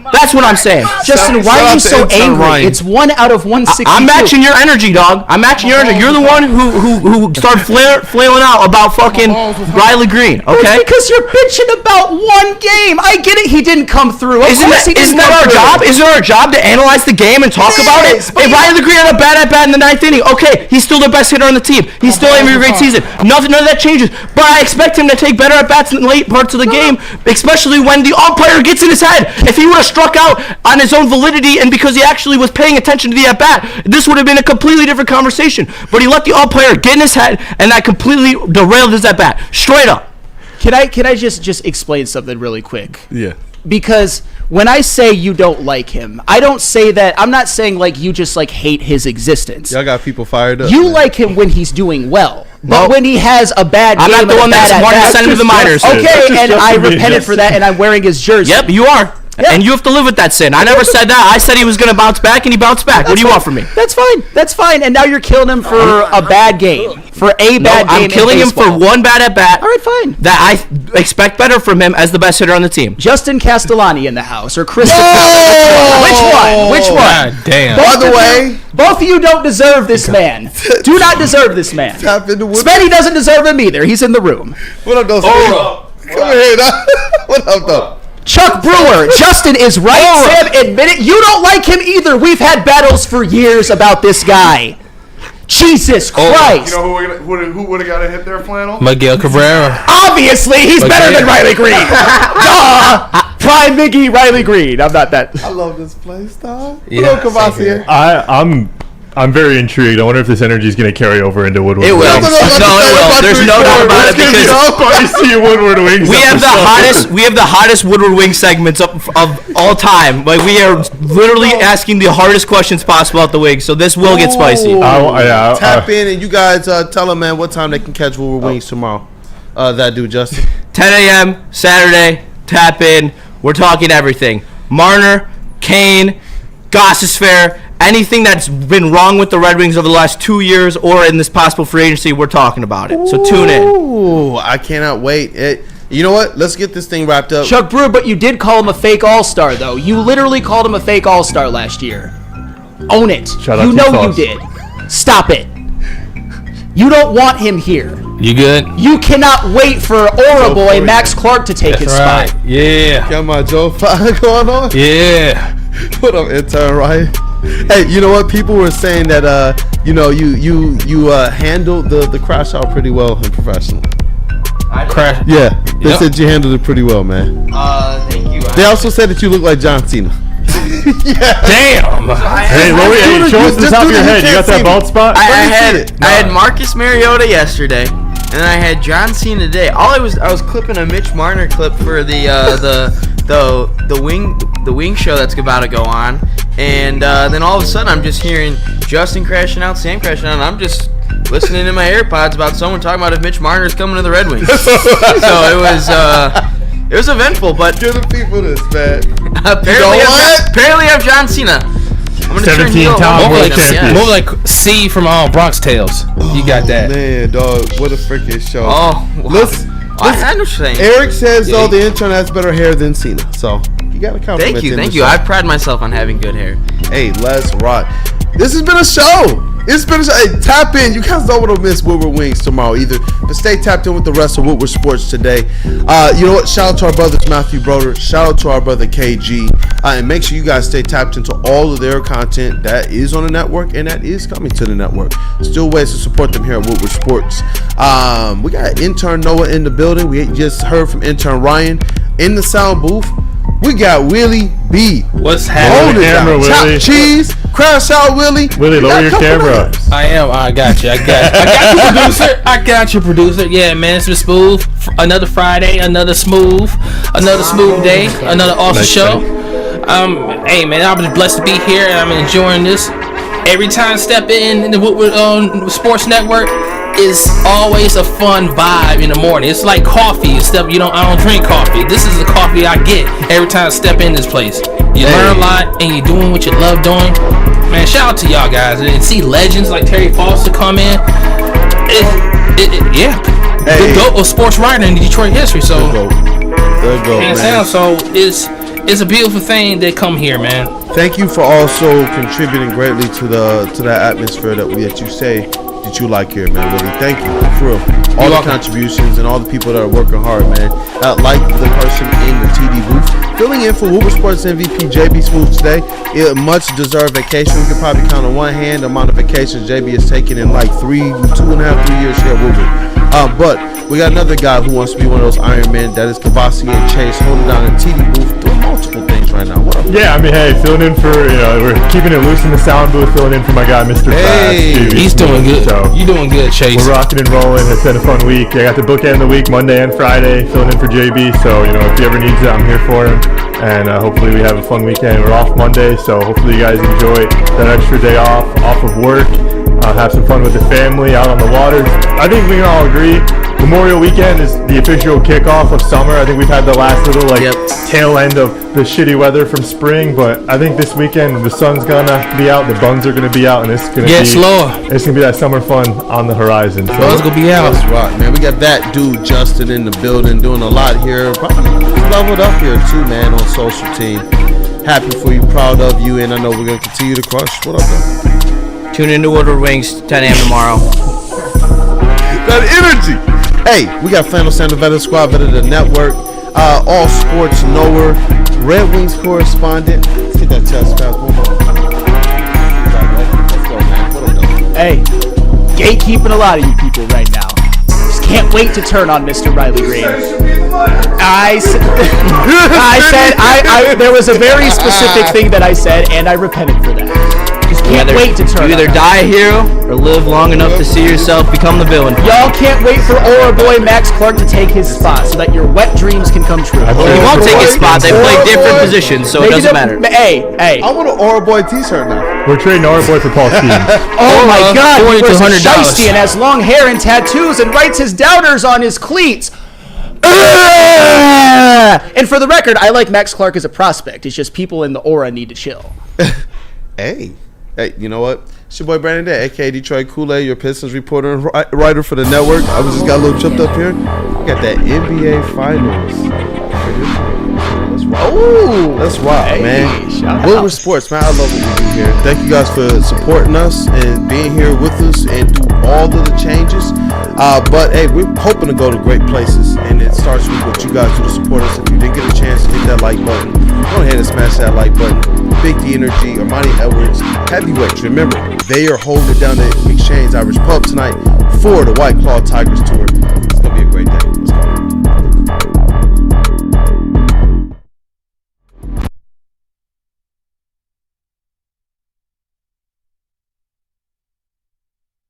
That's what I'm saying. Justin, why are you so angry? It's 1 out of 162. I'm matching your energy, dog. I'm matching your energy. You're the one who started flailing out about fucking Riley Green, okay? It's because you're bitching about one game. I get it. He didn't come through. Isn't that our job? Isn't it our job to analyze the game and talk about it? If Riley Green had a bad at-bat in the 9th inning, okay, he's still the best hitter on the team. He's still having a great season. None of that changes. But I expect him to take better at-bats in the late parts of the game, especially when the umpire gets in his head. If he would have struck out on his own validity and because he actually was paying attention to the at-bat, this would have been a completely different conversation. But he let the umpire get in his head, and that completely derailed his at-bat. Straight up. Can I just explain something really quick? Yeah. Because when I say you don't like him, I don't say that. I'm not saying you just hate his existence. Y'all got people fired up. You like him when he's doing well. But when he has a bad game, I'm not the one that's wanting to send him to the minors. Okay, and I repented for that, and I'm wearing his jersey. Yep, you are. Yeah. And you have to live with that sin. I never said that. I said he was going to bounce back, and he bounced back. What do you want from me? That's fine. And now you're killing him for a bad game. I'm killing him for one bad at bat. All right, fine. That I expect better from him as the best hitter on the team. Justin Castellani in the house, or Chris. Which one? God damn. By the way, both of you don't deserve this man. Do not deserve this man. Spenny doesn't deserve him either. He's in the room. What up, though? Come here, dog. What up, though? Chuck Brewer, Justin is right. Sam, admit it. You don't like him either. We've had battles for years about this guy. Jesus Christ. You know who would have got to hit their flannel? Miguel Cabrera. Obviously, he's better than Riley Green. Duh. Prime Miggy Riley Green. I'm not that. I love this place, dog. Yeah, Hello, Kavasi. I'm very intrigued. I wonder if this energy is going to carry over into Woodward. It will. No, it will. There's no doubt about it because Woodward Wings. We have the hottest Woodward Wing segments of all time. Like, we are literally asking the hardest questions possible at the Wings, so this will get spicy. Tap in and you guys tell them, man, what time they can catch Woodward Wings tomorrow. That dude, Justin. 10 a.m. Saturday. Tap in. We're talking everything. Marner, Kane, Gostisbehere. Anything that's been wrong with the Red Wings over the last 2 years or in this possible free agency, we're talking about it. So tune in. Ooh, I cannot wait. You know what? Let's get this thing wrapped up. Chuck Brewer, but you did call him a fake all-star, though. You literally called him a fake all-star last year. Own it. You know you did. Stop it. You don't want him here. You good? You cannot wait for Aura Boy Max Clark to take his spot. Yeah. Got my Joe 5 going on? Yeah. What up, intern, right? Hey, you know what? People were saying that you handled the crash out pretty well and professionally. Crash. Yeah, they said you handled it pretty well, man. Thank you. They also said that you look like John Cena. Damn. Hey, Louis, show us the top of your head. You got that bald spot? I had Marcus Mariota yesterday, and then I had John Cena today. I was clipping a Mitch Marner clip for the wing show that's about to go on, and then all of a sudden I'm just hearing Justin crashing out, Sam crashing out, and I'm just listening in my AirPods about someone talking about if Mitch Marner's coming to the Red Wings. So it was eventful, but give the people this, man. Apparently I'm John Cena. I'm gonna 17-time world champion. More like C from Bronx Tales. You got that. Man, dog, what a freaking show. Oh, wow. Listen, I know what you're saying. Eric says, though, the intern has better hair than Cena. So, you got to compliment him. Thank you. I pride myself on having good hair. Hey, let's rock. This has been a show. It's been a show. Hey, tap in. You guys don't want to miss Woodward Wings tomorrow either. But stay tapped in with the rest of Woodward Sports today. You know what? Shout out to our brothers Matthew Broder. Shout out to our brother KG. And make sure you guys stay tapped into all of their content that is on the network and that is coming to the network. Still ways to support them here at Woodward Sports. We got intern Noah in the building. We just heard from intern Ryan in the sound booth. We got Willie B. What's happening? Camera, Chop cheese, crash out, Willie. Willie, lower your camera. I got you. I got you, producer. I got you, producer. Yeah, man, it's been smooth. Another Friday, another smooth day, another awesome show. Hey, man, I'm just blessed to be here, and I'm enjoying this. Every time I step in the Woodward Sports Network, is always a fun vibe in the morning. It's like coffee. I don't drink coffee. This is the coffee I get every time I step in this place. You learn a lot, and you're doing what you love doing. Man, shout out to y'all guys. And see legends like Terry Foster come in. The GOAT of sports writing in Detroit history. So, hands down. So it's a beautiful thing that come here, man. Thank you for also contributing greatly to that atmosphere that you say that you like here, man. Really, thank you for real. All the contributions and all the people that are working hard, man. Like the person in the TD booth, filling in for Woodward Sports MVP JB Smooth today. Much deserved vacation. We could probably count on one hand the amount of vacations JB has taken in like 2.5, 3 years here at Woodward. But we got another guy who wants to be one of those Iron Men. That is Kavasi and Chase holding down the TD booth, doing multiple things right now. What up? Yeah, I mean, hey, filling in for, we're keeping it loose in the sound booth, filling in for my guy, Mr. Fast. He's doing good. So you're doing good, Chase. We're rocking and rolling. It's been a fun week. I got the bookend of the week, Monday and Friday, filling in for JB. So, if he ever needs it, I'm here for him. And hopefully we have a fun weekend. We're off Monday, so hopefully you guys enjoy that extra day off of work. Have some fun with the family out on the water. I think we can all agree Memorial Weekend is the official kickoff of summer. I think we've had the last little tail end of the shitty weather from spring, but I think this weekend the sun's gonna be out, the buns are gonna be out, and it's gonna be that summer fun on the horizon. So buns gonna be out. That's right, man. We got that dude Justin in the building doing a lot here. Probably leveled up here too, man, on social team. Happy for you, proud of you, and I know we're gonna continue to crush. What up, though? Tune into Woodward Wings 10 a.m. tomorrow. That energy. Hey, we got Flannel Sandal Veteran Squad, Veteran the Network, All Sports Knower, Red Wings correspondent. Let's get that chest pass. Hey, gatekeeping a lot of you people right now. Just can't wait to turn on Mr. Riley Green. I said there was a very specific thing that I said, and I repented for that. Just can't wait to turn. You either die a hero or live long enough to see yourself become the villain. Y'all can't wait for Aura Boy Max Clark to take his spot so that your wet dreams can come true. He won't take his spot. They play different positions, so it doesn't matter. Hey. I want an Aura Boy t-shirt now. We're trading Aura Boy for Paul Steen. Oh my God, he wears a $100 shiesty and has long hair and tattoos and writes his doubters on his cleats. And for the record, I like Max Clark as a prospect. It's just people in the Aura need to chill. Hey, you know what? It's your boy Brandon Day, a.k.a. Detroit Kool-Aid, your Pistons reporter and writer for the network. I just got a little tripped up here. We got that NBA Finals. Let's rock. Ooh, let's rock, man. Woodward Sports, man. I love what we do here. Thank you guys for supporting us and being here with us and through all of the changes. But hey, we're hoping to go to great places, and it starts with what you guys do to support us. If you didn't get a chance to hit that like button, go ahead and smash that like button. Big D Energy, Ermanni Edwards, Heavyweights. Remember, they are holding down the Exchange Irish Pub tonight for the White Claw Tigers Tour.